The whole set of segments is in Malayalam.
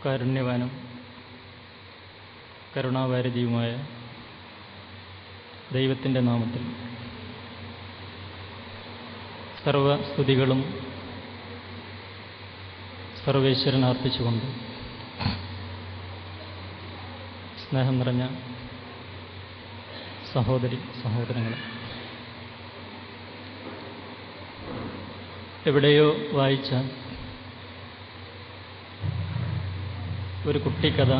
കാരുണ്യവാനും കരുണാവാരിധിയുമായ ദൈവത്തിൻ്റെ നാമത്തിൽ സർവസ്തുതികളും സർവേശ്വരൻ അർപ്പിച്ചുകൊണ്ട് സ്നേഹം നിറഞ്ഞ സഹോദരി സഹോദരങ്ങളെ, എവിടെയോ വായിച്ച ഒരു കുട്ടിക്കഥ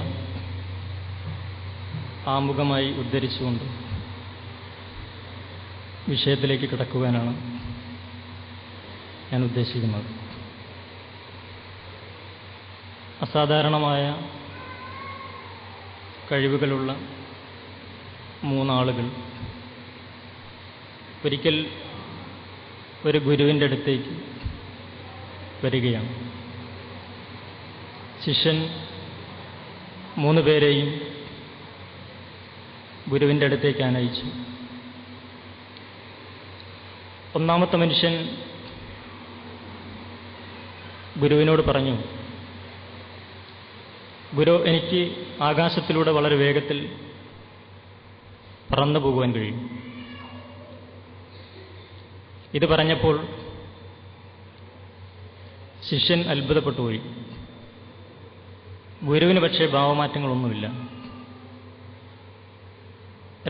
ആമുഖമായി ഉദ്ധരിച്ചുകൊണ്ട് വിഷയത്തിലേക്ക് കിടക്കുവാനാണ് ഞാൻ ഉദ്ദേശിക്കുന്നത്. അസാധാരണമായ കഴിവുകളുള്ള മൂന്നാളുകൾ ഒരിക്കൽ ഒരു ഗുരുവിൻ്റെ അടുത്തേക്ക് വരികയാണ്. ശിഷ്യൻ 3 പേരെയും ഗുരുവിൻ്റെ അടുത്തേക്ക് ആനയിച്ചു. ഒന്നാമത്തെ മനുഷ്യൻ ഗുരുവിനോട് പറഞ്ഞു, ഗുരു, എനിക്ക് ആകാശത്തിലൂടെ വളരെ വേഗത്തിൽ പറന്നു പോകുവാൻ കഴിയും. ഇത് പറഞ്ഞപ്പോൾ ശിഷ്യൻ അത്ഭുതപ്പെട്ടുപോയി. ഗുരുവിന് പക്ഷേ ഭാവമാറ്റങ്ങളൊന്നുമില്ല.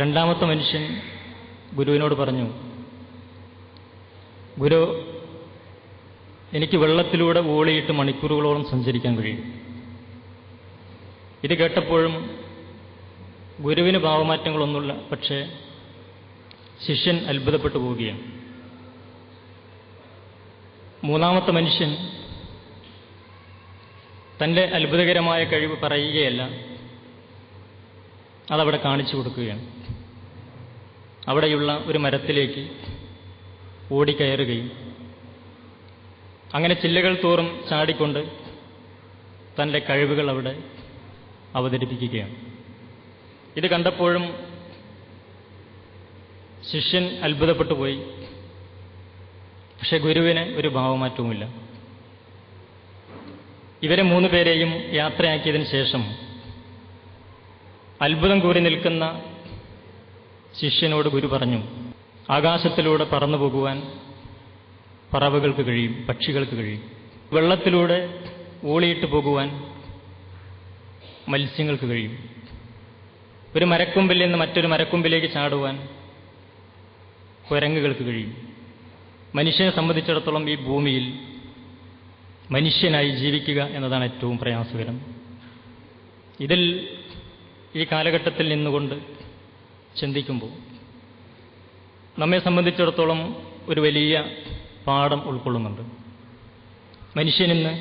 രണ്ടാമത്തെ മനുഷ്യൻ ഗുരുവിനോട് പറഞ്ഞു, ഗുരു, എനിക്ക് വെള്ളത്തിലൂടെ ഓളിയിട്ട് മണിക്കൂറുകളോളം സഞ്ചരിക്കാൻ കഴിയും. ഇത് കേട്ടപ്പോഴും ഗുരുവിന് ഭാവമാറ്റങ്ങളൊന്നുമില്ല, പക്ഷേ ശിഷ്യൻ അത്ഭുതപ്പെട്ടു പോവുകയാണ്. മൂന്നാമത്തെ മനുഷ്യൻ തൻ്റെ അത്ഭുതകരമായ കഴിവ് പറയുകയല്ല, അതവിടെ കാണിച്ചു കൊടുക്കുകയാണ്. അവിടെയുള്ള ഒരു മരത്തിലേക്ക് ഓടിക്കയറുകയും അങ്ങനെ ചില്ലകൾ തോറും ചാടിക്കൊണ്ട് തൻ്റെ കഴിവുകൾ അവിടെ അവതരിപ്പിക്കുകയാണ്. ഇത് കണ്ടപ്പോഴും ശിഷ്യൻ അത്ഭുതപ്പെട്ടു പോയി. പക്ഷെ ഗുരുവിന് ഒരു ഭാവമാറ്റവുമില്ല. ഇവരെ 3 പേരെയും യാത്രയാക്കിയതിന് ശേഷം അത്ഭുതം കൂറി നിൽക്കുന്ന ശിഷ്യനോട് ഗുരു പറഞ്ഞു, ആകാശത്തിലൂടെ പറന്നു പോകുവാൻ പറവകൾക്ക് കഴിയും, പക്ഷികൾക്ക് കഴിയും. വെള്ളത്തിലൂടെ ഓളിയിട്ട് പോകുവാൻ മത്സ്യങ്ങൾക്ക് കഴിയും. ഒരു മരക്കൊമ്പിൽ നിന്ന് മറ്റൊരു മരക്കൊമ്പിലേക്ക് ചാടുവാൻ കുരങ്ങുകൾക്ക് കഴിയും. മനുഷ്യനെ സംബന്ധിച്ചിടത്തോളം ഈ ഭൂമിയിൽ മനുഷ്യനായി ജീവിക്കുക എന്നതാണ് ഏറ്റവും പ്രയാസകരം. ഇതിൽ ഈ കാലഘട്ടത്തിൽ നിന്നുകൊണ്ട് ചിന്തിക്കുമ്പോൾ നമ്മെ സംബന്ധിച്ചിടത്തോളം ഒരു വലിയ പാഠം ഉൾക്കൊള്ളുന്നുണ്ട്. മനുഷ്യനിന്ന്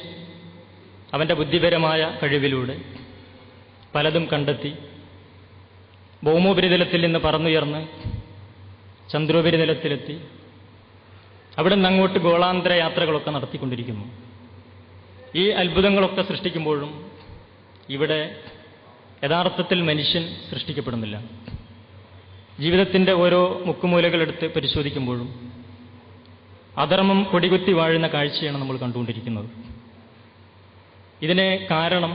അവൻ്റെ ബുദ്ധിപരമായ കഴിവിലൂടെ പലതും കണ്ടെത്തി ഭൗമോപരിതലത്തിൽ നിന്ന് പറന്നുയർന്ന് ചന്ദ്രോപരിതലത്തിലെത്തി അവിടെ നിന്ന് അങ്ങോട്ട് ഗോളാന്തര യാത്രകളൊക്കെ നടത്തിക്കൊണ്ടിരിക്കുന്നു. ഈ അത്ഭുതങ്ങളൊക്കെ സൃഷ്ടിക്കുമ്പോഴും ഇവിടെ യഥാർത്ഥത്തിൽ മനുഷ്യൻ സൃഷ്ടിക്കപ്പെടുന്നില്ല. ജീവിതത്തിൻ്റെ ഓരോ മുക്കുമൂലകളെടുത്ത് പരിശോധിക്കുമ്പോഴും അധർമ്മം കൊടികുത്തി വാഴുന്ന കാഴ്ചയാണ് നമ്മൾ കണ്ടുകൊണ്ടിരിക്കുന്നത്. ഇതിന് കാരണം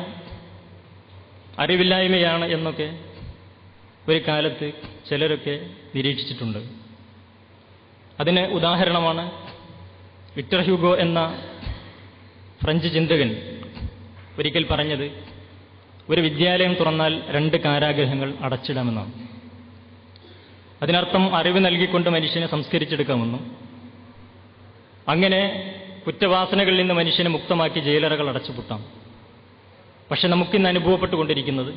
അറിവില്ലായ്മയാണ് എന്നൊക്കെ ഒരു കാലത്ത് ചിലരൊക്കെ നിരീക്ഷിച്ചിട്ടുണ്ട്. അതിന് ഉദാഹരണമാണ് വിക്ടർ ഹ്യൂഗോ എന്ന ഫ്രഞ്ച് ചിന്തകൻ ഒരിക്കൽ പറഞ്ഞത്, ഒരു വിദ്യാലയം തുറന്നാൽ 2 കാരാഗൃഹങ്ങൾ അടച്ചിടാമെന്നാണ്. അതിനർത്ഥം അറിവ് നൽകിക്കൊണ്ട് മനുഷ്യനെ സംസ്കരിച്ചെടുക്കാമെന്നും അങ്ങനെ കുറ്റവാസനകളിൽ നിന്ന് മനുഷ്യനെ മുക്തമാക്കി ജയിലറകൾ അടച്ചുപൂട്ടാം. പക്ഷെ നമുക്കിന്ന് അനുഭവപ്പെട്ടുകൊണ്ടിരിക്കുന്നത്,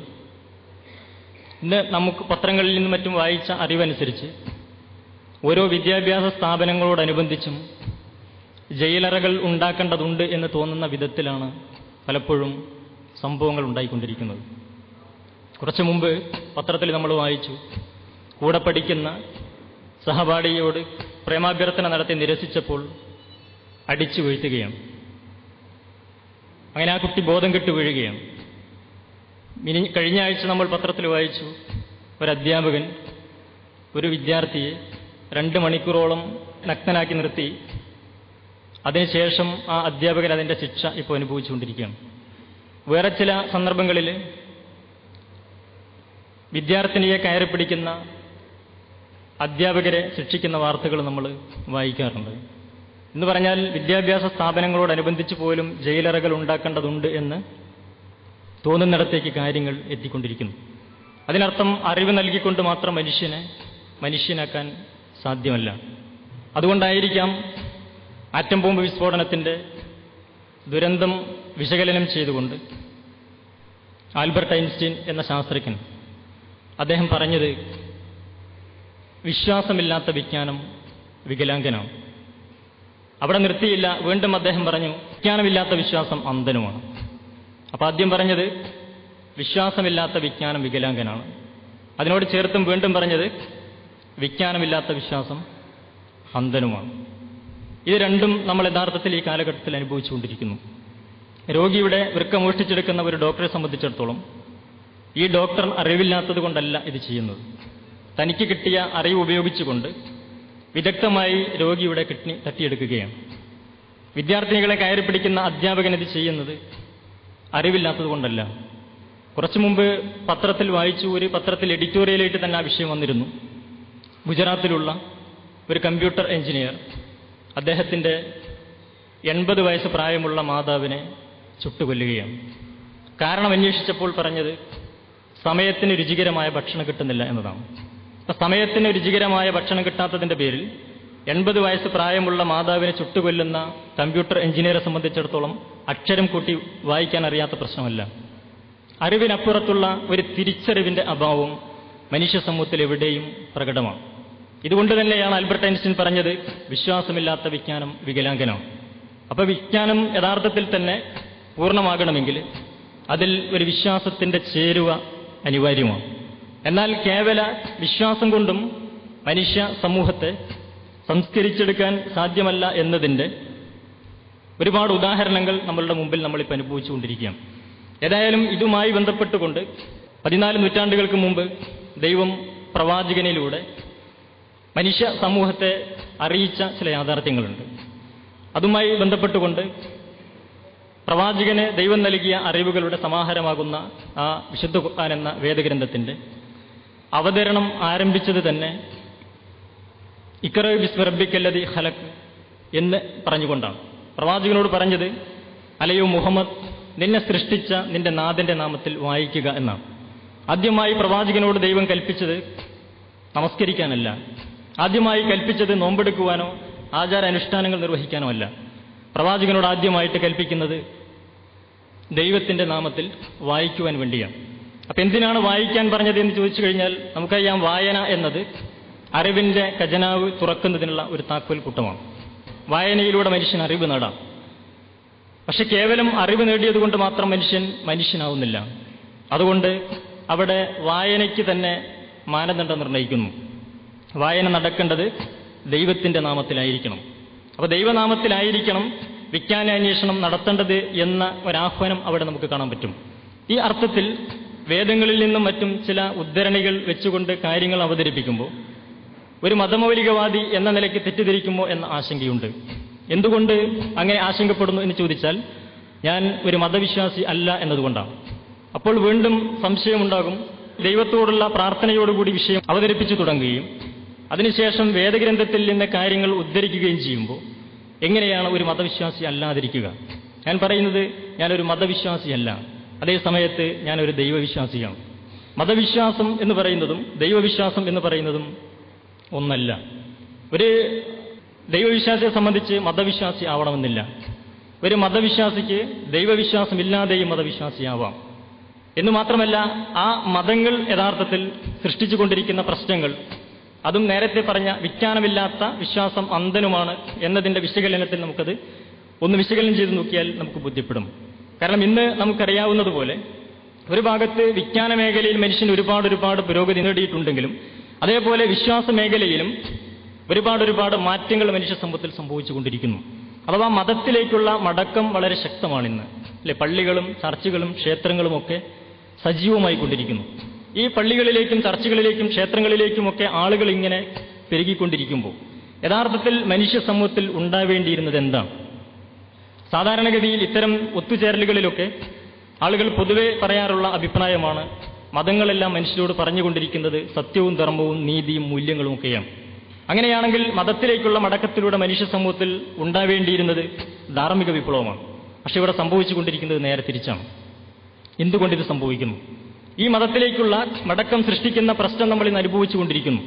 ഇന്ന് നമുക്ക് പത്രങ്ങളിൽ നിന്നും മറ്റും വായിച്ച അറിവനുസരിച്ച് ഓരോ വിദ്യാഭ്യാസ സ്ഥാപനങ്ങളോടനുബന്ധിച്ചും ജയിലറകൾ ഉണ്ടാക്കേണ്ടതുണ്ട് എന്ന് തോന്നുന്ന വിധത്തിലാണ് പലപ്പോഴും സംഭവങ്ങൾ ഉണ്ടായിക്കൊണ്ടിരിക്കുന്നത്. കുറച്ചു മുമ്പ് പത്രത്തിൽ നമ്മൾ വായിച്ചു, കൂടെ പഠിക്കുന്ന സഹപാഠിയോട് പ്രേമാഭ്യർത്ഥന നടത്തി നിരസിച്ചപ്പോൾ അടിച്ചു വീഴ്ത്തുകയാണ്. അങ്ങനെ ആ കുട്ടി ബോധം കെട്ട് വീഴുകയാണ്. കഴിഞ്ഞ ആഴ്ച നമ്മൾ പത്രത്തിൽ വായിച്ചു, ഒരധ്യാപകൻ ഒരു വിദ്യാർത്ഥിയെ 2 മണിക്കൂറോളം നഗ്നനാക്കി നിർത്തി. അതിനുശേഷം ആ അധ്യാപകൻ അതിൻ്റെ ശിക്ഷ ഇപ്പോൾ അനുഭവിച്ചുകൊണ്ടിരിക്കുകയാണ്. വേറെ ചില സന്ദർഭങ്ങളിൽ വിദ്യാർത്ഥിനിയെ കയറിപ്പിടിക്കുന്ന അധ്യാപകരെ ശിക്ഷിക്കുന്ന വാർത്തകൾ നമ്മൾ വായിക്കാറുണ്ട്. എന്ന് പറഞ്ഞാൽ വിദ്യാഭ്യാസ സ്ഥാപനങ്ങളോടനുബന്ധിച്ച് പോലും ജയിലറകൾ ഉണ്ടാക്കേണ്ടതുണ്ട് എന്ന് തോന്നുന്നിടത്തേക്ക് കാര്യങ്ങൾ എത്തിക്കൊണ്ടിരിക്കുന്നു. അതിനർത്ഥം അറിവ് നൽകിക്കൊണ്ട് മാത്രം മനുഷ്യനാക്കാൻ സാധ്യമല്ല. അതുകൊണ്ടായിരിക്കാം ആറ്റം ബോംബ് വിസ്ഫോടനത്തിൻ്റെ ദുരന്തം വിശകലനം ചെയ്തുകൊണ്ട് ആൽബർട്ട് ഐൻസ്റ്റീൻ എന്ന ശാസ്ത്രജ്ഞൻ അദ്ദേഹം പറഞ്ഞത്, വിശ്വാസമില്ലാത്ത വിജ്ഞാനം വികലാംഗനാണ്. അവിടെ നിർത്തിയില്ല, വീണ്ടും അദ്ദേഹം പറഞ്ഞു, വിജ്ഞാനമില്ലാത്ത വിശ്വാസം അന്ധനുമാണ്. അപ്പം ആദ്യം പറഞ്ഞത് വിശ്വാസമില്ലാത്ത വിജ്ഞാനം വികലാംഗനാണ്. അതിനോട് ചേർത്തും വീണ്ടും പറഞ്ഞത് വിജ്ഞാനമില്ലാത്ത വിശ്വാസം അന്ധനുമാണ്. ഇത് രണ്ടും നമ്മൾ യഥാർത്ഥത്തിൽ ഈ കാലഘട്ടത്തിൽ അനുഭവിച്ചുകൊണ്ടിരിക്കുന്നു. രോഗിയുടെ വൃക്ക മോഷ്ടിച്ചെടുക്കുന്ന ഒരു ഡോക്ടറെ സംബന്ധിച്ചിടത്തോളം ഈ ഡോക്ടർ അറിവില്ലാത്തത് കൊണ്ടല്ല ഇത് ചെയ്യുന്നത്. തനിക്ക് കിട്ടിയ അറിവ് ഉപയോഗിച്ചുകൊണ്ട് വിദഗ്ധമായി രോഗിയുടെ കിഡ്നി തട്ടിയെടുക്കുകയാണ്. വിദ്യാർത്ഥിനികളെ കയറിപ്പിടിക്കുന്ന അധ്യാപകൻ ഇത് ചെയ്യുന്നത് അറിവില്ലാത്തത് കൊണ്ടല്ല. കുറച്ചു മുമ്പ് പത്രത്തിൽ വായിച്ചു, ഒരു പത്രത്തിൽ എഡിറ്റോറിയലായിട്ട് തന്നെ ആ വിഷയം വന്നിരുന്നു. ഗുജറാത്തിലുള്ള ഒരു കമ്പ്യൂട്ടർ എഞ്ചിനീയർ അദ്ദേഹത്തിൻ്റെ 80 വയസ്സ് പ്രായമുള്ള മാതാവിനെ ചുട്ടുകൊല്ലുകയാണ്. കാരണം അന്വേഷിച്ചപ്പോൾ പറഞ്ഞത് സമയത്തിന് രുചികരമായ ഭക്ഷണം കിട്ടുന്നില്ല എന്നതാണ്. അപ്പം സമയത്തിന് രുചികരമായ ഭക്ഷണം കിട്ടാത്തതിൻ്റെ പേരിൽ 80 വയസ്സ് പ്രായമുള്ള മാതാവിനെ ചുട്ടുകൊല്ലുന്ന കമ്പ്യൂട്ടർ എഞ്ചിനീയറെ സംബന്ധിച്ചിടത്തോളം അക്ഷരം കൂട്ടി വായിക്കാൻ അറിയാത്ത പ്രശ്നമല്ല. അറിവിനപ്പുറത്തുള്ള ഒരു തിരിച്ചറിവിൻ്റെ അഭാവം മനുഷ്യ സമൂഹത്തിൽ എവിടെയും പ്രകടമാണ്. ഇതുകൊണ്ട് തന്നെയാണ് ആൽബർട്ട് ഐൻസ്റ്റീൻ പറഞ്ഞത്, വിശ്വാസമില്ലാത്ത വിജ്ഞാനം വികലാംഗനാണ്. അപ്പോൾ വിജ്ഞാനം യഥാർത്ഥത്തിൽ തന്നെ പൂർണ്ണമാകണമെങ്കിൽ അതിൽ ഒരു വിശ്വാസത്തിൻ്റെ ചേരുവ അനിവാര്യമാണ്. എന്നാൽ കേവല വിശ്വാസം കൊണ്ടും മനുഷ്യ സമൂഹത്തെ സംസ്കരിച്ചെടുക്കാൻ സാധ്യമല്ല എന്നതിൻ്റെ ഒരുപാട് ഉദാഹരണങ്ങൾ നമ്മളുടെ മുമ്പിൽ നമ്മളിപ്പോൾ അനുഭവിച്ചുകൊണ്ടിരിക്കുകയാണ്. ഏതായാലും ഇതുമായി ബന്ധപ്പെട്ടുകൊണ്ട് 14 നൂറ്റാണ്ടുകൾക്ക് മുമ്പ് ദൈവം പ്രവാചകനിലൂടെ മനുഷ്യ സമൂഹത്തെ അറിയിച്ച ചില യാഥാർത്ഥ്യങ്ങളുണ്ട്. അതുമായി ബന്ധപ്പെട്ടുകൊണ്ട് പ്രവാചകന് ദൈവം നൽകിയ അറിവുകളുടെ സമാഹാരമാകുന്ന ആ വിശുദ്ധ ഖുർആൻ എന്ന വേദഗ്രന്ഥത്തിൻ്റെ അവതരണം ആരംഭിച്ചത് തന്നെ ഇഖ്റ ബിസ്മി റബ്ബിക്കല്ലദീ ഖലഖ് എന്ന് പറഞ്ഞുകൊണ്ടാണ്. പ്രവാചകനോട് പറഞ്ഞത്, അലയോ മുഹമ്മദ്, നിന്നെ സൃഷ്ടിച്ച നിന്റെ നാഥന്റെ നാമത്തിൽ വായിക്കുക എന്നാണ്. ആദ്യമായി പ്രവാചകനോട് ദൈവം കൽപ്പിച്ചത് നമസ്കരിക്കാനല്ല. ആദ്യമായി കൽപ്പിച്ചത് നോമ്പെടുക്കുവാനോ ആചാരാനുഷ്ഠാനങ്ങൾ നിർവഹിക്കാനോ അല്ല. പ്രവാചകനോട് ആദ്യമായിട്ട് കൽപ്പിക്കുന്നത് ദൈവത്തിൻ്റെ നാമത്തിൽ വായിക്കുവാൻ വേണ്ടിയാണ്. അപ്പം എന്തിനാണ് വായിക്കാൻ പറഞ്ഞത് എന്ന് ചോദിച്ചു കഴിഞ്ഞാൽ നമുക്കറിയാം, വായന എന്നത് അറിവിൻ്റെ ഖജനാവ് തുറക്കുന്നതിനുള്ള ഒരു താക്കോൽ കൂട്ടമാണ്. വായനയിലൂടെ മനുഷ്യൻ അറിവ് നേടാം. പക്ഷെ കേവലം അറിവ് നേടിയതുകൊണ്ട് മാത്രം മനുഷ്യനാവുന്നില്ല. അതുകൊണ്ട് അവിടെ വായനയ്ക്ക് തന്നെ മാനദണ്ഡം നിർണ്ണയിക്കുന്നു. വായന നടക്കേണ്ടത് ദൈവത്തിൻ്റെ നാമത്തിലായിരിക്കണം. അപ്പോൾ ദൈവനാമത്തിലായിരിക്കണം വിജ്ഞാനാന്വേഷണം നടത്തേണ്ടത് എന്ന ഒരാഹ്വാനം അവിടെ നമുക്ക് കാണാൻ പറ്റും. ഈ അർത്ഥത്തിൽ വേദങ്ങളിൽ നിന്നും മറ്റും ചില ഉദ്ധരണികൾ വെച്ചുകൊണ്ട് കാര്യങ്ങൾ അവതരിപ്പിക്കുമ്പോൾ ഒരു മതമൗലികവാദി എന്ന നിലയ്ക്ക് തെറ്റിദ്ധരിക്കുമോ എന്ന ആശങ്കയുണ്ട്. എന്തുകൊണ്ട് അങ്ങനെ ആശങ്കപ്പെടുന്നു എന്ന് ചോദിച്ചാൽ, ഞാൻ ഒരു മതവിശ്വാസി അല്ല എന്നതുകൊണ്ടാണ്. അപ്പോൾ വീണ്ടും സംശയമുണ്ടാകും. ദൈവത്തോടുള്ള പ്രാർത്ഥനയോടുകൂടി വിഷയം അവതരിപ്പിച്ചു തുടങ്ങുകയും അതിനുശേഷം വേദഗ്രന്ഥത്തിൽ നിന്ന് കാര്യങ്ങൾ ഉദ്ധരിക്കുകയും ചെയ്യുമ്പോൾ എങ്ങനെയാണ് ഒരു മതവിശ്വാസി അല്ലാതിരിക്കുക? ഞാൻ പറയുന്നത് ഞാനൊരു മതവിശ്വാസിയല്ല, അതേ സമയത്ത് ഞാനൊരു ദൈവവിശ്വാസിയാണ്. മതവിശ്വാസം എന്ന് പറയുന്നതും ദൈവവിശ്വാസം എന്ന് പറയുന്നതും ഒന്നല്ല. ഒരു ദൈവവിശ്വാസിയെ സംബന്ധിച്ച് മതവിശ്വാസി ആവണമെന്നില്ല. ഒരു മതവിശ്വാസിക്ക് ദൈവവിശ്വാസമില്ലാതെയും മതവിശ്വാസിയാവാം. എന്നു മാത്രമല്ല, ആ മതങ്ങൾ യഥാർത്ഥത്തിൽ സൃഷ്ടിച്ചുകൊണ്ടിരിക്കുന്ന പ്രശ്നങ്ങൾ, അതും നേരത്തെ പറഞ്ഞ വിജ്ഞാനമില്ലാത്ത വിശ്വാസം അന്ധനുമാണ് എന്നതിൻ്റെ വിശകലനത്തിൽ നമുക്കത് ഒന്ന് വിശകലനം ചെയ്ത് നോക്കിയാൽ നമുക്ക് ബോധ്യപ്പെടും. കാരണം ഇന്ന് നമുക്കറിയാവുന്നതുപോലെ ഒരു ഭാഗത്ത് വിജ്ഞാന മേഖലയിൽ മനുഷ്യൻ ഒരുപാട് പുരോഗതി നേടിയിട്ടുണ്ടെങ്കിലും അതേപോലെ വിശ്വാസ മേഖലയിലും ഒരുപാട് മാറ്റങ്ങൾ മനുഷ്യ സമൂഹത്തിൽ സംഭവിച്ചുകൊണ്ടിരിക്കുന്നു. അഥവാ മതത്തിലേക്കുള്ള മടക്കം വളരെ ശക്തമാണിന്ന്. അല്ലെ, പള്ളികളും ചർച്ചുകളും ക്ഷേത്രങ്ങളുമൊക്കെ സജീവമായി കൊണ്ടിരിക്കുന്നു. ഈ പള്ളികളിലേക്കും ചർച്ചുകളിലേക്കും ക്ഷേത്രങ്ങളിലേക്കുമൊക്കെ ആളുകൾ ഇങ്ങനെ പെരുകിക്കൊണ്ടിരിക്കുമ്പോൾ യഥാർത്ഥത്തിൽ മനുഷ്യ സമൂഹത്തിൽ ഉണ്ടാവേണ്ടിയിരുന്നത് എന്താണ്? സാധാരണഗതിയിൽ ഇത്തരം ഒത്തുചേരലുകളിലൊക്കെ ആളുകൾ പൊതുവെ പറയാറുള്ള അഭിപ്രായമാണ്, മതങ്ങളെല്ലാം മനുഷ്യരോട് പറഞ്ഞുകൊണ്ടിരിക്കുന്നത് സത്യവും ധർമ്മവും നീതിയും മൂല്യങ്ങളും ഒക്കെയാണ്. അങ്ങനെയാണെങ്കിൽ മതത്തിലേക്കുള്ള മടക്കത്തിലൂടെ മനുഷ്യ സമൂഹത്തിൽ ഉണ്ടാവേണ്ടിയിരുന്നത് ധാർമ്മിക വിപ്ലവമാണ്. പക്ഷെ ഇവിടെ സംഭവിച്ചുകൊണ്ടിരിക്കുന്നത് നേരെ തിരിച്ചാണ്. എന്തുകൊണ്ടിത് സംഭവിക്കുന്നു? ഈ മതത്തിലേക്കുള്ള മടക്കം സൃഷ്ടിക്കുന്ന പ്രശ്നം നമ്മൾ ഇന്ന് അനുഭവിച്ചുകൊണ്ടിരിക്കുന്നു.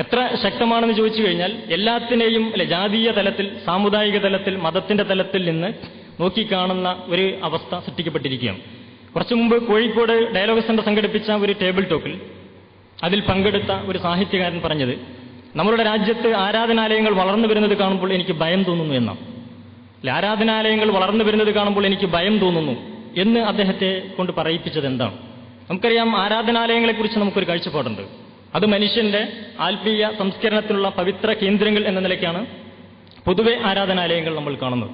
എത്ര ശക്തമാണെന്ന് ചോദിച്ചു കഴിഞ്ഞാൽ എല്ലാത്തിനെയും ജാതീയ തലത്തിൽ, സാമുദായിക തലത്തിൽ, മതത്തിന്റെ തലത്തിൽ നിന്ന് നോക്കിക്കാണുന്ന ഒരു അവസ്ഥ സൃഷ്ടിക്കപ്പെട്ടിരിക്കുകയാണ്. കുറച്ചു മുമ്പ് കോഴിക്കോട് ഡയലോഗ് സെന്റർ സംഘടിപ്പിച്ച ഒരു ടേബിൾ ടോക്കിൽ അതിൽ പങ്കെടുത്ത ഒരു സാഹിത്യകാരൻ പറഞ്ഞത്, നമ്മളുടെ രാജ്യത്ത് ആരാധനാലയങ്ങൾ വളർന്നു വരുന്നത് കാണുമ്പോൾ എനിക്ക് ഭയം തോന്നുന്നു എന്നാണ്. ആരാധനാലയങ്ങൾ വളർന്നു വരുന്നത് കാണുമ്പോൾ എനിക്ക് ഭയം തോന്നുന്നു എന്ന് അദ്ദേഹത്തെ കൊണ്ട് പറയിപ്പിച്ചത് എന്താണ്? നമുക്കറിയാം, ആരാധനാലയങ്ങളെക്കുറിച്ച് നമുക്കൊരു കാഴ്ചപ്പാടുണ്ട്. അത് മനുഷ്യന്റെ ആത്മീയ സംസ്കരണത്തിനുള്ള പവിത്ര കേന്ദ്രങ്ങൾ എന്ന നിലയ്ക്കാണ് പൊതുവെ ആരാധനാലയങ്ങൾ നമ്മൾ കാണുന്നത്.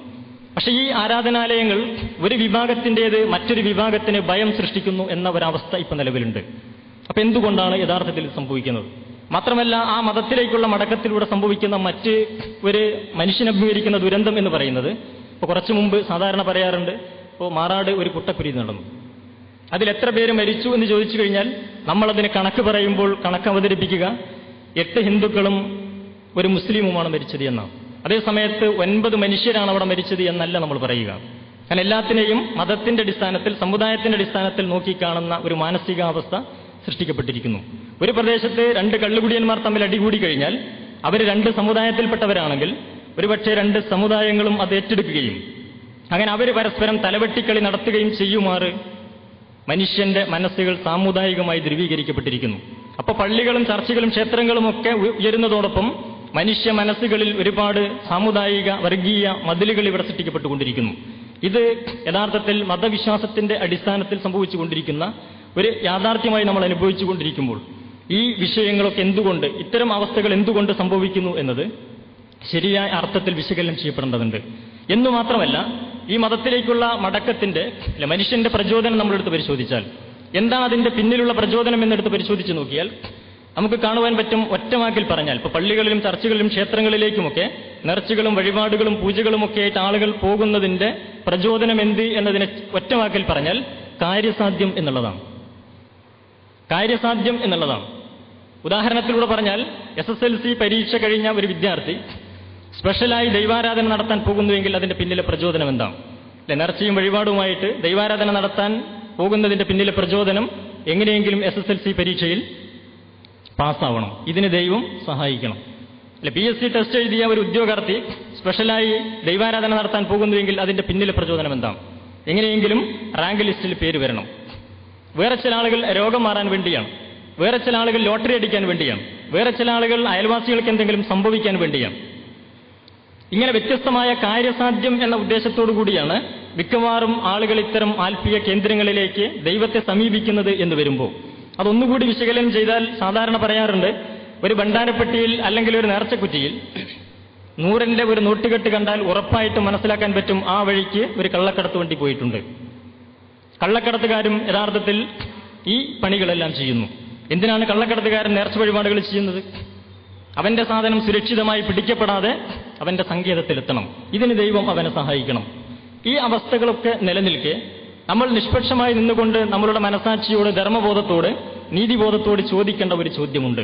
പക്ഷെ ഈ ആരാധനാലയങ്ങൾ ഒരു വിഭാഗത്തിൻ്റേത് മറ്റൊരു വിഭാഗത്തിന് ഭയം സൃഷ്ടിക്കുന്നു എന്ന ഒരവസ്ഥ ഇപ്പം നിലവിലുണ്ട്. അപ്പൊ എന്തുകൊണ്ടാണ് യഥാർത്ഥത്തിൽ സംഭവിക്കുന്നത്? മാത്രമല്ല, ആ മതത്തിലേക്കുള്ള മടക്കത്തിലൂടെ സംഭവിക്കുന്ന മറ്റ് ഒരു മനുഷ്യൻ അഭിമുഖീകരിക്കുന്ന ദുരന്തം എന്ന് പറയുന്നത്, ഇപ്പോൾ കുറച്ചു മുമ്പ് സാധാരണ പറയാറുണ്ട്, ഇപ്പോൾ മാറാട് ഒരു കുട്ടക്കുരി നടന്നു, അതിൽ എത്ര പേര് മരിച്ചു എന്ന് ചോദിച്ചു കഴിഞ്ഞാൽ നമ്മളതിന് കണക്ക് പറയുമ്പോൾ കണക്ക് അവതരിപ്പിക്കുക 8 ഹിന്ദുക്കളും ഒരു മുസ്ലിമുമാണ് മരിച്ചത് എന്നാണ്. അതേസമയത്ത് 9 മനുഷ്യരാണ് അവിടെ മരിച്ചത് എന്നല്ല നമ്മൾ പറയുക. കാരണം എല്ലാത്തിനെയും മതത്തിന്റെ അടിസ്ഥാനത്തിൽ, സമുദായത്തിന്റെ അടിസ്ഥാനത്തിൽ നോക്കിക്കാണുന്ന ഒരു മാനസികാവസ്ഥ സൃഷ്ടിക്കപ്പെട്ടിരിക്കുന്നു. ഒരു പ്രദേശത്ത് 2 കള്ളുകുടിയന്മാർ തമ്മിൽ അടികൂടി കഴിഞ്ഞാൽ അവർ 2 സമുദായത്തിൽപ്പെട്ടവരാണെങ്കിൽ ഒരുപക്ഷെ 2 സമുദായങ്ങളും അത് ഏറ്റെടുക്കുകയും അങ്ങനെ അവർ പരസ്പരം തലവെട്ടിക്കളി നടത്തുകയും ചെയ്യുമാറ് മനുഷ്യന്റെ മനസ്സുകൾ സാമുദായികമായി ധ്രുവീകരിക്കപ്പെട്ടിരിക്കുന്നു. അപ്പൊ പള്ളികളും ചർച്ചുകളും ക്ഷേത്രങ്ങളും ഒക്കെ ഉയരുന്നതോടൊപ്പം മനുഷ്യ മനസ്സുകളിൽ ഒരുപാട് സാമുദായിക വർഗീയ മതിലുകൾ ഇവിടെ സൃഷ്ടിക്കപ്പെട്ടുകൊണ്ടിരിക്കുന്നു. ഇത് യഥാർത്ഥത്തിൽ മതവിശ്വാസത്തിന്റെ അടിസ്ഥാനത്തിൽ സംഭവിച്ചുകൊണ്ടിരിക്കുന്ന ഒരു യാഥാർത്ഥ്യമായി നമ്മൾ അനുഭവിച്ചുകൊണ്ടിരിക്കുമ്പോൾ ഈ വിഷയങ്ങളൊക്കെ എന്തുകൊണ്ട്, ഇത്തരം അവസ്ഥകൾ എന്തുകൊണ്ട് സംഭവിക്കുന്നു എന്നത് ശരിയായ അർത്ഥത്തിൽ വിശകലനം ചെയ്യപ്പെടേണ്ടതുണ്ട്. എന്നു മാത്രമല്ല, ഈ മതത്തിലേക്കുള്ള മടക്കത്തിന്റെ മനുഷ്യന്റെ പ്രചോദനം നമ്മളെടുത്ത് പരിശോധിച്ചാൽ എന്താണ് അതിന്റെ പിന്നിലുള്ള പ്രചോദനം എന്നെടുത്ത് പരിശോധിച്ച് നോക്കിയാൽ നമുക്ക് കാണുവാൻ പറ്റും. ഒറ്റവാക്കിൽ പറഞ്ഞാൽ, ഇപ്പോൾ പള്ളികളിലും ചർച്ചുകളിലും ക്ഷേത്രങ്ങളിലേക്കുമൊക്കെ നേർച്ചകളും വഴിപാടുകളും പൂജകളും ഒക്കെ ആയിട്ട് ആളുകൾ പോകുന്നതിന്റെ പ്രചോദനം എന്ത് എന്നതിനെ ഒറ്റവാക്കിൽ പറഞ്ഞാൽ കാര്യസാധ്യം എന്നുള്ളതാണ്. കാര്യസാധ്യം എന്നുള്ളതാണ്. ഉദാഹരണത്തിലൂടെ പറഞ്ഞാൽ, SSLC പരീക്ഷ കഴിഞ്ഞ ഒരു വിദ്യാർത്ഥി സ്പെഷ്യലായി ദൈവാരാധന നടത്താൻ പോകുന്നുവെങ്കിൽ അതിന്റെ പിന്നിലെ പ്രചോദനം എന്താണ്? നേർച്ചയും വഴിപാടുമായിട്ട് ദൈവാരാധന നടത്താൻ പോകുന്നതിന്റെ പിന്നിലെ പ്രചോദനം എങ്ങനെയെങ്കിലും SSLC പരീക്ഷയിൽ പാസ്സാവണം, ഇതിന് ദൈവം സഹായിക്കണം. PSC ടെസ്റ്റ് എഴുതിയ ഒരു ഉദ്യോഗാർത്ഥി സ്പെഷ്യലായി ദൈവാരാധന നടത്താൻ പോകുന്നുവെങ്കിൽ അതിന്റെ പിന്നിലെ പ്രചോദനം എന്താണ്? എങ്ങനെയെങ്കിലും റാങ്ക് ലിസ്റ്റിൽ പേര് വരണം. വേറെ ചില ആളുകൾ രോഗം മാറാൻ വേണ്ടിയാണ്, വേറെ ചില ആളുകൾ ലോട്ടറി അടിക്കാൻ വേണ്ടിയാണ്, വേറെ ചില ആളുകൾ അയൽവാസികൾക്ക് എന്തെങ്കിലും സംഭവിക്കാൻ വേണ്ടിയാണ്. ഇങ്ങനെ വ്യത്യസ്തമായ കാര്യസാധ്യം എന്ന ഉദ്ദേശത്തോടു കൂടിയാണ് മിക്കവാറും ആളുകൾ ഇത്തരം ആത്മീയ കേന്ദ്രങ്ങളിലേക്ക് ദൈവത്തെ സമീപിക്കുന്നത് എന്ന് വരുമ്പോൾ അതൊന്നുകൂടി വിശകലനം ചെയ്താൽ സാധാരണ പറയാറുണ്ട്, ഒരു ഭണ്ഡാരപ്പെട്ടിയിൽ അല്ലെങ്കിൽ ഒരു നേർച്ചക്കുറ്റിയിൽ 100ന്റെ ഒരു നോട്ടുകെട്ട് കണ്ടാൽ ഉറപ്പായിട്ട് മനസ്സിലാക്കാൻ പറ്റും ആ വഴിക്ക് ഒരു കള്ളക്കടത്ത് വണ്ടി പോയിട്ടുണ്ട്. കള്ളക്കടത്തുകാരും യഥാർത്ഥത്തിൽ ഈ പണികളെല്ലാം ചെയ്യുന്നു. എന്തിനാണ് കള്ളക്കടത്തുകാരൻ നേർച്ച വഴിപാടുകൾ ചെയ്യുന്നത്? അവന്റെ സാധനം സുരക്ഷിതമായി പിടിക്കപ്പെടാതെ അവന്റെ സങ്കേതത്തിലെത്തണം. ഇതിന് ദൈവം അവനെ സഹായിക്കണം. ഈ അവസ്ഥകളൊക്കെ നിലനിൽക്കെ നമ്മൾ നിഷ്പക്ഷമായി നിന്നുകൊണ്ട് നമ്മളുടെ മനസാക്ഷിയോട്, ധർമ്മബോധത്തോട്, നീതിബോധത്തോട് ചോദിക്കേണ്ട ഒരു ചോദ്യമുണ്ട്.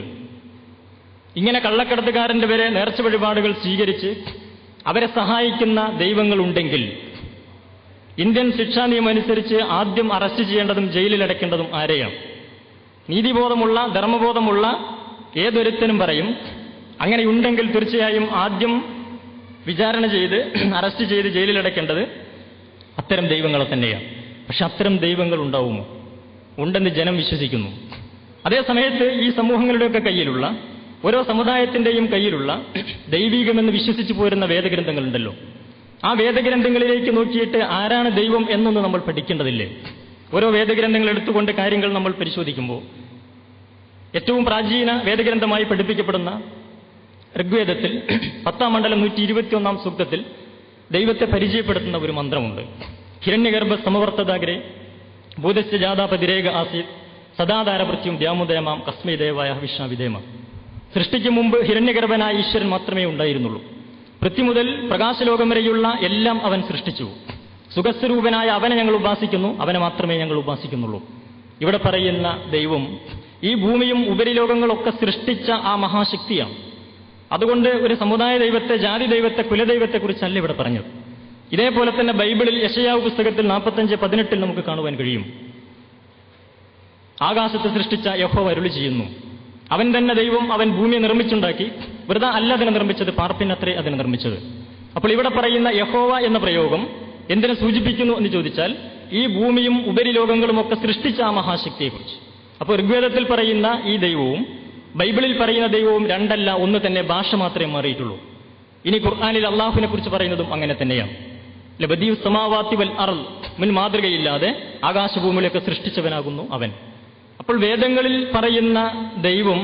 ഇങ്ങനെ കള്ളക്കടത്തുകാരന്റെ വരെ നേർച്ച വഴിപാടുകൾ സ്വീകരിച്ച് അവരെ സഹായിക്കുന്ന ദൈവങ്ങളുണ്ടെങ്കിൽ ഇന്ത്യൻ ശിക്ഷാ നിയമം അനുസരിച്ച് ആദ്യം അറസ്റ്റ് ചെയ്യേണ്ടതും ജയിലിലടയ്ക്കേണ്ടതും ആരെയാണ്? നീതിബോധമുള്ള, ധർമ്മബോധമുള്ള ഏതൊരുത്തനും പറയും, അങ്ങനെയുണ്ടെങ്കിൽ തീർച്ചയായും ആദ്യം വിചാരണ ചെയ്ത് അറസ്റ്റ് ചെയ്ത് ജയിലിലടയ്ക്കേണ്ടത് അത്തരം ദൈവങ്ങളെ തന്നെയാണ്. പക്ഷെ അത്തരം ദൈവങ്ങൾ ഉണ്ടാവുമോ? ഉണ്ടെന്ന് ജനം വിശ്വസിക്കുന്നു. അതേസമയത്ത് ഈ സമൂഹങ്ങളുടെയൊക്കെ കയ്യിലുള്ള, ഓരോ സമുദായത്തിന്റെയും കയ്യിലുള്ള ദൈവീകമെന്ന് വിശ്വസിച്ചു പോരുന്ന വേദഗ്രന്ഥങ്ങളുണ്ടല്ലോ, ആ വേദഗ്രന്ഥങ്ങളിലേക്ക് നോക്കിയിട്ട് ആരാണ് ദൈവം എന്നൊന്ന് നമ്മൾ പഠിക്കേണ്ടതില്ലേ? ഓരോ വേദഗ്രന്ഥങ്ങൾ എടുത്തുകൊണ്ട് കാര്യങ്ങൾ നമ്മൾ പരിശോധിക്കുമ്പോൾ ഏറ്റവും പ്രാചീന വേദഗ്രന്ഥമായി പഠിപ്പിക്കപ്പെടുന്ന ഋഗ്വേദത്തിൽ 10-ാം മണ്ഡലം 121-ാം സൂക്തത്തിൽ ദൈവത്തെ പരിചയപ്പെടുത്തുന്ന ഒരു മന്ത്രമുണ്ട്. ഹിരണ്യഗർഭ സമവർത്തതാഗ്രേ ഭൂതസ്യ ജാതാപതിരേക ആസീത് സദാധാരപൃത്യം ദ്യാമുദയമാം കസ്മൈ ദേവായ വിഷ്ണാവിധേമ. സൃഷ്ടിക്ക് മുമ്പ് ഹിരണ്യഗർഭനായ ഈശ്വരൻ മാത്രമേ ഉണ്ടായിരുന്നുള്ളൂ. പൃഥ്വി മുതൽ പ്രകാശലോകം വരെയുള്ള എല്ലാം അവൻ സൃഷ്ടിച്ചു. സുഖസ്വരൂപനായ അവനെ ഞങ്ങൾ ഉപാസിക്കുന്നു, അവനെ മാത്രമേ ഞങ്ങൾ ഉപാസിക്കുന്നുള്ളൂ. ഇവിടെ പറയുന്ന ദൈവം ഈ ഭൂമിയും ഉപരിലോകങ്ങളൊക്കെ സൃഷ്ടിച്ച ആ മഹാശക്തിയാണ്. അതുകൊണ്ട് ഒരു സമുദായ ദൈവത്തെ, ജാതി ദൈവത്തെ, കുലദൈവത്തെക്കുറിച്ചല്ല ഇവിടെ പറഞ്ഞത്. ഇതേപോലെ തന്നെ ബൈബിളിൽ യെശയ്യാവ് പുസ്തകത്തിൽ 45:18 നമുക്ക് കാണുവാൻ കഴിയും. ആകാശത്തെ സൃഷ്ടിച്ച യഹോവ അരുളി ചെയ്യുന്നു, അവൻ തന്നെ ദൈവം, അവൻ ഭൂമിയെ നിർമ്മിച്ചുണ്ടാക്കി, വെറുതെ അല്ല അതിനെ നിർമ്മിച്ചത്, പാർപ്പിനത്രേ അതിനെ നിർമ്മിച്ചത്. അപ്പോൾ ഇവിടെ പറയുന്ന യഹോവ എന്ന പ്രയോഗം എന്തിനെ സൂചിപ്പിക്കുന്നു എന്ന് ചോദിച്ചാൽ ഈ ഭൂമിയും ഉപരിലോകങ്ങളും ഒക്കെ സൃഷ്ടിച്ച ആ മഹാശക്തിയെക്കുറിച്ച്. അപ്പോൾ ഋഗ്വേദത്തിൽ പറയുന്ന ഈ ദൈവവും ബൈബിളിൽ പറയുന്ന ദൈവവും രണ്ടല്ല, ഒന്ന് തന്നെ, ഭാഷ മാത്രമേ മാറിയിട്ടുള്ളൂ. ഇനി ഖുർആനിൽ അള്ളാഹുവിനെ കുറിച്ച് പറയുന്നതും അങ്ങനെ തന്നെയാണ്. ബദീഉ സമാവാതി വൽ അർള്, മുൻ മാതൃകയില്ലാതെ ആകാശഭൂമികളെയൊക്കെ സൃഷ്ടിച്ചവനാകുന്നു അവൻ. അപ്പോൾ വേദങ്ങളിൽ പറയുന്ന ദൈവം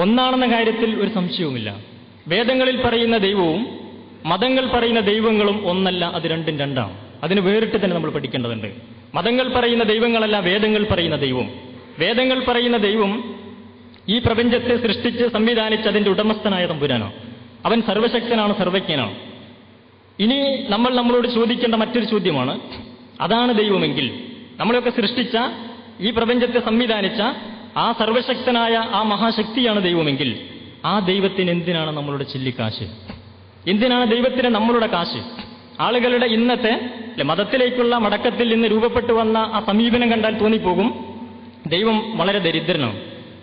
ഒന്നാണെന്ന കാര്യത്തിൽ ഒരു സംശയവുമില്ല. വേദങ്ങളിൽ പറയുന്ന ദൈവവും മതങ്ങൾ പറയുന്ന ദൈവങ്ങളും ഒന്നല്ല, അത് രണ്ടും രണ്ടാണ്. അതിന് വേറിട്ട് തന്നെ നമ്മൾ പഠിക്കേണ്ടതുണ്ട്. മതങ്ങൾ പറയുന്ന ദൈവങ്ങളല്ല വേദങ്ങൾ പറയുന്ന ദൈവം. വേദങ്ങൾ പറയുന്ന ദൈവം ഈ പ്രപഞ്ചത്തെ സൃഷ്ടിച്ച് സംവിധാനിച്ച് അതിന്റെ ഉടമസ്ഥനായ തമ്പുരാനാണ്. അവൻ സർവശക്തനാണ്, സർവജ്ഞനാണ്. ഇനി നമ്മൾ നമ്മളോട് ചോദിക്കേണ്ട മറ്റൊരു ചോദ്യമാണ്, അതാണ് ദൈവമെങ്കിൽ, നമ്മളെയൊക്കെ സൃഷ്ടിച്ച ഈ പ്രപഞ്ചത്തെ സംവിധാനിച്ച ആ സർവശക്തനായ ആ മഹാശക്തിയാണ് ദൈവമെങ്കിൽ ആ ദൈവത്തിന് എന്തിനാണ് നമ്മളുടെ ചില്ലിക്കാശ്? എന്തിനാണ് ദൈവത്തിന് നമ്മളുടെ കാശ്? ആളുകളുടെ ഇന്നത്തെ മതത്തിലേക്കുള്ള മടക്കത്തിൽ നിന്ന് രൂപപ്പെട്ടു വന്ന ആ സമീപനം കണ്ടാൽ തോന്നിപ്പോകും ദൈവം വളരെ ദരിദ്രനാണ്.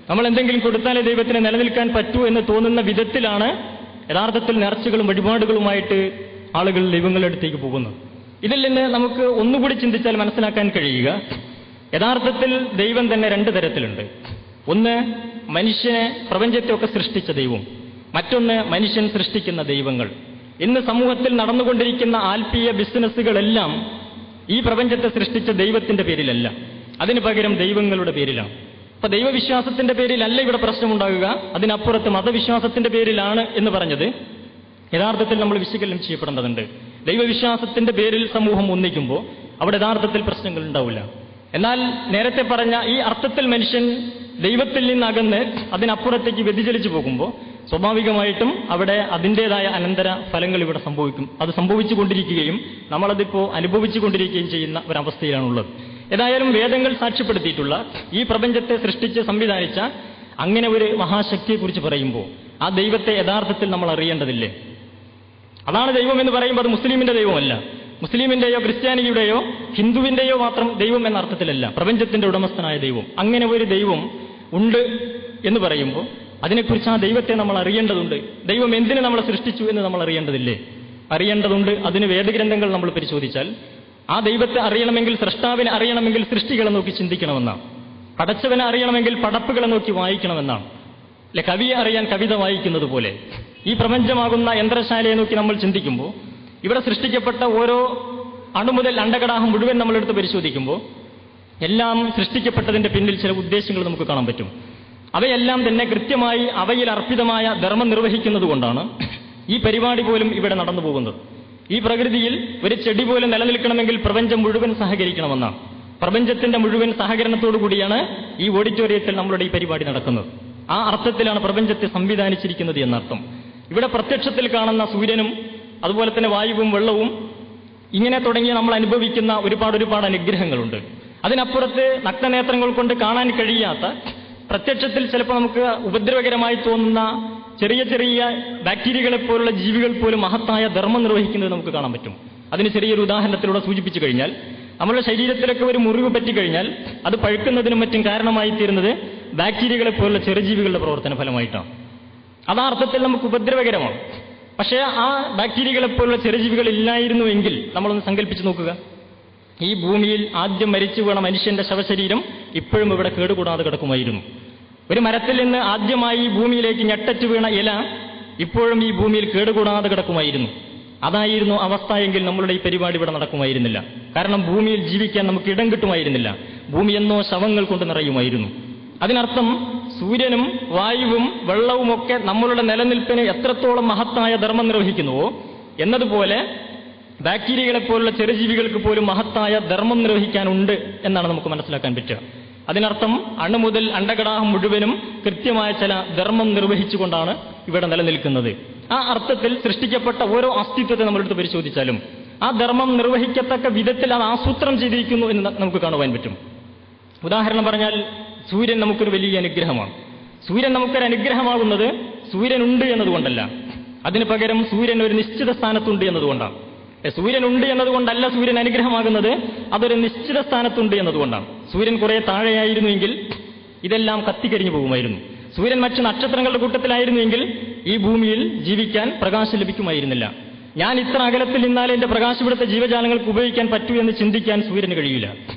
നമ്മൾ എന്തെങ്കിലും കൊടുത്താലേ ദൈവത്തിന് നിലനിൽക്കാൻ പറ്റൂ എന്ന് തോന്നുന്ന വിധത്തിലാണ് യഥാർത്ഥത്തിൽ നേർച്ചകളും വഴിപാടുകളുമായിട്ട് ആളുകൾ ദൈവങ്ങളുടെ അടുത്തേക്ക് പോകുന്നത്. ഇതിൽ നിന്ന് നമുക്ക് ഒന്നുകൂടി ചിന്തിച്ചാൽ മനസ്സിലാക്കാൻ കഴിയുക, യഥാർത്ഥത്തിൽ ദൈവം തന്നെ രണ്ട് തരത്തിലുണ്ട്. ഒന്ന് മനുഷ്യനെ, പ്രപഞ്ചത്തെയൊക്കെ സൃഷ്ടിച്ച ദൈവം. മറ്റൊന്ന് മനുഷ്യൻ സൃഷ്ടിക്കുന്ന ദൈവങ്ങൾ. ഇന്ന് സമൂഹത്തിൽ നടന്നുകൊണ്ടിരിക്കുന്ന ആത്മീയ ബിസിനസ്സുകളെല്ലാം ഈ പ്രപഞ്ചത്തെ സൃഷ്ടിച്ച ദൈവത്തിന്റെ പേരിലല്ല, അതിനു പകരം ദൈവങ്ങളുടെ പേരിലാണ്. അപ്പൊ ദൈവവിശ്വാസത്തിന്റെ പേരിലല്ല ഇവിടെ പ്രശ്നമുണ്ടാകുക, അതിനപ്പുറത്ത് മതവിശ്വാസത്തിന്റെ പേരിലാണ് എന്ന് പറഞ്ഞത് യഥാർത്ഥത്തിൽ നമ്മൾ വിശകലനം ചെയ്യപ്പെടേണ്ടതുണ്ട്. ദൈവവിശ്വാസത്തിന്റെ പേരിൽ സമൂഹം ഒന്നിക്കുമ്പോൾ അവിടെ യഥാർത്ഥത്തിൽ പ്രശ്നങ്ങൾ ഉണ്ടാവില്ല. എന്നാൽ നേരത്തെ പറഞ്ഞ ഈ അർത്ഥത്തിൽ മനുഷ്യൻ ദൈവത്തിൽ നിന്നകന്ന് അതിനപ്പുറത്തേക്ക് വ്യതിചലിച്ചു പോകുമ്പോൾ സ്വാഭാവികമായിട്ടും അവിടെ അതിൻ്റെതായ അനന്തര ഫലങ്ങൾ ഇവിടെ സംഭവിക്കും. അത് സംഭവിച്ചുകൊണ്ടിരിക്കുകയും നമ്മളതിപ്പോൾ അനുഭവിച്ചുകൊണ്ടിരിക്കുകയും ചെയ്യുന്ന ഒരവസ്ഥയിലാണുള്ളത്. ഏതായാലും വേദങ്ങൾ സാക്ഷ്യപ്പെടുത്തിയിട്ടുള്ള ഈ പ്രപഞ്ചത്തെ സൃഷ്ടിച്ച് സംവിധാനിച്ച അങ്ങനെ ഒരു മഹാശക്തിയെക്കുറിച്ച് പറയുമ്പോൾ ആ ദൈവത്തെ യഥാർത്ഥത്തിൽ നമ്മൾ അറിയേണ്ടതില്ലേ? അതാണ് ദൈവം എന്ന് പറയുമ്പോൾ അത് മുസ്ലിമിന്റെ ദൈവമല്ല, മുസ്ലിമിന്റെയോ ക്രിസ്ത്യാനിയുടെയോ ഹിന്ദുവിന്റെയോ മാത്രം ദൈവം എന്ന അർത്ഥത്തിലല്ല, പ്രപഞ്ചത്തിന്റെ ഉടമസ്ഥനായ ദൈവം. അങ്ങനെ ഒരു ദൈവം ഉണ്ട് എന്ന് പറയുമ്പോൾ അതിനെക്കുറിച്ച് ആ ദൈവത്തെ നമ്മൾ അറിയേണ്ടതുണ്ട്. ദൈവം എന്തിനു നമ്മളെ സൃഷ്ടിച്ചു എന്ന് നമ്മൾ അറിയേണ്ടതില്ലേ? അറിയേണ്ടതുണ്ട്. അതിന് വേദഗ്രന്ഥങ്ങൾ നമ്മൾ പരിശോധിച്ചാൽ ആ ദൈവത്തെ അറിയണമെങ്കിൽ, സൃഷ്ടാവിനെ അറിയണമെങ്കിൽ സൃഷ്ടികളെ നോക്കി ചിന്തിക്കണമെന്നാണ്. പടച്ചവനെ അറിയണമെങ്കിൽ പടപ്പുകളെ നോക്കി വായിക്കണമെന്നാണ്. കവിയെ അറിയാൻ കവിത വായിക്കുന്നത് പോലെ ഈ പ്രപഞ്ചമാകുന്ന യന്ത്രശാലയെ നോക്കി നമ്മൾ ചിന്തിക്കുമ്പോൾ ഇവിടെ സൃഷ്ടിക്കപ്പെട്ട ഓരോ അണുമുതൽ അണ്ടകടാഹം മുഴുവൻ നമ്മളെടുത്ത് പരിശോധിക്കുമ്പോൾ എല്ലാം സൃഷ്ടിക്കപ്പെട്ടതിന്റെ പിന്നിൽ ചില ഉദ്ദേശങ്ങൾ നമുക്ക് കാണാൻ പറ്റും. അവയെല്ലാം തന്നെ കൃത്യമായി അവയിൽ അർപ്പിതമായ ധർമ്മം നിർവഹിക്കുന്നത് കൊണ്ടാണ് ഈ പരിപാടി പോലും ഇവിടെ നടന്നു പോകുന്നത്. ഈ പ്രകൃതിയിൽ ഒരു ചെടി പോലും നിലനിൽക്കണമെങ്കിൽ പ്രപഞ്ചം മുഴുവൻ സഹകരിക്കണമെന്നാണ്. പ്രപഞ്ചത്തിന്റെ മുഴുവൻ സഹകരണത്തോടു കൂടിയാണ് ഈ ഓഡിറ്റോറിയത്തിൽ നമ്മളുടെ ഈ പരിപാടി നടക്കുന്നത്. ആ അർത്ഥത്തിലാണ് പ്രപഞ്ചത്തെ സംവിധാനിച്ചിരിക്കുന്നത് എന്നർത്ഥം. ഇവിടെ പ്രത്യക്ഷത്തിൽ കാണുന്ന സൂര്യനും അതുപോലെ തന്നെ വായുവും വെള്ളവും ഇങ്ങനെ തുടങ്ങിയ നമ്മൾ അനുഭവിക്കുന്ന ഒരുപാട് അനുഗ്രഹങ്ങളുണ്ട്. അതിനപ്പുറത്ത് നഗ്നനേത്രങ്ങൾ കൊണ്ട് കാണാൻ കഴിയാത്ത, പ്രത്യക്ഷത്തിൽ ചിലപ്പോൾ നമുക്ക് ഉപദ്രവകരമായി തോന്നുന്ന ചെറിയ ചെറിയ ബാക്ടീരിയകളെ പോലുള്ള ജീവികൾ പോലും മഹത്തായ ധർമ്മം നിർവഹിക്കുന്നത് നമുക്ക് കാണാൻ പറ്റും. അതിന് ചെറിയൊരു ഉദാഹരണത്തിലൂടെ സൂചിപ്പിച്ചു കഴിഞ്ഞാൽ, നമ്മുടെ ശരീരത്തിലൊക്കെ ഒരു മുറിവ് പറ്റിക്കഴിഞ്ഞാൽ അത് പഴുക്കുന്നതിനും മറ്റും കാരണമായി തീരുന്നത് ബാക്ടീരിയകളെ പോലുള്ള ചെറുജീവികളുടെ പ്രവർത്തന ഫലമായിട്ടാണ്. അതാ അർത്ഥത്തിൽ നമുക്ക് ഉപദ്രവകരമാണ്. പക്ഷേ ആ ബാക്ടീരിയകളെ പോലുള്ള ചെറുജീവികൾ ഇല്ലായിരുന്നുവെങ്കിൽ നമ്മളൊന്ന് സങ്കല്പിച്ച് നോക്കുക, ഈ ഭൂമിയിൽ ആദ്യം മരിച്ചു വീണ മനുഷ്യന്റെ ശവശരീരം ഇപ്പോഴും ഇവിടെ കേടുകൂടാതെ കിടക്കുമായിരുന്നു. ഒരു മരത്തിൽ നിന്ന് ആദ്യമായി ഈ ഭൂമിയിലേക്ക് ഞെട്ടറ്റ് വീണ ഇല ഇപ്പോഴും ഈ ഭൂമിയിൽ കേടുകൂടാതെ കിടക്കുമായിരുന്നു. അതായിരുന്നു അവസ്ഥ എങ്കിൽ നമ്മളുടെ ഈ പരിപാടി ഇവിടെ നടക്കുമായിരുന്നില്ല. കാരണം ഭൂമിയിൽ ജീവിക്കാൻ നമുക്ക് ഇടം കിട്ടുമായിരുന്നില്ല. ഭൂമി എന്നോ ശവങ്ങൾ കൊണ്ട് നിറയുമായിരുന്നു. അതിനർത്ഥം സൂര്യനും വായുവും വെള്ളവുമൊക്കെ നമ്മളുടെ നിലനിൽപ്പിന് എത്രത്തോളം മഹത്തായ ധർമ്മം നിർവഹിക്കുന്നുവോ എന്നതുപോലെ ബാക്ടീരിയകളെ പോലുള്ള ചെറുജീവികൾക്ക് പോലും മഹത്തായ ധർമ്മം നിർവഹിക്കാനുണ്ട് എന്നാണ് നമുക്ക് മനസ്സിലാക്കാൻ പറ്റുക. അതിനർത്ഥം അണു മുതൽ അണ്ടകടാഹം മുഴുവനും കൃത്യമായ ചില ധർമ്മം നിർവഹിച്ചുകൊണ്ടാണ് ഇവിടെ നിലനിൽക്കുന്നത്. ആ അർത്ഥത്തിൽ സൃഷ്ടിക്കപ്പെട്ട ഓരോ അസ്തിത്വത്തെ നമ്മളെടുത്ത് പരിശോധിച്ചാലും ആ ധർമ്മം നിർവഹിക്കത്തക്ക വിധത്തിൽ അത് ആസൂത്രണം ചെയ്തിരിക്കുന്നു എന്ന് നമുക്ക് കാണുവാൻ പറ്റും. ഉദാഹരണം പറഞ്ഞാൽ സൂര്യൻ നമുക്കൊരു വലിയ അനുഗ്രഹമാണ്. സൂര്യൻ നമുക്കൊരു അനുഗ്രഹമാകുന്നത് സൂര്യനുണ്ട് എന്നതുകൊണ്ടല്ല, അതിനു പകരം സൂര്യൻ ഒരു നിശ്ചിത സ്ഥാനത്തുണ്ട് എന്നതുകൊണ്ടാണ്. സൂര്യനുണ്ട് എന്നതുകൊണ്ടല്ല സൂര്യൻ അനുഗ്രഹമാകുന്നത്, അതൊരു നിശ്ചിത സ്ഥാനത്തുണ്ട് എന്നതുകൊണ്ടാണ്. സൂര്യൻ കുറെ താഴെയായിരുന്നുവെങ്കിൽ ഇതെല്ലാം കത്തിക്കരിഞ്ഞു പോകുമായിരുന്നു. സൂര്യൻ മറ്റ് നക്ഷത്രങ്ങളുടെ കൂട്ടത്തിലായിരുന്നുവെങ്കിൽ ഈ ഭൂമിയിൽ ജീവിക്കാൻ പ്രകാശം ലഭിക്കുമായിരുന്നില്ല. ഞാൻ ഇത്ര അകലത്തിൽ നിന്നാലേ എന്റെ പ്രകാശം ഇവിടുത്തെ ജീവജാലങ്ങൾക്ക് ഉപയോഗിക്കാൻ പറ്റൂ എന്ന് ചിന്തിക്കാൻ സൂര്യന് കഴിയില്ല.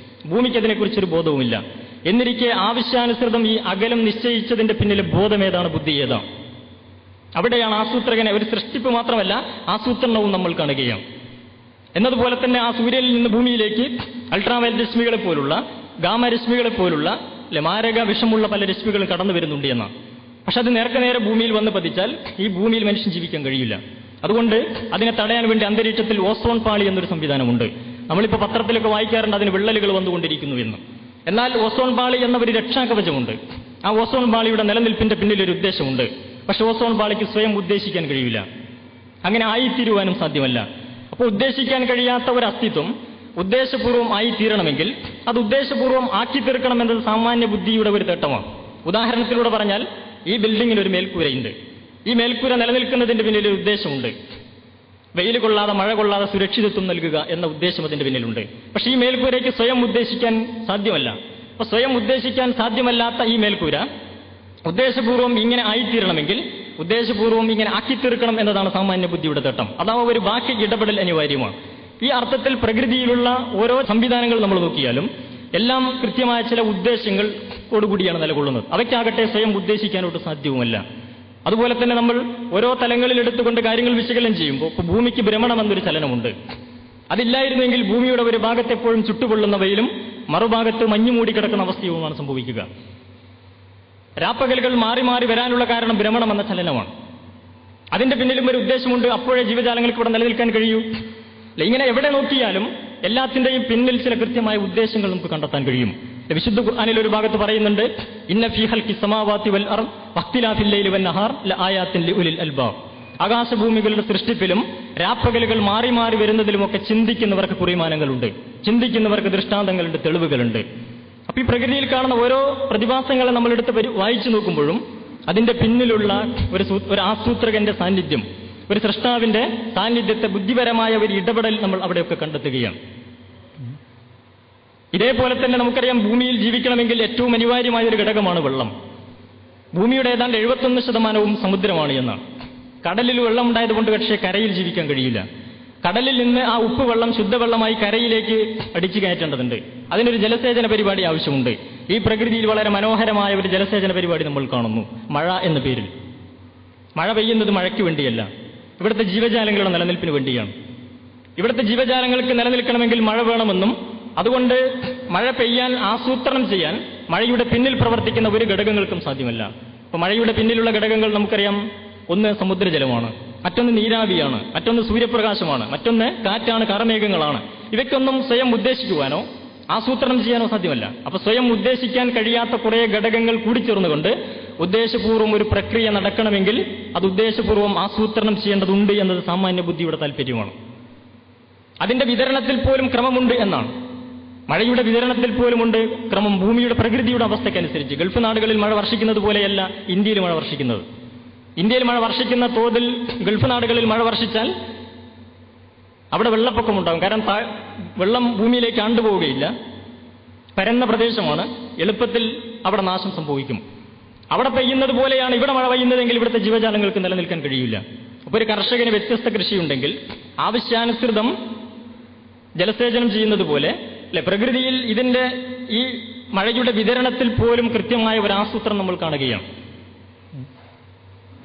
ഭൂമിക്ക് അതിനെക്കുറിച്ചൊരു ബോധവുമില്ല. എന്നിരിക്കെ ആവശ്യാനുസൃതം ഈ അകലം നിശ്ചയിച്ചതിന്റെ പിന്നിലെ ബോധം ഏതാണ്, ബുദ്ധി ഏതാണ്? അവിടെയാണ് ആസൂത്രകനെ ഒരു സൃഷ്ടിപ്പ് മാത്രമല്ല ആസൂത്രണവും നമ്മൾ കാണുകയാണ്. എന്നതുപോലെ തന്നെ ആ സൂര്യനിൽ നിന്ന് ഭൂമിയിലേക്ക് അൾട്രാവയലറ്റ് രശ്മികളെ പോലുള്ള ഗാമരശ്മികളെ പോലുള്ള മാരക വിഷമുള്ള പല രശ്മികളും കടന്നു വരുന്നുണ്ട് എന്നാണ്. പക്ഷെ അത് നേരെ ഭൂമിയിൽ വന്ന് പതിച്ചാൽ ഈ ഭൂമിയിൽ മനുഷ്യൻ ജീവിക്കാൻ കഴിയില്ല. അതുകൊണ്ട് അതിനെ തടയാൻ വേണ്ടി അന്തരീക്ഷത്തിൽ ഓസോൺ പാളി എന്നൊരു സംവിധാനമുണ്ട്. നമ്മളിപ്പോൾ പത്രത്തിലൊക്കെ വായിക്കാറുണ്ട് അതിന് വിള്ളലുകൾ വന്നുകൊണ്ടിരിക്കുന്നു എന്ന്. എന്നാൽ ഓസോൺ പാളി എന്ന ഒരു രക്ഷാകവചമുണ്ട്. ആ ഓസോൺ പാളിയുടെ നിലനിൽപ്പിന്റെ പിന്നിലൊരു ഉദ്ദേശമുണ്ട്. പക്ഷെ ഓസോൺ പാളിക്ക് സ്വയം ഉദ്ദേശിക്കാൻ കഴിയില്ല, അങ്ങനെ ആയിത്തീരുവാനും സാധ്യമല്ല. അപ്പോൾ ഉദ്ദേശിക്കാൻ കഴിയാത്ത ഒരു അസ്തിത്വം ഉദ്ദേശപൂർവ്വം ആയിത്തീരണമെങ്കിൽ അത് ഉദ്ദേശപൂർവ്വം ആക്കി തീർക്കണം എന്നത് സാമാന്യ ബുദ്ധിയുടെ ഒരു തേട്ടമാണ്. ഉദാഹരണത്തിലൂടെ പറഞ്ഞാൽ ഈ ബിൽഡിങ്ങിന് ഒരു മേൽക്കൂരയുണ്ട്. ഈ മേൽക്കൂര നിലനിൽക്കുന്നതിന്റെ പിന്നിൽ ഒരു ഉദ്ദേശമുണ്ട്. വെയിൽ കൊള്ളാതെ മഴ കൊള്ളാതെ സുരക്ഷിതത്വം നൽകുക എന്ന ഉദ്ദേശം അതിന്റെ പിന്നിലുണ്ട്. പക്ഷേ ഈ മേൽക്കൂരയ്ക്ക് സ്വയം ഉദ്ദേശിക്കാൻ സാധ്യമല്ല. അപ്പൊ സ്വയം ഉദ്ദേശിക്കാൻ സാധ്യമല്ലാത്ത ഈ മേൽക്കൂര ഉദ്ദേശപൂർവ്വം ഇങ്ങനെ ആയിത്തീരണമെങ്കിൽ ഉദ്ദേശപൂർവ്വം ഇങ്ങനെ ആക്കിത്തീർക്കണം എന്നതാണ് സാമാന്യ ബുദ്ധിയുടെ തട്ടം. അതാവുക ഒരു ബാഹ്യ ഇടപെടൽ അനിവാര്യമാണ്. ഈ അർത്ഥത്തിൽ പ്രകൃതിയിലുള്ള ഓരോ സംവിധാനങ്ങൾ നമ്മൾ നോക്കിയാലും എല്ലാം കൃത്യമായ ചില ഉദ്ദേശങ്ങളോടുകൂടിയാണ് നിലകൊള്ളുന്നത്. അവയ്ക്കാകട്ടെ സ്വയം ഉദ്ദേശിക്കാനോട്ട് സാധ്യവുമല്ല. അതുപോലെ തന്നെ നമ്മൾ ഓരോ തലങ്ങളിൽ എടുത്തുകൊണ്ട് കാര്യങ്ങൾ വിശകലനം ചെയ്യുമ്പോൾ ഇപ്പോൾ ഭൂമിക്ക് ഭ്രമണം എന്നൊരു ചലനമുണ്ട്. അതില്ലായിരുന്നെങ്കിൽ ഭൂമിയുടെ ഒരു ഭാഗത്ത് എപ്പോഴും ചുട്ടുകൊള്ളുന്ന വെയിലും മറുഭാഗത്ത് മഞ്ഞു മൂടിക്കിടക്കുന്ന അവസ്ഥയുമാണ് സംഭവിക്കുക. രാപ്പകലുകൾ മാറി മാറി വരാനുള്ള കാരണം ഭ്രമണം എന്ന ചലനമാണ്. അതിന്റെ പിന്നിലും ഒരു ഉദ്ദേശമുണ്ട്. അപ്പോഴേ ജീവജാലങ്ങൾക്ക് ഇവിടെ നിലനിൽക്കാൻ കഴിയൂ. ഇങ്ങനെ എവിടെ നോക്കിയാലും എല്ലാത്തിന്റെയും പിന്നിൽ ചില കൃത്യമായ ഉദ്ദേശങ്ങൾ നമുക്ക് കണ്ടെത്താൻ കഴിയും. വിശുദ്ധ ഖുർആനിൽ ഒരു ഭാഗത്ത് പറയുന്നുണ്ട്, ഇന്ന ഫീ ഖൽഖി സമാവാതി വൽ അർദ് വഖ്തിലാഫിൽ ലൈലി വൻ നഹാർ ലആയാത്തിൻ ലിഉലിൽ അൽബാബ്. ആകാശഭൂമികളുടെ സൃഷ്ടിപ്പിലും രാപ്പകലുകൾ മാറി മാറി വരുന്നതിലുമൊക്കെ ചിന്തിക്കുന്നവർക്ക് കുറിമാനങ്ങളുണ്ട്, ചിന്തിക്കുന്നവർക്ക് ദൃഷ്ടാന്തങ്ങളുണ്ട്, തെളിവുകളുണ്ട്. അപ്പൊ ഈ പ്രകൃതിയിൽ കാണുന്ന ഓരോ പ്രതിഭാസങ്ങളെ നമ്മളെടുത്ത് വായിച്ചു നോക്കുമ്പോഴും അതിന്റെ പിന്നിലുള്ള ഒരു ആസൂത്രകന്റെ സാന്നിധ്യം, ഒരു സൃഷ്ടാവിന്റെ സാന്നിധ്യത്തെ, ബുദ്ധിപരമായ ഒരു ഇടപെടൽ നമ്മൾ അവിടെയൊക്കെ കണ്ടെത്തുകയാണ്. ഇതേപോലെ തന്നെ നമുക്കറിയാം, ഭൂമിയിൽ ജീവിക്കണമെങ്കിൽ ഏറ്റവും അനിവാര്യമായ ഒരു ഘടകമാണ് വെള്ളം. ഭൂമിയുടെ ഏതാണ്ട് 71% സമുദ്രമാണ് എന്നാണ്. കടലിൽ വെള്ളം ഉണ്ടായതുകൊണ്ട് പക്ഷേ കരയിൽ ജീവിക്കാൻ കഴിയില്ല. കടലിൽ നിന്ന് ആ ഉപ്പ് വെള്ളം ശുദ്ധവെള്ളമായി കരയിലേക്ക് അടിച്ചു കയറ്റേണ്ടതുണ്ട്. അതിനൊരു ജലസേചന പരിപാടി ആവശ്യമുണ്ട്. ഈ പ്രകൃതിയിൽ വളരെ മനോഹരമായ ഒരു ജലസേചന പരിപാടി നമ്മൾ കാണുന്നു, മഴ എന്ന പേരിൽ. മഴ പെയ്യുന്നത് മഴയ്ക്ക് വേണ്ടിയല്ല, ഇവിടുത്തെ ജീവജാലങ്ങളുടെ നിലനിൽപ്പിന് വേണ്ടിയാണ്. ഇവിടുത്തെ ജീവജാലങ്ങൾക്ക് നിലനിൽക്കണമെങ്കിൽ മഴ വേണമെന്നും അതുകൊണ്ട് മഴ പെയ്യാൻ ആസൂത്രണം ചെയ്യാൻ മഴയുടെ പിന്നിൽ പ്രവർത്തിക്കുന്ന ഒരു ഘടകങ്ങൾക്കും സാധ്യമല്ല. അപ്പൊ മഴയുടെ പിന്നിലുള്ള ഘടകങ്ങൾ നമുക്കറിയാം, ഒന്ന് സമുദ്രജലമാണ്, മറ്റൊന്ന് നീരാവിയാണ്, മറ്റൊന്ന് സൂര്യപ്രകാശമാണ്, മറ്റൊന്ന് കാറ്റാണ്, കാർമേഘങ്ങളാണ്. ഇവയ്ക്കൊന്നും സ്വയം ഉദ്ദേശിക്കുവാനോ ആസൂത്രണം ചെയ്യാനോ സാധ്യമല്ല. അപ്പൊ സ്വയം ഉദ്ദേശിക്കാൻ കഴിയാത്ത കുറെ ഘടകങ്ങൾ കൂടിച്ചേർന്നുകൊണ്ട് ഉദ്ദേശപൂർവ്വം ഒരു പ്രക്രിയ നടക്കണമെങ്കിൽ അത് ഉദ്ദേശപൂർവ്വം ആസൂത്രണം ചെയ്യേണ്ടതുണ്ട് എന്നത് സാമാന്യ ബുദ്ധിയുടെ താല്പര്യമാണ്. അതിന്റെ വിതരണത്തിൽ പോലും ക്രമമുണ്ട് എന്നാണ്. മഴയുടെ വിതരണത്തിൽ പോലുമുണ്ട് ക്രമം. ഭൂമിയുടെ പ്രകൃതിയുടെ അവസ്ഥയ്ക്കനുസരിച്ച് ഗൾഫ് നാടുകളിൽ മഴ വർഷിക്കുന്നത് പോലെയല്ല ഇന്ത്യയിൽ മഴ വർഷിക്കുന്നത്. ഇന്ത്യയിൽ മഴ വർഷിക്കുന്ന തോതിൽ ഗൾഫ് നാടുകളിൽ മഴ വർഷിച്ചാൽ അവിടെ വെള്ളപ്പൊക്കമുണ്ടാകും. കാരണം വെള്ളം ഭൂമിയിലേക്ക് ആണ്ടുപോവുകയില്ല, പരന്ന പ്രദേശമാണ്, എളുപ്പത്തിൽ അവിടെ നാശം സംഭവിക്കും. അവിടെ പെയ്യുന്നത് പോലെയാണ് ഇവിടെ മഴ പെയ്യുന്നതെങ്കിൽ ഇവിടുത്തെ ജീവജാലങ്ങൾക്ക് നിലനിൽക്കാൻ കഴിയില്ല. അപ്പോൾ ഒരു കർഷകന് വ്യത്യസ്ത കൃഷിയുണ്ടെങ്കിൽ ആവശ്യാനുസൃതം ജലസേചനം ചെയ്യുന്നത് പോലെ അല്ലെ, പ്രകൃതിയിൽ ഇതിന്റെ ഈ മഴയുടെ വിതരണത്തിൽ പോലും കൃത്യമായ ഒരു ആസൂത്രണം നമ്മൾ കാണുകയാണ്.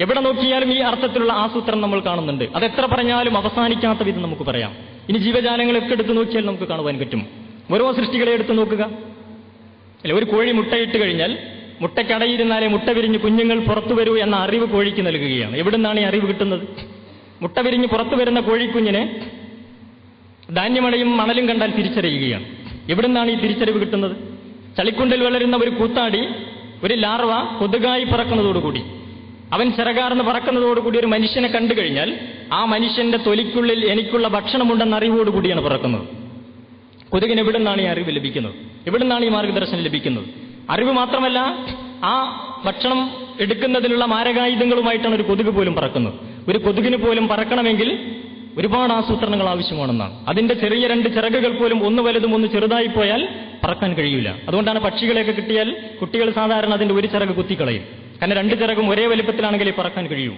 എവിടെ നോക്കിയാലും ഈ അർത്ഥത്തിലുള്ള ആസൂത്രണം നമ്മൾ കാണുന്നുണ്ട്. അതെത്ര പറഞ്ഞാലും അവസാനിക്കാത്ത വിധം നമുക്ക് പറയാം. ഇനി ജീവജാലങ്ങളൊക്കെ എടുത്തു നോക്കിയാൽ നമുക്ക് കാണുവാൻ പറ്റും. ഓരോ സൃഷ്ടികളെ എടുത്തു നോക്കുക. അല്ലെ, ഒരു കോഴി മുട്ടയിട്ട് കഴിഞ്ഞാൽ മുട്ടക്കടയിരുന്നാലേ മുട്ട വിരിഞ്ഞ് കുഞ്ഞുങ്ങൾ പുറത്തു വരൂ എന്ന അറിവ് കോഴിക്ക് നൽകുകയാണ്. എവിടുന്നാണ് ഈ അറിവ് കിട്ടുന്നത്? മുട്ട വിരിഞ്ഞ് പുറത്തു വരുന്ന കോഴിക്കുഞ്ഞിനെ ധാന്യമടയും മണലും കണ്ടാൽ തിരിച്ചറിയുകയാണ്. എവിടുന്നാണ് ഈ തിരിച്ചറിവ് കിട്ടുന്നത്? ചളിക്കുണ്ടിൽ വളരുന്ന ഒരു കൂത്താടി, ഒരു ലാർവ കൊതുകായി പറക്കുന്നതോടുകൂടി, അവൻ ചിറകാർന്ന് പറക്കുന്നതോടുകൂടി ഒരു മനുഷ്യനെ കണ്ടു കഴിഞ്ഞാൽ ആ മനുഷ്യന്റെ തൊലിക്കുള്ളിൽ എനിക്കുള്ള ഭക്ഷണമുണ്ടെന്ന അറിവോടുകൂടിയാണ് പിറക്കുന്നത്. കൊതുകിന് എവിടുന്നാണ് ഈ അറിവ് ലഭിക്കുന്നത്? എവിടുന്നാണ് ഈ മാർഗദർശനം ലഭിക്കുന്നത്? അറിവ് മാത്രമല്ല, ആ ഭക്ഷണം എടുക്കുന്നതിനുള്ള മാരകായുധങ്ങളുമായിട്ടാണ് ഒരു കൊതുക് പോലും പറക്കുന്നത്. ഒരു കൊതുകിന് പോലും പറക്കണമെങ്കിൽ ഒരുപാട് ആസൂത്രണങ്ങൾ ആവശ്യമാണെന്നാണ്. അതിന്റെ ചെറിയ 2 ചിറകുകൾ പോലും ഒന്ന് വലുതും ഒന്ന് ചെറുതായി പോയാൽ പറക്കാൻ കഴിയില്ല. അതുകൊണ്ടാണ് പക്ഷികളെയൊക്കെ കിട്ടിയാൽ കുട്ടികൾ സാധാരണ അതിന്റെ ഒരു ചിറക് കുത്തിക്കളയും. കാരണം 2 ചിറകും ഒരേ വലിപ്പത്തിലാണെങ്കിൽ പറക്കാൻ കഴിയും.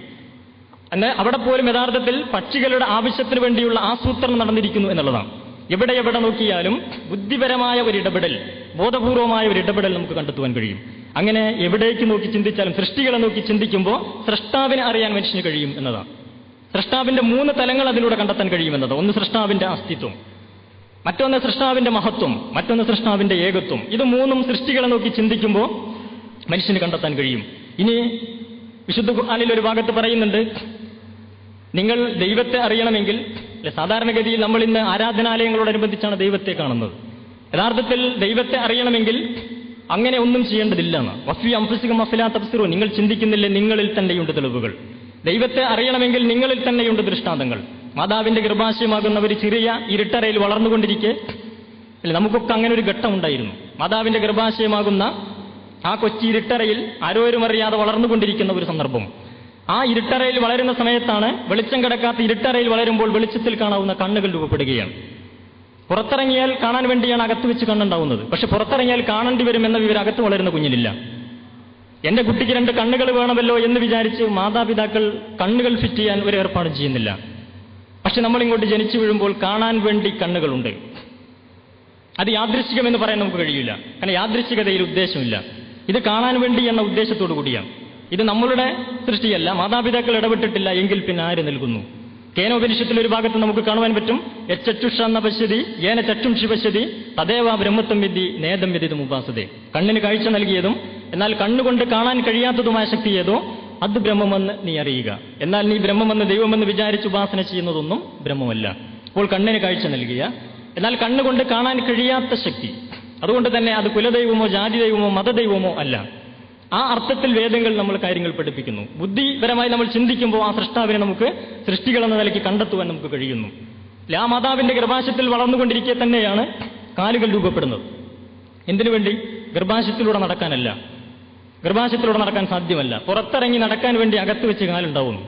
എന്നാൽ അവിടെ പോലും യഥാർത്ഥത്തിൽ പക്ഷികളുടെ ആവശ്യത്തിന് വേണ്ടിയുള്ള ആസൂത്രണം നടന്നിരിക്കുന്നു എന്നുള്ളതാണ്. എവിടെ നോക്കിയാലും ബുദ്ധിപരമായ ഒരു ഇടപെടൽ, ബോധപൂർവമായ ഒരു ഇടപെടൽ നമുക്ക് കണ്ടെത്തുവാൻ കഴിയും. അങ്ങനെ എവിടേക്ക് നോക്കി ചിന്തിച്ചാലും, സൃഷ്ടികളെ നോക്കി ചിന്തിക്കുമ്പോൾ സൃഷ്ടാവിനെ അറിയാൻ മനുഷ്യന് കഴിയും എന്നതാണ്. സൃഷ്ടാവിന്റെ 3 തലങ്ങൾ അതിലൂടെ കണ്ടെത്താൻ കഴിയുമെന്നത്. ഒന്ന് സൃഷ്ടാവിന്റെ അസ്തിത്വം, മറ്റൊന്ന് സൃഷ്ടാവിന്റെ മഹത്വം, മറ്റൊന്ന് സൃഷ്ടാവിന്റെ ഏകത്വം. ഇത് 3ഉം സൃഷ്ടികളെ നോക്കി ചിന്തിക്കുമ്പോൾ മനുഷ്യന് കണ്ടെത്താൻ കഴിയും. ഇനി വിശുദ്ധ ഖുർആനിൽ ഒരു ഭാഗത്ത് പറയുന്നുണ്ട്, നിങ്ങൾ ദൈവത്തെ അറിയണമെങ്കിൽ, സാധാരണഗതിയിൽ നമ്മൾ ഇന്ന് ആരാധനാലയങ്ങളോടനുബന്ധിച്ചാണ് ദൈവത്തെ കാണുന്നത്. യഥാർത്ഥത്തിൽ ദൈവത്തെ അറിയണമെങ്കിൽ അങ്ങനെ ഒന്നും ചെയ്യേണ്ടതില്ല എന്ന്. വഫി അംഫുസികും അഫ്ലാ തബ്സിറൂൻ, നിങ്ങൾ ചിന്തിക്കുന്നില്ലേ, നിങ്ങളിൽ തന്നെയുണ്ട് തെളിവുകൾ. ദൈവത്തെ അറിയണമെങ്കിൽ നിങ്ങളിൽ തന്നെയുണ്ട് ദൃഷ്ടാന്തങ്ങൾ. മാതാവിന്റെ ഗർഭാശയമാകുന്ന ഒരു ചെറിയ ഇരുട്ടറയിൽ വളർന്നുകൊണ്ടിരിക്കെ, നമുക്കൊക്കെ അങ്ങനെ ഒരു ഘട്ടം ഉണ്ടായിരുന്നു. മാതാവിന്റെ ഗർഭാശയമാകുന്ന ആ കൊച്ചി ഇരുട്ടറയിൽ ആരോരും അറിയാതെ വളർന്നുകൊണ്ടിരിക്കുന്ന ഒരു സന്ദർഭം. ആ ഇരുട്ടറയിൽ വളരുന്ന സമയത്താണ്, വെളിച്ചം കിടക്കാത്ത ഇരുട്ടറയിൽ വളരുമ്പോൾ വെളിച്ചത്തിൽ കാണാവുന്ന കണ്ണുകൾ രൂപപ്പെടുകയാണ്. പുറത്തിറങ്ങിയാൽ കാണാൻ വേണ്ടിയാണ് അകത്ത് വെച്ച് കണ്ണുണ്ടാവുന്നത്. പക്ഷെ പുറത്തിറങ്ങിയാൽ കാണേണ്ടി വരുമെന്ന വിവരം അകത്ത് വളരുന്ന കുഞ്ഞിലില്ല. എന്റെ കുട്ടിക്ക് 2 കണ്ണുകൾ വേണമല്ലോ എന്ന് വിചാരിച്ച് മാതാപിതാക്കൾ കണ്ണുകൾ ഫിറ്റ് ചെയ്യാൻ ഒരു ഏർപ്പാടും ചെയ്യുന്നില്ല. പക്ഷെ നമ്മളിങ്ങോട്ട് ജനിച്ചു വീഴുമ്പോൾ കാണാൻ വേണ്ടി കണ്ണുകളുണ്ട്. അത് യാദൃശ്ചികമെന്ന് പറയാൻ നമുക്ക് കഴിയില്ല. കാരണം യാദൃശ്ചികതയിൽ ഉദ്ദേശമില്ല. ഇത് കാണാൻ വേണ്ടി എന്ന ഉദ്ദേശത്തോടു കൂടിയാണ്. ഇത് നമ്മളുടെ സൃഷ്ടിയല്ല, മാതാപിതാക്കൾ ഇടപെട്ടിട്ടില്ല എങ്കിൽ പിന്നെ ആര് നൽകുന്നു? കേനോപനിഷത്തിൽ ഒരു ഭാഗത്ത് നമുക്ക് കാണുവാൻ പറ്റും, യച്ചക്ഷുഷന്ന പശ്യതി ഏന ചക്ഷുംഷി പശ്യതി തദേവ ബ്രഹ്മത്വം വിധി നേദം വിധിതും ഉപാസതേ. കണ്ണിന് കാഴ്ച നൽകിയതും എന്നാൽ കണ്ണുകൊണ്ട് കാണാൻ കഴിയാത്തതുമായ ശക്തി ഏതോ അത് ബ്രഹ്മമെന്ന് നീ അറിയുക. എന്നാൽ നീ ബ്രഹ്മമെന്ന് ദൈവമെന്ന് വിചാരിച്ച് ഉപാസന ചെയ്യുന്നതൊന്നും ബ്രഹ്മമല്ല. അപ്പോൾ കണ്ണിന് കാഴ്ച നൽകിയ, എന്നാൽ കണ്ണുകൊണ്ട് കാണാൻ കഴിയാത്ത ശക്തി, അതുകൊണ്ട് തന്നെ അത് കുലദൈവമോ ജാതി ദൈവമോ മതദൈവമോ അല്ല. ആ അർത്ഥത്തിൽ വേദങ്ങൾ നമ്മൾ കാര്യങ്ങൾ പഠിപ്പിക്കുന്നു. ബുദ്ധിപരമായി നമ്മൾ ചിന്തിക്കുമ്പോൾ ആ സൃഷ്ടാവിനെ നമുക്ക് സൃഷ്ടികൾ എന്ന നിലയ്ക്ക് കണ്ടെത്തുവാൻ നമുക്ക് കഴിയുന്നു. ആ മാതാവിന്റെ ഗർഭാശയത്തിൽ വളർന്നുകൊണ്ടിരിക്കെ തന്നെയാണ് കാലുകൾ രൂപപ്പെടുന്നത്. എന്തിനു വേണ്ടി? ഗർഭാശയത്തിലൂടെ നടക്കാനല്ല. ഗർഭാശയത്തിലൂടെ നടക്കാൻ സാധ്യമല്ല. പുറത്തിറങ്ങി നടക്കാൻ വേണ്ടി അകത്ത് വെച്ച് കാലുണ്ടാവുന്നു.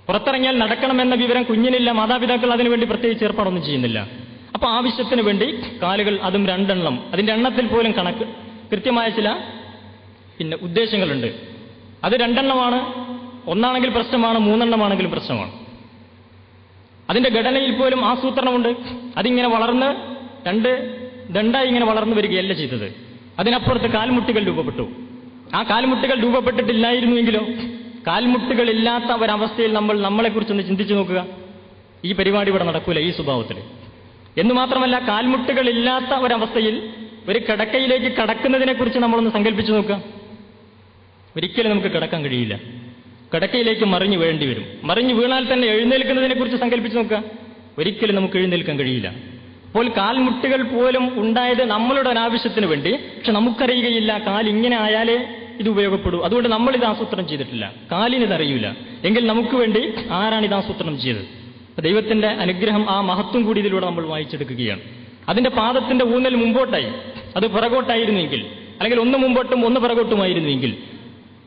പുറത്തിറങ്ങിയാൽ നടക്കണമെന്ന വിവരം കുഞ്ഞിനില്ല. മാതാപിതാക്കൾ അതിനുവേണ്ടി പ്രത്യേകിച്ച് ഏർപ്പാടൊന്നും ചെയ്യുന്നില്ല. അപ്പൊ ആവശ്യത്തിന് വേണ്ടി കാലുകൾ, അതും 2 എണ്ണം. അതിന്റെ എണ്ണത്തിൽ പോലും കൃത്യമായ ചില ഉദ്ദേശങ്ങളുണ്ട്. അത് 2 എണ്ണമാണ്. ഒന്നാണെങ്കിൽ പ്രശ്നമാണ്, 3 എണ്ണമാണെങ്കിലും പ്രശ്നമാണ്. അതിന്റെ ഘടനയിൽ പോലും ആസൂത്രണമുണ്ട്. അതിങ്ങനെ വളർന്ന് 2 ദണ്ടായി ഇങ്ങനെ വളർന്നു വരികയല്ല ചെയ്തത്. അതിനപ്പുറത്ത് കാൽമുട്ടുകൾ രൂപപ്പെട്ടു. ആ കാൽമുട്ടുകൾ രൂപപ്പെട്ടിട്ടില്ലായിരുന്നുവെങ്കിലോ, കാൽമുട്ടുകളില്ലാത്ത ഒരവസ്ഥയിൽ നമ്മളെക്കുറിച്ചൊന്ന് ചിന്തിച്ചു നോക്കുക. ഈ പരിപാടി ഇവിടെ നടക്കൂല ഈ സ്വഭാവത്തിൽ. എന്നു മാത്രമല്ല, കാൽമുട്ടുകളില്ലാത്ത ഒരവസ്ഥയിൽ ഒരു കിടക്കയിലേക്ക് കടക്കുന്നതിനെ കുറിച്ച് നമ്മളൊന്ന് സങ്കല്പിച്ചു നോക്കുക. ഒരിക്കലും നമുക്ക് കിടക്കാൻ കഴിയില്ല. കിടക്കയിലേക്ക് മറിഞ്ഞു വീഴേണ്ടി വരും. മറിഞ്ഞു വീണാൽ തന്നെ എഴുന്നേൽക്കുന്നതിനെ കുറിച്ച് സങ്കല്പിച്ചു നോക്കുക. ഒരിക്കലും നമുക്ക് എഴുന്നേൽക്കാൻ കഴിയില്ല. അപ്പോൾ കാൽമുട്ടുകൾ പോലും ഉണ്ടായത് നമ്മളുടെ ഒരാവശ്യത്തിന് വേണ്ടി. പക്ഷെ നമുക്കറിയുകയില്ല കാൽ ഇങ്ങനെ ആയാലേ ഇത് ഉപയോഗപ്പെടൂ. അതുകൊണ്ട് നമ്മൾ ഇത് ആസൂത്രണം ചെയ്തിട്ടില്ല. കാലിനിതറിയില്ല. എങ്കിൽ നമുക്ക് വേണ്ടി ആരാണ് ഇത് ആസൂത്രണം ചെയ്തത്? ദൈവത്തിന്റെ അനുഗ്രഹം, ആ മഹത്വം കൂടി ഇതിലൂടെ നമ്മൾ വായിച്ചെടുക്കുകയാണ്. അതിന്റെ പാദത്തിന്റെ ഊന്നൽ മുമ്പോട്ടായി, അത് പിറകോട്ടായിരുന്നുവെങ്കിൽ, അല്ലെങ്കിൽ ഒന്ന് മുമ്പോട്ടും ഒന്ന് പിറകോട്ടുമായിരുന്നുവെങ്കിൽ,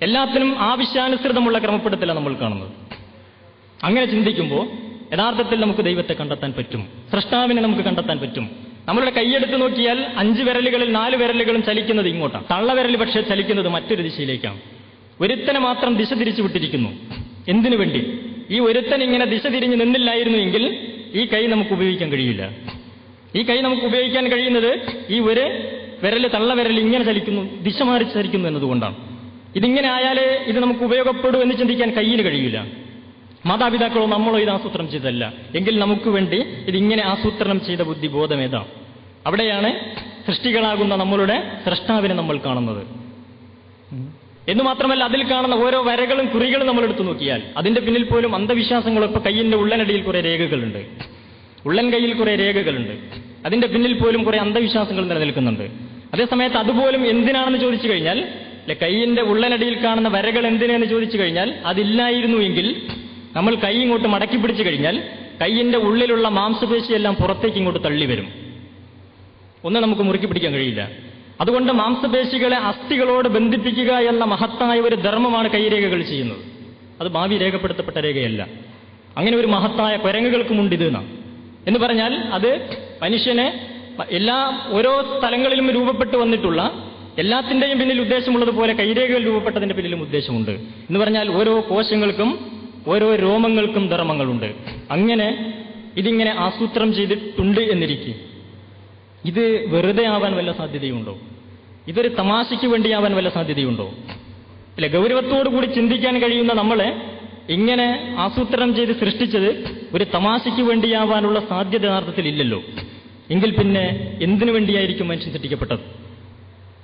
എല്ലാത്തിനും ആവശ്യാനുസൃതമുള്ള ക്രമപ്പെടുത്തലാണ് നമ്മൾ കാണുന്നത്. അങ്ങനെ ചിന്തിക്കുമ്പോൾ യഥാർത്ഥത്തിൽ നമുക്ക് ദൈവത്തെ കണ്ടെത്താൻ പറ്റും. സൃഷ്ടാവിനെ നമുക്ക് കണ്ടെത്താൻ പറ്റും. നമ്മളുടെ കൈയെടുത്ത് നോക്കിയാൽ 5 വിരലുകളിൽ 4 വിരലുകളും ചലിക്കുന്നത് ഇങ്ങോട്ടാണ്. തള്ളവിരൽ പക്ഷേ ചലിക്കുന്നത് മറ്റൊരു ദിശയിലേക്കാണ്. ഒരുത്തനെ മാത്രം ദിശ തിരിച്ചു വിട്ടിരിക്കുന്നു. എന്തിനു വേണ്ടി? ഈ ഒരുത്തൻ ഇങ്ങനെ ദിശ തിരിഞ്ഞ് നിന്നില്ലായിരുന്നുവെങ്കിൽ ഈ കൈ നമുക്ക് ഉപയോഗിക്കാൻ കഴിയില്ല. ഈ കൈ നമുക്ക് ഉപയോഗിക്കാൻ കഴിയുന്നത് ഈ ഒരു വിരല്, തള്ളവിരൽ ഇങ്ങനെ ചലിക്കുന്നു, ദിശ മാറി ചലിക്കുന്നു എന്നതുകൊണ്ടാണ്. ഇതിങ്ങനെ ആയാലേ ഇത് നമുക്ക് ഉപയോഗപ്പെടൂ എന്ന് ചിന്തിക്കാൻ കയ്യിന് കഴിയില്ല. മാതാപിതാക്കളോ നമ്മളോ ഇത് ആസൂത്രണം ചെയ്തല്ല. എങ്കിൽ നമുക്ക് വേണ്ടി ഇതിങ്ങനെ ആസൂത്രണം ചെയ്ത ബുദ്ധിബോധമേതാ? അവിടെയാണ് സൃഷ്ടികളാകുന്ന നമ്മളുടെ സൃഷ്ടാവിനെ നമ്മൾ കാണുന്നത്. എന്നു മാത്രമല്ല, അതിൽ കാണുന്ന ഓരോ വരകളും കുറികളും നമ്മൾ എടുത്തു നോക്കിയാൽ അതിന്റെ പിന്നിൽ പോലും അന്ധവിശ്വാസങ്ങളും. ഇപ്പൊ കയ്യിന്റെ ഉള്ളനടിയിൽ കുറെ രേഖകളുണ്ട്, ഉള്ളൻ കയ്യിൽ കുറെ രേഖകളുണ്ട്. അതിന്റെ പിന്നിൽ പോലും കുറെ അന്ധവിശ്വാസങ്ങൾ നിലനിൽക്കുന്നുണ്ട്. അതേസമയത്ത് അതുപോലും എന്തിനാണെന്ന് ചോദിച്ചു കഴിഞ്ഞാൽ, കയ്യിന്റെ ഉള്ളനടിയിൽ കാണുന്ന വരകൾ എന്തിനെന്ന് ചോദിച്ചു കഴിഞ്ഞാൽ, അതില്ലായിരുന്നുവെങ്കിൽ നമ്മൾ കൈ ഇങ്ങോട്ട് മടക്കി പിടിച്ചു കഴിഞ്ഞാൽ കൈയിന്റെ ഉള്ളിലുള്ള മാംസപേശിയെല്ലാം പുറത്തേക്ക് ഇങ്ങോട്ട് തള്ളി വരും. ഒന്നും നമുക്ക് മുറുക്കി പിടിക്കാൻ കഴിയില്ല. അതുകൊണ്ട് മാംസപേശികളെ അസ്ഥികളോട് ബന്ധിപ്പിക്കുക എന്ന മഹത്തായ ഒരു ധർമ്മമാണ് കൈരേഖകൾ ചെയ്യുന്നത്. അത് ഭാവി രേഖപ്പെടുത്തപ്പെട്ട രേഖയല്ല. അങ്ങനെ ഒരു മഹത്തായ കുരങ്ങുകൾക്കുമുണ്ട് ഇത് എന്ന് പറഞ്ഞാൽ അത് മനുഷ്യനെ ഓരോ സ്ഥലങ്ങളിലും രൂപപ്പെട്ടു വന്നിട്ടുള്ള എല്ലാത്തിന്റെയും പിന്നിൽ ഉദ്ദേശമുള്ളതുപോലെ കൈരേഖകൾ രൂപപ്പെട്ടതിന്റെ പിന്നിലും ഉദ്ദേശമുണ്ട് എന്ന് പറഞ്ഞാൽ ഓരോ കോശങ്ങൾക്കും ഓരോ രോമങ്ങൾക്കും ധർമ്മങ്ങളുണ്ട്. അങ്ങനെ ഇതിങ്ങനെ ആസൂത്രണം ചെയ്തിട്ടുണ്ട് എന്നിരിക്കും. ഇത് വെറുതെ ആവാൻ വല്ല സാധ്യതയുണ്ടോ? ഇതൊരു തമാശയ്ക്ക് വേണ്ടിയാവാൻ വല്ല സാധ്യതയുണ്ടോ? അല്ലെ, ഗൗരവത്തോടുകൂടി ചിന്തിക്കാൻ കഴിയുന്ന നമ്മളെ ഇങ്ങനെ ആസൂത്രണം ചെയ്ത് സൃഷ്ടിച്ചത് ഒരു തമാശയ്ക്ക് വേണ്ടിയാവാനുള്ള സാധ്യത യഥാർത്ഥത്തിൽ ഇല്ലല്ലോ. എങ്കിൽ പിന്നെ എന്തിനു വേണ്ടിയായിരിക്കും മനുഷ്യൻ സൃഷ്ടിക്കപ്പെട്ടത്?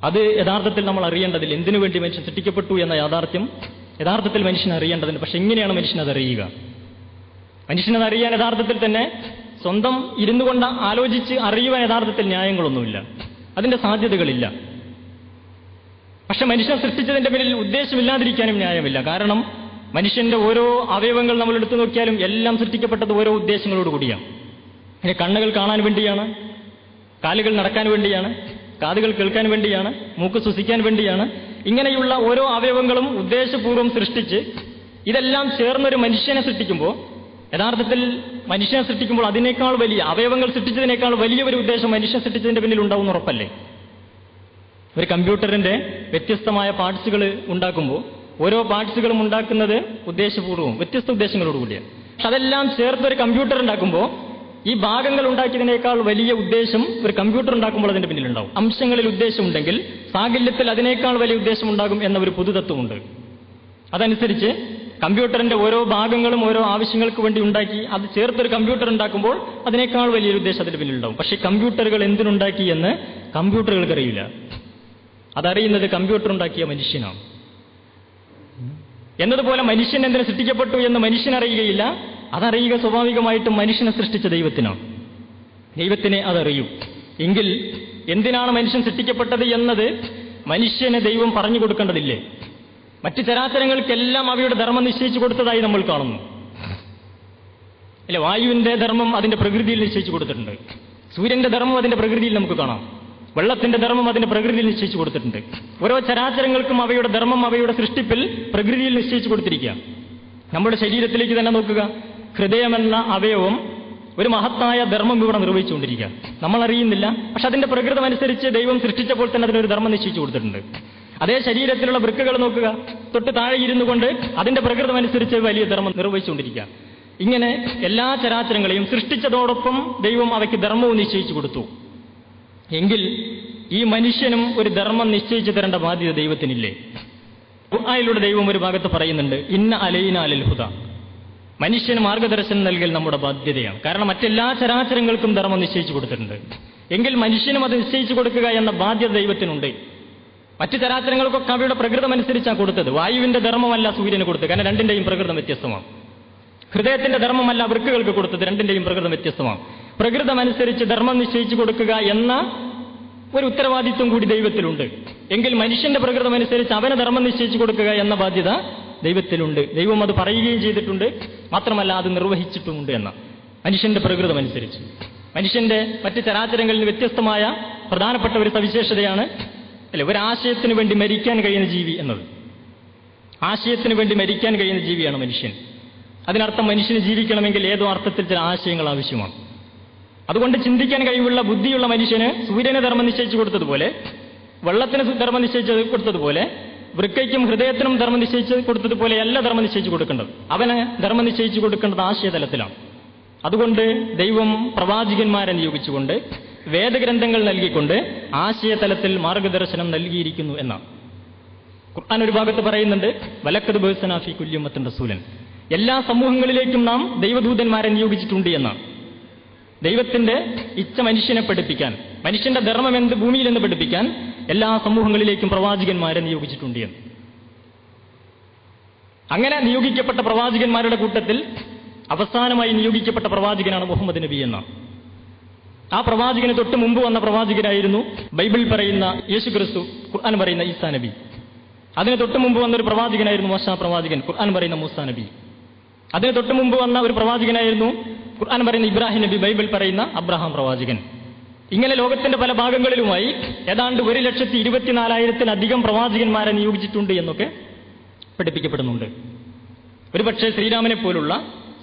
അത് യഥാർത്ഥത്തിൽ നമ്മൾ അറിയേണ്ടതില്ല. എന്തിനു വേണ്ടി മനുഷ്യൻ സൃഷ്ടിക്കപ്പെട്ടു എന്ന യാഥാർത്ഥ്യം യഥാർത്ഥത്തിൽ മനുഷ്യൻ അറിയേണ്ടതുണ്ട്. പക്ഷെ എങ്ങനെയാണ് മനുഷ്യനത് അറിയുക? മനുഷ്യനത് അറിയാൻ യഥാർത്ഥത്തിൽ തന്നെ സ്വന്തം ഇരുന്നു കൊണ്ട് ആലോചിച്ച് അറിയുവാൻ യഥാർത്ഥത്തിൽ ന്യായങ്ങളൊന്നുമില്ല, അതിന്റെ സാധ്യതകളില്ല. പക്ഷെ മനുഷ്യനെ സൃഷ്ടിച്ചതിന്റെ പേരിൽ ഉദ്ദേശമില്ലാതിരിക്കാനും ന്യായമില്ല. കാരണം മനുഷ്യന്റെ ഓരോ അവയവങ്ങൾ നമ്മൾ എടുത്തു നോക്കിയാലും എല്ലാം സൃഷ്ടിക്കപ്പെട്ടത് ഓരോ ഉദ്ദേശങ്ങളോട് കൂടിയാണ്. കണ്ണുകൾ കാണാൻ വേണ്ടിയാണ്, കാലുകൾ നടക്കാൻ വേണ്ടിയാണ്, കാതുകൾ കേൾക്കാൻ വേണ്ടിയാണ്, മൂക്ക് ശ്വസിക്കാൻ വേണ്ടിയാണ്. ഇങ്ങനെയുള്ള ഓരോ അവയവങ്ങളും ഉദ്ദേശപൂർവ്വം സൃഷ്ടിച്ച് ഇതെല്ലാം ചേർന്നൊരു മനുഷ്യനെ സൃഷ്ടിക്കുമ്പോൾ യഥാർത്ഥത്തിൽ മനുഷ്യനെ സൃഷ്ടിക്കുമ്പോൾ അതിനേക്കാൾ വലിയ അവയവങ്ങൾ സൃഷ്ടിച്ചതിനേക്കാൾ വലിയ ഒരു ഉദ്ദേശം മനുഷ്യൻ സൃഷ്ടിച്ചതിന്റെ പിന്നിൽ ഉണ്ടാവുന്ന ഉറപ്പല്ലേ? ഒരു കമ്പ്യൂട്ടറിന്റെ വ്യത്യസ്തമായ പാർട്സുകൾ ഉണ്ടാക്കുമ്പോൾ ഓരോ പാർട്സുകളും ഉണ്ടാക്കുന്നത് ഉദ്ദേശപൂർവ്വം വ്യത്യസ്ത ഉദ്ദേശങ്ങളോടുകൂടിയാണ്. പക്ഷെ അതെല്ലാം ചേർത്തൊരു കമ്പ്യൂട്ടർ ഉണ്ടാക്കുമ്പോൾ ഈ ഭാഗങ്ങൾ ഉണ്ടാക്കിയതിനേക്കാൾ വലിയ ഉദ്ദേശം ഒരു കമ്പ്യൂട്ടർ ഉണ്ടാക്കുമ്പോൾ അതിന്റെ പിന്നിലുണ്ടാവും. അംശങ്ങളിൽ ഉദ്ദേശമുണ്ടെങ്കിൽ സാകല്യത്തിൽ അതിനേക്കാൾ വലിയ ഉദ്ദേശം ഉണ്ടാകും എന്ന ഒരു പൊതുതത്വമുണ്ട്. അതനുസരിച്ച് കമ്പ്യൂട്ടറിന്റെ ഓരോ ഭാഗങ്ങളും ഓരോ ആവശ്യങ്ങൾക്ക് വേണ്ടി ഉണ്ടാക്കി അത് ചേർത്തൊരു കമ്പ്യൂട്ടർ ഉണ്ടാക്കുമ്പോൾ അതിനേക്കാൾ വലിയൊരു ഉദ്ദേശം അതിന്റെ പിന്നിലുണ്ടാവും. പക്ഷേ കമ്പ്യൂട്ടറുകൾ എന്തിനുണ്ടാക്കി എന്ന് കമ്പ്യൂട്ടറുകൾക്ക് അറിയില്ല. അതറിയുന്നത് കമ്പ്യൂട്ടർ ഉണ്ടാക്കിയ മനുഷ്യനാണ്. എന്നതുപോലെ മനുഷ്യൻ എന്തിനു സൃഷ്ടിക്കപ്പെട്ടു എന്ന് മനുഷ്യനറിയുകയില്ല. അതറിയുക സ്വാഭാവികമായിട്ടും മനുഷ്യനെ സൃഷ്ടിച്ച ദൈവത്തിനാണ്. ദൈവത്തിനെ അതറിയൂ. എങ്കിൽ എന്തിനാണ് മനുഷ്യൻ സൃഷ്ടിക്കപ്പെട്ടത് എന്നത് മനുഷ്യന് ദൈവം പറഞ്ഞു കൊടുക്കേണ്ടതില്ലേ? മറ്റു ചരാചരങ്ങൾക്കെല്ലാം അവയുടെ ധർമ്മം നിശ്ചയിച്ചു കൊടുത്തതായി നമ്മൾ കാണുന്നു. അല്ലെ, വായുവിന്റെ ധർമ്മം അതിന്റെ പ്രകൃതിയിൽ നിശ്ചയിച്ചു കൊടുത്തിട്ടുണ്ട്. സൂര്യന്റെ ധർമ്മം അതിന്റെ പ്രകൃതിയിൽ നമുക്ക് കാണാം. വെള്ളത്തിന്റെ ധർമ്മം അതിന്റെ പ്രകൃതിയിൽ നിശ്ചയിച്ചു കൊടുത്തിട്ടുണ്ട്. ഓരോ ചരാചരങ്ങൾക്കും അവയുടെ ധർമ്മം അവയുടെ സൃഷ്ടിപ്പിൽ പ്രകൃതിയിൽ നിശ്ചയിച്ചു കൊടുത്തിരിക്കുക. നമ്മുടെ ശരീരത്തിലേക്ക് തന്നെ നോക്കുക. ഹൃദയമെന്ന അവയവം ഒരു മഹത്തായ ധർമ്മം ഇവിടെ നിർവഹിച്ചുകൊണ്ടിരിക്കുക. നമ്മൾ അറിയുന്നില്ല. പക്ഷെ അതിന്റെ പ്രകൃതം അനുസരിച്ച് ദൈവം സൃഷ്ടിച്ചപ്പോൾ തന്നെ അതിനൊരു ധർമ്മം നിശ്ചയിച്ചു കൊടുത്തിട്ടുണ്ട്. അതേ ശരീരത്തിലുള്ള വൃക്കകൾ നോക്കുക. തൊട്ട് താഴെ ഇരുന്നു കൊണ്ട് അതിന്റെ പ്രകൃതം അനുസരിച്ച് വലിയ ധർമ്മം നിർവഹിച്ചുകൊണ്ടിരിക്കുക. ഇങ്ങനെ എല്ലാ ചരാചരങ്ങളെയും സൃഷ്ടിച്ചതോടൊപ്പം ദൈവം അവയ്ക്ക് ധർമ്മവും നിശ്ചയിച്ചു കൊടുത്തു. എങ്കിൽ ഈ മനുഷ്യനും ഒരു ധർമ്മം നിശ്ചയിച്ചു തരേണ്ട ബാധ്യത ദൈവത്തിനില്ലേ? ഖുർആനിലൂടെ ദൈവം ഒരു ഭാഗത്ത് പറയുന്നുണ്ട്, ഇന്ന അലൈന അലൽ ഹുദ. മനുഷ്യന് മാർഗദർശനം നൽകൽ നമ്മുടെ ബാധ്യതയാണ്. കാരണം മറ്റെല്ലാ ചരാചരങ്ങൾക്കും ധർമ്മം നിശ്ചയിച്ചു കൊടുത്തിട്ടുണ്ട്. എങ്കിൽ മനുഷ്യനും അത് നിശ്ചയിച്ചു കൊടുക്കുക എന്ന ബാധ്യത ദൈവത്തിനുണ്ട്. മറ്റു ചരാചരങ്ങൾക്കൊക്കെ അവയുടെ പ്രകൃതം അനുസരിച്ചാണ് കൊടുത്തത്. വായുവിന്റെ ധർമ്മമല്ല സൂര്യന് കൊടുത്തത്, കാരണം രണ്ടിന്റെയും പ്രകൃതം വ്യത്യസ്തമാണ്. ഹൃദയത്തിന്റെ ധർമ്മമല്ല വൃക്കകൾക്ക് കൊടുത്തത്, രണ്ടിന്റെയും പ്രകൃതം വ്യത്യസ്തമാണ്. പ്രകൃതം അനുസരിച്ച് ധർമ്മം നിശ്ചയിച്ചു കൊടുക്കുക എന്ന ഒരു ഉത്തരവാദിത്വം കൂടി ദൈവത്തിലുണ്ട്. എങ്കിൽ മനുഷ്യന്റെ പ്രകൃതം അനുസരിച്ച് അവന് ധർമ്മം നിശ്ചയിച്ചു കൊടുക്കുക എന്ന ബാധ്യത ദൈവത്തിലുണ്ട്. ദൈവം അത് പറയുകയും ചെയ്തിട്ടുണ്ട്. മാത്രമല്ല അത് നിർവഹിച്ചിട്ടുമുണ്ട് എന്ന മനുഷ്യന്റെ പ്രകൃതം അനുസരിച്ച്. മനുഷ്യന്റെ മറ്റ് ചരാചരങ്ങളിൽ നിന്ന് വ്യത്യസ്തമായ പ്രധാനപ്പെട്ട ഒരു സവിശേഷതയാണ് അല്ലെ ഒരാശയത്തിന് വേണ്ടി മരിക്കാൻ കഴിയുന്ന ജീവി എന്നത്. ആശയത്തിന് വേണ്ടി മരിക്കാൻ കഴിയുന്ന ജീവിയാണ് മനുഷ്യൻ. അതിനർത്ഥം മനുഷ്യന് ജീവിക്കണമെങ്കിൽ ഏതോ അർത്ഥത്തിൽ ചില ആശയങ്ങൾ ആവശ്യമാണ്. അതുകൊണ്ട് ചിന്തിക്കാൻ കഴിവുള്ള ബുദ്ധിയുള്ള മനുഷ്യന് സൂര്യന് ധർമ്മം നിശ്ചയിച്ചു കൊടുത്തതുപോലെ, വെള്ളത്തിന് ധർമ്മം നിശ്ചയിച്ചു കൊടുത്തതുപോലെ, വൃക്കയ്ക്കും ഹൃദയത്തിനും ധർമ്മം നിശ്ചയിച്ചു കൊടുത്തതുപോലെ അല്ല ധർമ്മം നിശ്ചയിച്ചു കൊടുക്കേണ്ടത്. അവന് ധർമ്മം നിശ്ചയിച്ചു കൊടുക്കേണ്ടത് ആശയതലത്തിലാണ്. അതുകൊണ്ട് ദൈവം പ്രവാചകന്മാരെ നിയോഗിച്ചുകൊണ്ട് വേദഗ്രന്ഥങ്ങൾ നൽകിക്കൊണ്ട് ആശയതലത്തിൽ മാർഗദർശനം നൽകിയിരിക്കുന്നു എന്നാണ്. ഖുർആൻ ഒരു ഭാഗത്ത് പറയുന്നുണ്ട്, വലഖദ് ബഅസ്നാ ഫീ കുല്ലി ഉമ്മത്തിൻ റസൂലൻ. എല്ലാ സമൂഹങ്ങളിലേക്കും നാം ദൈവദൂതന്മാരെ നിയോഗിച്ചിട്ടുണ്ട് എന്നാണ്. ദൈവത്തിന്റെ ഇച്ഛ മനുഷ്യനെ പഠിപ്പിക്കാൻ, മനുഷ്യന്റെ ധർമ്മം എന്ത് ഭൂമിയിൽ എന്ന് പഠിപ്പിക്കാൻ എല്ലാ സമൂഹങ്ങളിലേക്കും പ്രവാചകന്മാരെ നിയോഗിച്ചിട്ടുണ്ട് എന്ന്. അങ്ങനെ നിയോഗിക്കപ്പെട്ട പ്രവാചകന്മാരുടെ കൂട്ടത്തിൽ അവസാനമായി നിയോഗിക്കപ്പെട്ട പ്രവാചകനാണ് മുഹമ്മദ് നബി എന്നാണ്. ആ പ്രവാചകന് തൊട്ട് മുമ്പ് വന്ന പ്രവാചകനായിരുന്നു ബൈബിൾ പറയുന്ന യേശു ക്രിസ്തു, ഖുർആൻ പറയുന്ന ഈസാ നബി. അതിന് തൊട്ട് മുമ്പ് വന്നൊരു പ്രവാചകനായിരുന്നു മൂസാ പ്രവാചകൻ, ഖുർആൻ പറയുന്ന മൂസാ നബി. അതിന് തൊട്ടു മുമ്പ് വന്ന ഒരു പ്രവാചകനായിരുന്നു ഖുർആൻ പറയുന്ന ഇബ്രാഹിം നബി, ബൈബിൾ പറയുന്ന അബ്രഹാം പ്രവാചകൻ. ഇങ്ങനെ ലോകത്തിന്റെ പല ഭാഗങ്ങളിലുമായി ഏതാണ്ട് 1,24,000-ലധികം പ്രവാചകന്മാരെ നിയോഗിച്ചിട്ടുണ്ട് എന്നൊക്കെ പഠിപ്പിക്കപ്പെടുന്നുണ്ട്. ഒരുപക്ഷെ ശ്രീരാമനെ പോലുള്ള,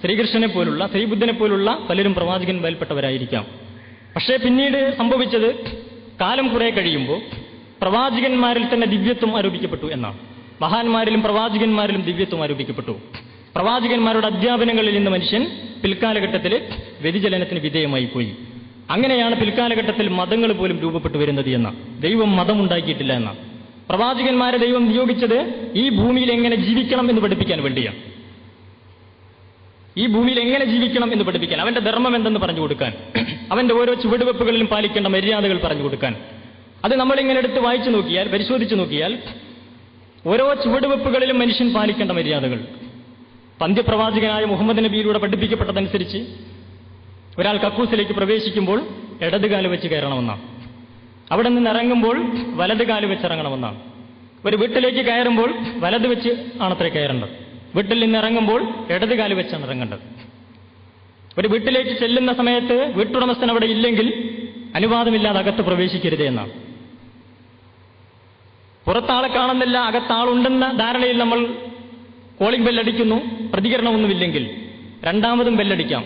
ശ്രീകൃഷ്ണനെ പോലുള്ള, ശ്രീബുദ്ധനെ പോലുള്ള പലരും പ്രവാചകന്മാരിൽപ്പെട്ടവരായിരിക്കാം. പക്ഷേ പിന്നീട് സംഭവിച്ചത് കാലം കുറെ കഴിയുമ്പോൾ പ്രവാചകന്മാരിൽ തന്നെ ദിവ്യത്വം ആരോപിക്കപ്പെട്ടു എന്നാണ്. മഹാന്മാരിലും പ്രവാചകന്മാരിലും ദിവ്യത്വം ആരോപിക്കപ്പെട്ടു. പ്രവാചകന്മാരുടെ അധ്യാപനങ്ങളിൽ നിന്ന് മനുഷ്യൻ പിൽക്കാലഘട്ടത്തിൽ വ്യതിചലനത്തിന് വിധേയമായി പോയി. അങ്ങനെയാണ് പിൽക്കാലഘട്ടത്തിൽ മതങ്ങൾ പോലും രൂപപ്പെട്ടു വരുന്നത് എന്ന. ദൈവം മതമുണ്ടാക്കിയിട്ടില്ല എന്ന. പ്രവാചകന്മാരെ ദൈവം നിയോഗിച്ചത് ഈ ഭൂമിയിൽ എങ്ങനെ ജീവിക്കണം എന്ന് പഠിപ്പിക്കാൻ വേണ്ടിയാണ്. ഈ ഭൂമിയിൽ എങ്ങനെ ജീവിക്കണം എന്ന് പഠിപ്പിക്കാൻ, അവന്റെ ധർമ്മം എന്തെന്ന് പറഞ്ഞു കൊടുക്കാൻ, അവന്റെ ഓരോ ചുവടുവെപ്പുകളിലും പാലിക്കേണ്ട മര്യാദകൾ പറഞ്ഞു കൊടുക്കാൻ. അത് നമ്മളിങ്ങനെ എടുത്ത് വായിച്ചു നോക്കിയാൽ, പരിശോധിച്ചു നോക്കിയാൽ ഓരോ ചുവടുവെപ്പുകളിലും മനുഷ്യൻ പാലിക്കേണ്ട മര്യാദകൾ പന്ത്യപ്രവാചകനായ മുഹമ്മദ് നബിയിലൂടെ പഠിപ്പിക്കപ്പെട്ടതനുസരിച്ച് ഒരാൾ കക്കൂസിലേക്ക് പ്രവേശിക്കുമ്പോൾ ഇടതുകാല് വെച്ച് കയറണമെന്നാണ്. അവിടെ നിന്ന് ഇറങ്ങുമ്പോൾ വലതുകാല് വെച്ച് ഇറങ്ങണമെന്നാണ്. ഒരു വീട്ടിലേക്ക് കയറുമ്പോൾ വലത് വെച്ച് ആണത്രേ കയറേണ്ടത്. വീട്ടിൽ നിന്ന് ഇറങ്ങുമ്പോൾ ഇടതുകാല് വെച്ചാണ് ഇറങ്ങേണ്ടത്. ഒരു വീട്ടിലേക്ക് ചെല്ലുന്ന സമയത്ത് വീട്ടുടമസ്ഥൻ അവിടെ ഇല്ലെങ്കിൽ അനുവാദമില്ലാതെ അകത്ത് പ്രവേശിക്കരുത് എന്നാണ്. പുറത്താളെ കാണുന്നില്ല, അകത്താളുണ്ടെന്ന ധാരണയിൽ നമ്മൾ കോളിംഗ് ബെല്ലടിക്കുന്നു, പ്രതികരണമൊന്നുമില്ലെങ്കിൽ രണ്ടാമതും ബെല്ലടിക്കാം.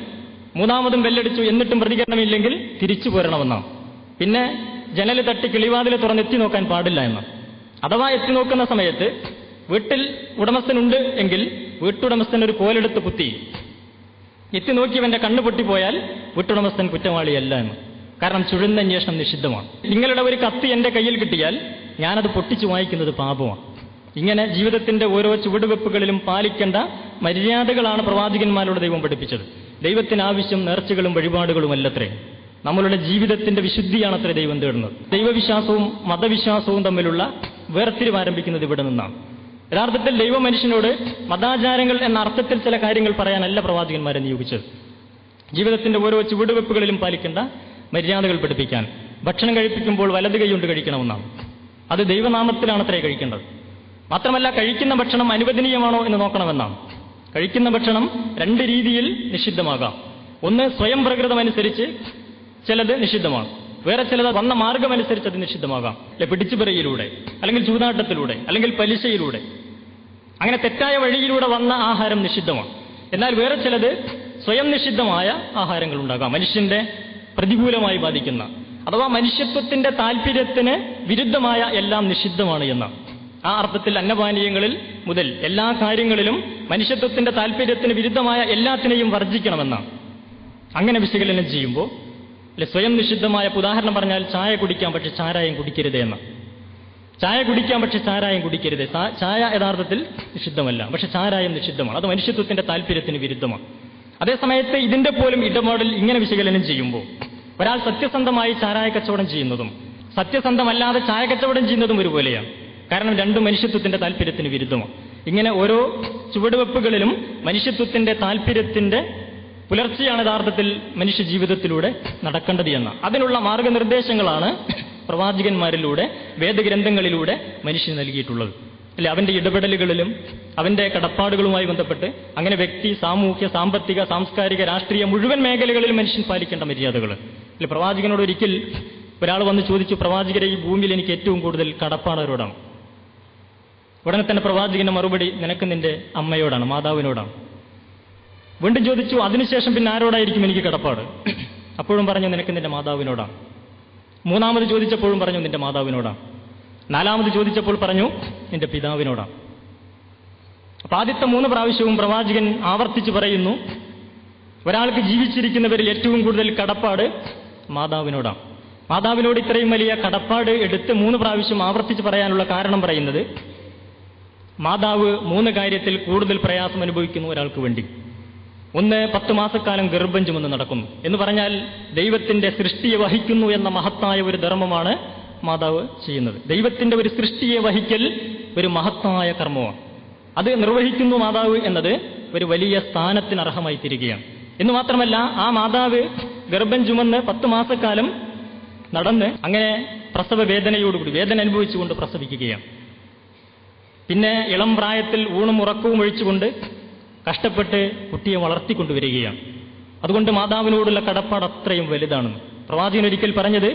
മൂന്നാമതും ബെല്ലടിച്ചു എന്നിട്ടും പ്രതികരണമില്ലെങ്കിൽ തിരിച്ചു പോരണമെന്നാണ്. പിന്നെ ജനൽ തട്ടി കിളിവാതിൽ തുറന്ന് എത്തി നോക്കാൻ പാടില്ല എന്ന്. അഥവാ എത്തി നോക്കുന്ന സമയത്ത് വീട്ടിൽ ഉടമസ്ഥനുണ്ട് എങ്കിൽ വീട്ടുടമസ്ഥൻ ഒരു കോലെടുത്ത് കുത്തി എത്തി നോക്കിയവന്റെ കണ്ണു പൊട്ടിപ്പോയാൽ വീട്ടുടമസ്ഥൻ കുറ്റവാളിയല്ല എന്ന്. കാരണം ചുഴന്നന്വേഷണം നിഷിദ്ധമാണ്. നിങ്ങളുടെ ഒരു കത്തി എന്റെ കയ്യിൽ കിട്ടിയാൽ ഞാനത് പൊട്ടിച്ചു വായിക്കുന്നത് പാപമാണ്. ഇങ്ങനെ ജീവിതത്തിന്റെ ഓരോ ചുവടുവെപ്പുകളിലും പാലിക്കേണ്ട മര്യാദകളാണ് പ്രവാചകന്മാരോട് ദൈവം പഠിപ്പിച്ചത്. ദൈവത്തിന് ആവശ്യം നേർച്ചകളും വഴിപാടുകളുമല്ലത്രേ. നമ്മളുടെ ജീവിതത്തിന്റെ വിശുദ്ധിയാണത്രേ ദൈവം തേടുന്നത്. ദൈവവിശ്വാസവും മതവിശ്വാസവും തമ്മിലുള്ള വേർതിരിവ് ആരംഭിക്കുന്നത് ഇവിടെ നിന്നാണ്. യഥാർത്ഥത്തിൽ ദൈവ മനുഷ്യനോട് മതാചാരങ്ങൾ എന്ന അർത്ഥത്തിൽ ചില കാര്യങ്ങൾ പറയാനല്ല പ്രവാചകന്മാരെ നിയോഗിച്ചത്. ജീവിതത്തിന്റെ ഓരോ ചുവടുവെപ്പുകളിലും പാലിക്കേണ്ട മര്യാദകൾ പഠിപ്പിക്കാൻ. ഭക്ഷണം കഴിപ്പിക്കുമ്പോൾ വലത് കൈ കൊണ്ട് കഴിക്കണമെന്നാണ്. അത് ദൈവനാമത്തിലാണത്രേ കഴിക്കേണ്ടത്. മാത്രമല്ല കഴിക്കുന്ന ഭക്ഷണം അനുവദനീയമാണോ എന്ന് നോക്കണമെന്നാണ്. കഴിക്കുന്ന ഭക്ഷണം രണ്ട് രീതിയിൽ നിഷിദ്ധമാകാം. ഒന്ന് സ്വയം പ്രകൃതമനുസരിച്ച് ചിലത് നിഷിദ്ധമാണ്, വേറെ ചിലത് വന്ന മാർഗമനുസരിച്ച് അത് നിഷിദ്ധമാകാം. പിടിച്ചുപറിയിലൂടെ, അല്ലെങ്കിൽ ചൂതാട്ടത്തിലൂടെ, അല്ലെങ്കിൽ പലിശയിലൂടെ, അങ്ങനെ തെറ്റായ വഴിയിലൂടെ വന്ന ആഹാരം നിഷിദ്ധമാണ്. എന്നാൽ വേറെ ചിലത് സ്വയം നിഷിദ്ധമായ ആഹാരങ്ങൾ ഉണ്ടാകാം, മനുഷ്യന്റെ പ്രതികൂലമായി ബാധിക്കുന്ന, അഥവാ മനുഷ്യത്വത്തിന്റെ താല്പര്യത്തിന് വിരുദ്ധമായ എല്ലാം നിഷിദ്ധമാണ് എന്ന ആ അർത്ഥത്തിൽ അന്നപാനീയങ്ങളിൽ മുതൽ എല്ലാ കാര്യങ്ങളിലും മനുഷ്യത്വത്തിന്റെ താല്പര്യത്തിന് വിരുദ്ധമായ എല്ലാത്തിനെയും വർജിക്കണമെന്നാണ്. അങ്ങനെ വിശകലനം ചെയ്യുമ്പോൾ സ്വയം നിഷിദ്ധമായ, ഉദാഹരണം പറഞ്ഞാൽ ചായ കുടിക്കാം പക്ഷെ ചാരായം കുടിക്കരുത് എന്ന. ചായ കുടിക്കാം പക്ഷെ ചാരായം കുടിക്കരുത്. ചായ യഥാർത്ഥത്തിൽ നിഷിദ്ധമല്ല, പക്ഷെ ചാരായം നിഷിദ്ധമാണ്. അത് മനുഷ്യത്വത്തിന്റെ താല്പര്യത്തിന് വിരുദ്ധമാണ്. അതേസമയത്ത് ഇതിന്റെ പോലും ഇടപാടിൽ ഇങ്ങനെ വിശകലനം ചെയ്യുമ്പോൾ ഒരാൾ സത്യസന്ധമായി ചാരായ കച്ചവടം ചെയ്യുന്നതും സത്യസന്ധമല്ലാതെ ചായ കച്ചവടം ചെയ്യുന്നതും ഒരുപോലെയാണ്. കാരണം രണ്ടും മനുഷ്യത്വത്തിന്റെ താല്പര്യത്തിന് വിരുദ്ധമാണ്. ഇങ്ങനെ ഓരോ ചുവടുവെപ്പുകളിലും മനുഷ്യത്വത്തിന്റെ താല്പര്യത്തിന്റെ പുലർച്ചയാണ് യഥാർത്ഥത്തിൽ മനുഷ്യ ജീവിതത്തിലൂടെ നടക്കേണ്ടത് എന്ന അതിനുള്ള മാർഗനിർദ്ദേശങ്ങളാണ് പ്രവാചകന്മാരിലൂടെ, വേദഗ്രന്ഥങ്ങളിലൂടെ മനുഷ്യന് നൽകിയിട്ടുള്ളത്. അല്ലെ, അവന്റെ ഇടപെടലുകളിലും അവന്റെ കടപ്പാടുകളുമായി ബന്ധപ്പെട്ട് അങ്ങനെ വ്യക്തി, സാമൂഹ്യ, സാമ്പത്തിക, സാംസ്കാരിക, രാഷ്ട്രീയ മുഴുവൻ മേഖലകളിലും മനുഷ്യൻ പാലിക്കേണ്ട മര്യാദകൾ. അല്ലെ, പ്രവാചകനോട് ഒരിക്കൽ ഒരാൾ വന്ന് ചോദിച്ചു, പ്രവാചകരെ, ഈ ഭൂമിയിൽ എനിക്ക് ഏറ്റവും കൂടുതൽ കടപ്പാടവരോടാണ്. ഉടനെ തന്നെ പ്രവാചകന്റെ മറുപടി, നിനക്ക് നിന്റെ അമ്മയോടാണ്, മാതാവിനോടാണ്. വീണ്ടും ചോദിച്ചു, അതിനുശേഷം പിന്നെ ആരോടായിരിക്കും എനിക്ക് കടപ്പാട്? അപ്പോഴും പറഞ്ഞു, നിനക്ക് നിന്റെ മാതാവിനോടാണ്. മൂന്നാമത് ചോദിച്ചപ്പോഴും പറഞ്ഞു, നിന്റെ മാതാവിനോടാണ്. നാലാമത് ചോദിച്ചപ്പോൾ പറഞ്ഞു, നിന്റെ പിതാവിനോടാണ്. അപ്പൊ ആദ്യത്തെ 3 പ്രാവശ്യവും പ്രവാചകൻ ആവർത്തിച്ചു പറയുന്നു, ഒരാൾക്ക് ജീവിച്ചിരിക്കുന്നവരിൽ ഏറ്റവും കൂടുതൽ കടപ്പാട് മാതാവിനോടാണ്. മാതാവിനോട് ഇത്രയും വലിയ കടപ്പാട് എടുത്ത് 3 പ്രാവശ്യം ആവർത്തിച്ച് പറയാനുള്ള കാരണം പറയുന്നത്, മാതാവ് 3 കാര്യത്തിൽ കൂടുതൽ പ്രയാസം അനുഭവിക്കുന്നു ഒരാൾക്ക് വേണ്ടി. ഒന്ന്, 10 മാസക്കാലം ഗർഭം ചുമന്ന് നടക്കുന്നു എന്ന് പറഞ്ഞാൽ ദൈവത്തിന്റെ സൃഷ്ടിയെ വഹിക്കുന്നു എന്ന മഹത്തായ ഒരു ധർമ്മമാണ് മാതാവ് ചെയ്യുന്നത്. ദൈവത്തിന്റെ ഒരു സൃഷ്ടിയെ വഹിക്കൽ ഒരു മഹത്തായ കർമ്മമാണ്. അത് നിർവഹിക്കുന്നു മാതാവ് എന്നത് ഒരു വലിയ സ്ഥാനത്തിന് അർഹമായി തീരുകയാണ്. എന്ന് മാത്രമല്ല, ആ മാതാവ് ഗർഭം ചുമന്ന് 10 മാസക്കാലം നടന്ന് അങ്ങനെ പ്രസവ വേദനയോടുകൂടി, വേദന അനുഭവിച്ചുകൊണ്ട് പ്രസവിക്കുകയാണ്. പിന്നെ ഇളം പ്രായത്തിൽ ഊണും ഉറക്കവും ഒഴിച്ചുകൊണ്ട് കഷ്ടപ്പെട്ട് കുട്ടിയെ വളർത്തിക്കൊണ്ടുവരികയാണ്. അതുകൊണ്ട് മാതാവിനോടുള്ള കടപ്പാട് അത്രയും വലുതാണെന്ന് പ്രവാചകൻ ഒരിക്കൽ പറഞ്ഞത്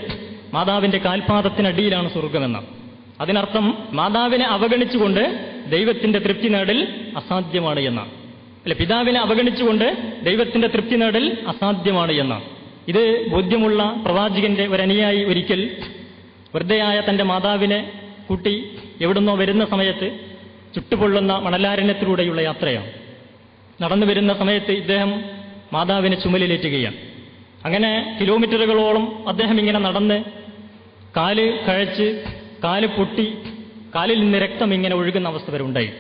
മാതാവിന്റെ കാൽപാദത്തിനടിയിലാണ് സ്വർഗമെന്ന. അതിനർത്ഥം മാതാവിനെ അവഗണിച്ചുകൊണ്ട് ദൈവത്തിന്റെ തൃപ്തി നേടൽ അസാധ്യമാണ് എന്നാണ്. അല്ലെ, പിതാവിനെ അവഗണിച്ചുകൊണ്ട് ദൈവത്തിന്റെ തൃപ്തി നേടൽ അസാധ്യമാണ് എന്നാണ്. ഇത് ബോധ്യമുള്ള പ്രവാചകന്റെ ഒരനുയായി ഒരിക്കൽ വൃദ്ധയായ തന്റെ മാതാവിനെ കൂട്ടി എവിടുന്നോ വരുന്ന സമയത്ത് ചുട്ടുപൊള്ളുന്ന മണലാരണ്യത്തിലൂടെയുള്ള യാത്രയാണ്. നടന്നു വരുന്ന സമയത്ത് ഇദ്ദേഹം മാതാവിനെ ചുമലിലേറ്റുകയാണ്. അങ്ങനെ കിലോമീറ്ററുകളോളം അദ്ദേഹം ഇങ്ങനെ നടന്ന് കാല് കഴച്ച് കാല് പൊട്ടി കാലിൽ നിന്ന് രക്തം ഇങ്ങനെ ഒഴുകുന്ന അവസ്ഥ വരെ ഉണ്ടായി.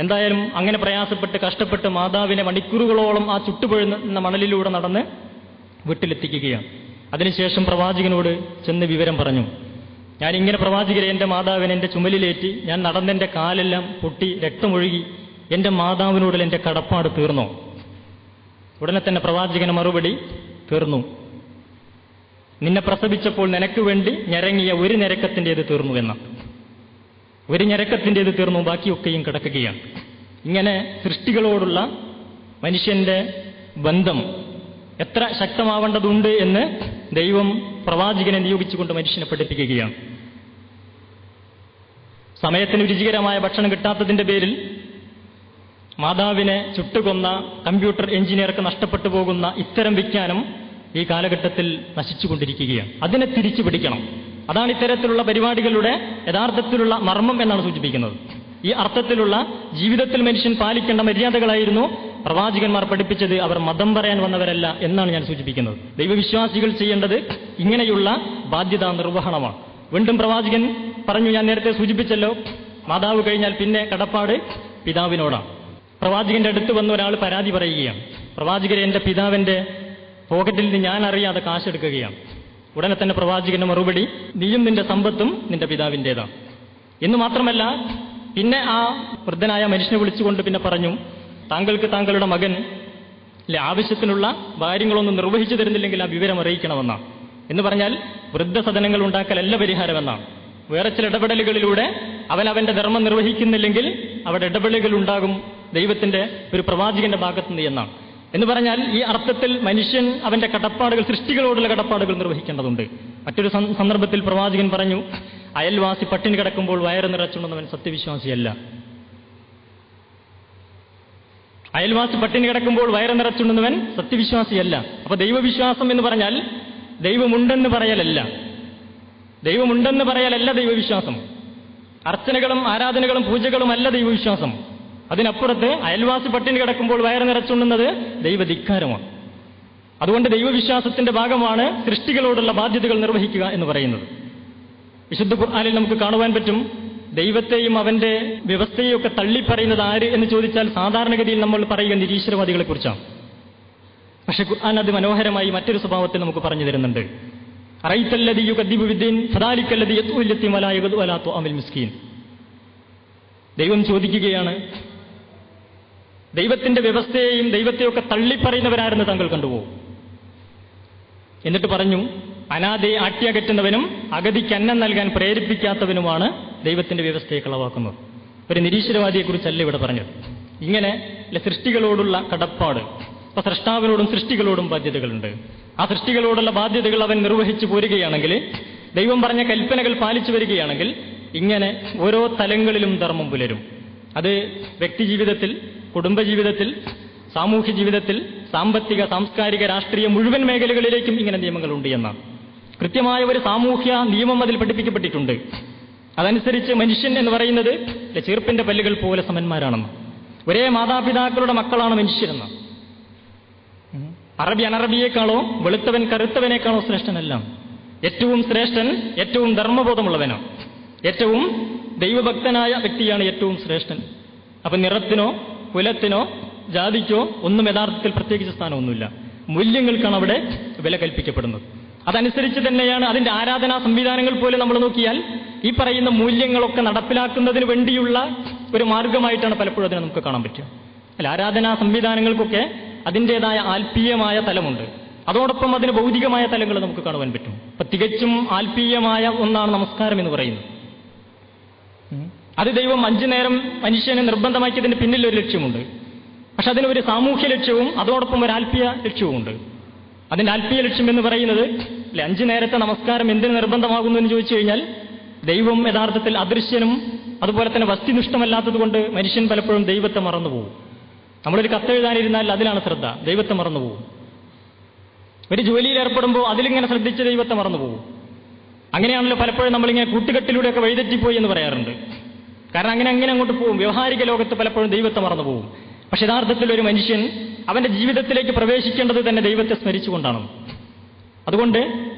എന്തായാലും അങ്ങനെ പ്രയാസപ്പെട്ട് കഷ്ടപ്പെട്ട് മാതാവിനെ മണിക്കൂറുകളോളം ആ ചുട്ടുപൊഴുന്ന മണലിലൂടെ നടന്ന് വീട്ടിലെത്തിക്കുകയാണ്. അതിനുശേഷം പ്രവാചകനോട് ചെന്ന് വിവരം പറഞ്ഞു. ഞാനിങ്ങനെ പ്രവാചകരെ, എൻ്റെ മാതാവിനെ എൻ്റെ ചുമലിലേറ്റി ഞാൻ നടന്നെൻ്റെ കാലെല്ലാം പൊട്ടി രക്തമൊഴുകി, എൻ്റെ മാതാവിനോടുള്ള എൻ്റെ കടപ്പാട് തീർന്നോ? ഉടനെ തന്നെ പ്രവാചകന് മറുപടി, തീർന്നു. നിന്നെ പ്രസവിച്ചപ്പോൾ നിനക്ക് വേണ്ടി ഞരങ്ങിയ ഒരു ഞരക്കത്തിൻ്റേത് തീർന്നു എന്ന. ഒരു ഞരക്കത്തിൻ്റേത് തീർന്നു, ബാക്കിയൊക്കെയും കിടക്കുകയാണ്. ഇങ്ങനെ സൃഷ്ടികളോടുള്ള മനുഷ്യന്റെ ബന്ധം എത്ര ശക്തമാവേണ്ടതുണ്ട് എന്ന് ദൈവം പ്രവാചകനെ നിയോഗിച്ചുകൊണ്ട് മനുഷ്യനെ പഠിപ്പിക്കുകയാണ്. സമയത്തിന് രുചികരമായ ഭക്ഷണം കിട്ടാത്തതിന്റെ പേരിൽ മാതാവിനെ ചുട്ടുകൊന്ന കമ്പ്യൂട്ടർ എഞ്ചിനീയർക്ക് നഷ്ടപ്പെട്ടു പോകുന്ന ഇത്തരം വിജ്ഞാനം ഈ കാലഘട്ടത്തിൽ നശിച്ചുകൊണ്ടിരിക്കുകയാണ്. അതിനെ തിരിച്ചു പിടിക്കണം. അതാണ് ഇത്തരത്തിലുള്ള പരിപാടികളുടെ യഥാർത്ഥത്തിലുള്ള മർമ്മം എന്നാണ് സൂചിപ്പിക്കുന്നത്. ഈ അർത്ഥത്തിലുള്ള ജീവിതത്തിൽ മനുഷ്യൻ പാലിക്കേണ്ട മര്യാദകളായിരുന്നു പ്രവാചകന്മാർ പഠിപ്പിച്ചത്. അവർ മതം പറയാൻ വന്നവരല്ല എന്നാണ് ഞാൻ സൂചിപ്പിക്കുന്നത്. ദൈവവിശ്വാസികൾ ചെയ്യേണ്ടത് ഇങ്ങനെയുള്ള ബാധ്യതാ നിർവഹണമാണ്. വീണ്ടും പ്രവാചകൻ പറഞ്ഞു, ഞാൻ നേരത്തെ സൂചിപ്പിച്ചല്ലോ, മാതാവ് കഴിഞ്ഞാൽ പിന്നെ കടപ്പാട് പിതാവിനോടാണ്. പ്രവാചകന്റെ അടുത്ത് വന്ന ഒരാൾ പരാതി പറയുകയാണ്, പ്രവാചകരെ, എൻ്റെ പിതാവിന്റെ പോക്കറ്റിൽ നിന്ന് ഞാൻ അറിയാതെ കാശെടുക്കുകയാണ്. ഉടനെ തന്നെ പ്രവാചകന്റെ മറുപടി, നീയും നിന്റെ സമ്പത്തും നിന്റെ പിതാവിൻ്റെതാണ്. എന്ന് മാത്രമല്ല, പിന്നെ ആ വൃദ്ധനായ മനുഷ്യനെ വിളിച്ചുകൊണ്ട് പിന്നെ പറഞ്ഞു, താങ്കൾക്ക് താങ്കളുടെ മകൻ ആവശ്യത്തിനുള്ള കാര്യങ്ങളൊന്നും നിർവഹിച്ചു തരുന്നില്ലെങ്കിൽ ആ വിവരം അറിയിക്കണമെന്നാണ്. എന്ന് പറഞ്ഞാൽ വൃദ്ധസദനങ്ങൾ ഉണ്ടാക്കലല്ല പരിഹാരമെന്നാണ്. വേറെ ചില ഇടപെടലുകളിലൂടെ അവന്റെ ധർമ്മം നിർവഹിക്കുന്നില്ലെങ്കിൽ അവിടെ ഇടപെടലുകൾ ഉണ്ടാകും ദൈവത്തിന്റെ ഒരു പ്രവാചകന്റെ ഭാഗത്തുനിന്ന് എന്നാണ്. എന്ന് പറഞ്ഞാൽ ഈ അർത്ഥത്തിൽ മനുഷ്യൻ അവന്റെ കടപ്പാടുകൾ, സൃഷ്ടികളോടുള്ള കടപ്പാടുകൾ നിർവഹിക്കേണ്ടതുണ്ട്. മറ്റൊരു സന്ദർഭത്തിൽ പ്രവാചകൻ പറഞ്ഞു, അയൽവാസി പട്ടിണി കിടക്കുമ്പോൾ വയറ് നിറച്ചുണ്ടെന്നവൻ സത്യവിശ്വാസിയല്ല. അയൽവാസി പട്ടിണി കിടക്കുമ്പോൾ വയറ് നിറച്ചുണ്ടെന്നവൻ സത്യവിശ്വാസിയല്ല. അപ്പൊ ദൈവവിശ്വാസം എന്ന് പറഞ്ഞാൽ ദൈവമുണ്ടെന്ന് പറയലല്ല. ദൈവമുണ്ടെന്ന് പറയലല്ല ദൈവവിശ്വാസം. അർച്ചനകളും ആരാധനകളും പൂജകളും അല്ല ദൈവവിശ്വാസം. അതിനപ്പുറത്ത് അയൽവാസി പട്ടിണി കിടക്കുമ്പോൾ വയറ് നിറച്ചുണ്ടെന്നത് ദൈവധിക്കാരമാണ്. അതുകൊണ്ട് ദൈവവിശ്വാസത്തിന്റെ ഭാഗമാണ് സൃഷ്ടികളോടുള്ള ബാധ്യതകൾ നിർവഹിക്കുക എന്ന് പറയുന്നത്. വിശുദ്ധ ഖുർആനിൽ നമുക്ക് കാണുവാൻ പറ്റും, ദൈവത്തെയും അവന്റെ വ്യവസ്ഥയെയും ഒക്കെ തള്ളിപ്പറയുന്നത് ആര് എന്ന് ചോദിച്ചാൽ സാധാരണഗതിയിൽ നമ്മൾ പറയുക നിരീശ്വരവാദികളെ കുറിച്ചാണ്. പക്ഷെ ഖുർആൻ അത് മനോഹരമായി മറ്റൊരു സ്വഭാവത്തിൽ നമുക്ക് പറഞ്ഞു തരുന്നുണ്ട്. അറൈത്തല്ലദീ യുകദ്ദിബു ബിദ്ദീൻ ഫദാലിക്കല്ലദീ യത്ഉൽ യതീമ വലാ യഗ്ദു വലാ തുഅമിൽ മിസ്കീൻ. ദൈവം ചോദിക്കുകയാണ്, ദൈവത്തിന്റെ വ്യവസ്ഥയെയും ദൈവത്തെയൊക്കെ തള്ളിപ്പറയുന്നവരാരെന്ന് താങ്കൾ കണ്ടുപോകും. എന്നിട്ട് പറഞ്ഞു, അനാഥയെ ആട്ടിയകറ്റുന്നവനും അഗതിക്ക് അന്നം നൽകാൻ പ്രേരിപ്പിക്കാത്തവനുമാണ് ദൈവത്തിന്റെ വ്യവസ്ഥയെ കളവാക്കുന്നത്. ഒരു നിരീശ്വരവാദിയെക്കുറിച്ചല്ല ഇവിടെ പറഞ്ഞത്. ഇങ്ങനെ സൃഷ്ടികളോടുള്ള കടപ്പാട്, അപ്പൊ സൃഷ്ടാവിനോടും സൃഷ്ടികളോടും ബാധ്യതകളുണ്ട്. ആ സൃഷ്ടികളോടുള്ള ബാധ്യതകൾ അവൻ നിർവഹിച്ചു പോരുകയാണെങ്കിൽ, ദൈവം പറഞ്ഞ കൽപ്പനകൾ പാലിച്ചു വരികയാണെങ്കിൽ, ഇങ്ങനെ ഓരോ തലങ്ങളിലും ധർമ്മം പുലരും. അത് വ്യക്തിജീവിതത്തിൽ, കുടുംബജീവിതത്തിൽ, സാമൂഹ്യ ജീവിതത്തിൽ, സാമ്പത്തിക, സാംസ്കാരിക, രാഷ്ട്രീയ മുഴുവൻ മേഖലകളിലേക്കും ഇങ്ങനെ നിയമങ്ങളുണ്ട് എന്നാണ്. കൃത്യമായ ഒരു സാമൂഹ്യ നിയമം അതിൽ പഠിപ്പിക്കപ്പെട്ടിട്ടുണ്ട്. അതനുസരിച്ച് മനുഷ്യൻ എന്ന് പറയുന്നത് ചെറുപ്പിന്റെ പല്ലുകൾ പോലെ സമന്മാരാണെന്ന്. ഒരേ മാതാപിതാക്കളുടെ മക്കളാണ് മനുഷ്യരെന്ന്. അറബി അനറബിയേക്കാളോ വെളുത്തവൻ കറുത്തവനേക്കാളോ ശ്രേഷ്ഠനല്ല. ഏറ്റവും ശ്രേഷ്ഠൻ ഏറ്റവും ധർമ്മബോധമുള്ളവനാണ്. ഏറ്റവും ദൈവഭക്തനായ വ്യക്തിയാണ് ഏറ്റവും ശ്രേഷ്ഠൻ. അപ്പൊ നിറത്തിനോ കുലത്തിനോ ജാതിക്കോ ഒന്നും യഥാർത്ഥത്തിൽ പ്രത്യേകിച്ച് സ്ഥാനമൊന്നുമില്ല. മൂല്യങ്ങൾക്കാണ് അവിടെ വില കൽപ്പിക്കപ്പെടുന്നത്. അതനുസരിച്ച് തന്നെയാണ് അതിന്റെ ആരാധനാ സംവിധാനങ്ങൾ പോലെ നമ്മൾ നോക്കിയാൽ ഈ പറയുന്ന മൂല്യങ്ങളൊക്കെ നടപ്പിലാക്കുന്നതിന് വേണ്ടിയുള്ള ഒരു മാർഗമായിട്ടാണ് പലപ്പോഴും അതിനെ നമുക്ക് കാണാൻ പറ്റുക. അല്ല, ആരാധനാ സംവിധാനങ്ങൾക്കൊക്കെ അതിൻ്റെതായ ആത്മീയമായ തലമുണ്ട്. അതോടൊപ്പം അതിന് ഭൗതികമായ തലങ്ങൾ നമുക്ക് കാണുവാൻ പറ്റും. അപ്പൊ തികച്ചും ആത്മീയമായ ഒന്നാണ് നമസ്കാരം എന്ന് പറയുന്നത്. അത് ദൈവം 5 നേരം മനുഷ്യനെ നിർബന്ധമാക്കിയതിന് പിന്നിൽ ഒരു ലക്ഷ്യമുണ്ട്. പക്ഷെ അതിനൊരു സാമൂഹ്യ ലക്ഷ്യവും അതോടൊപ്പം ഒരു ആത്മീയ ലക്ഷ്യവുമുണ്ട്. അതിന്റെ ആത്മീയ ലക്ഷ്യം എന്ന് പറയുന്നത് 5 നേരത്തെ നമസ്കാരം എന്തിന് നിർബന്ധമാകുന്നു എന്ന് ചോദിച്ചു കഴിഞ്ഞാൽ, ദൈവം യഥാർത്ഥത്തിൽ അദൃശ്യനും അതുപോലെ തന്നെ വസ്തുനിഷ്ഠമല്ലാത്തത് കൊണ്ട് മനുഷ്യൻ പലപ്പോഴും ദൈവത്തെ മറന്നുപോകും. നമ്മളൊരു കത്തെഴുതാനിരുന്നാൽ അതിലാണ് ശ്രദ്ധ, ദൈവത്തെ മറന്നുപോകും. ഒരു ജോലിയിൽ ഏർപ്പെടുമ്പോൾ അതിലിങ്ങനെ ശ്രദ്ധിച്ച് ദൈവത്തെ മറന്നുപോകും. അങ്ങനെയാണല്ലോ പലപ്പോഴും നമ്മളിങ്ങനെ കൂട്ടുകെട്ടിലൂടെയൊക്കെ വഴിതെറ്റിപ്പോയി എന്ന് പറയാറുണ്ട്. കാരണം അങ്ങനെ അങ്ങോട്ട് പോകും. വ്യവഹാരിക ലോകത്ത് പലപ്പോഴും ദൈവത്തെ മറന്നുപോകും. പക്ഷെ യഥാർത്ഥത്തിൽ ഒരു മനുഷ്യൻ അവന്റെ ജീവിതത്തിലേക്ക് പ്രവേശിക്കേണ്ടത് തന്നെ ദൈവത്തെ സ്മരിച്ചുകൊണ്ടാണ്. അതുകൊണ്ട്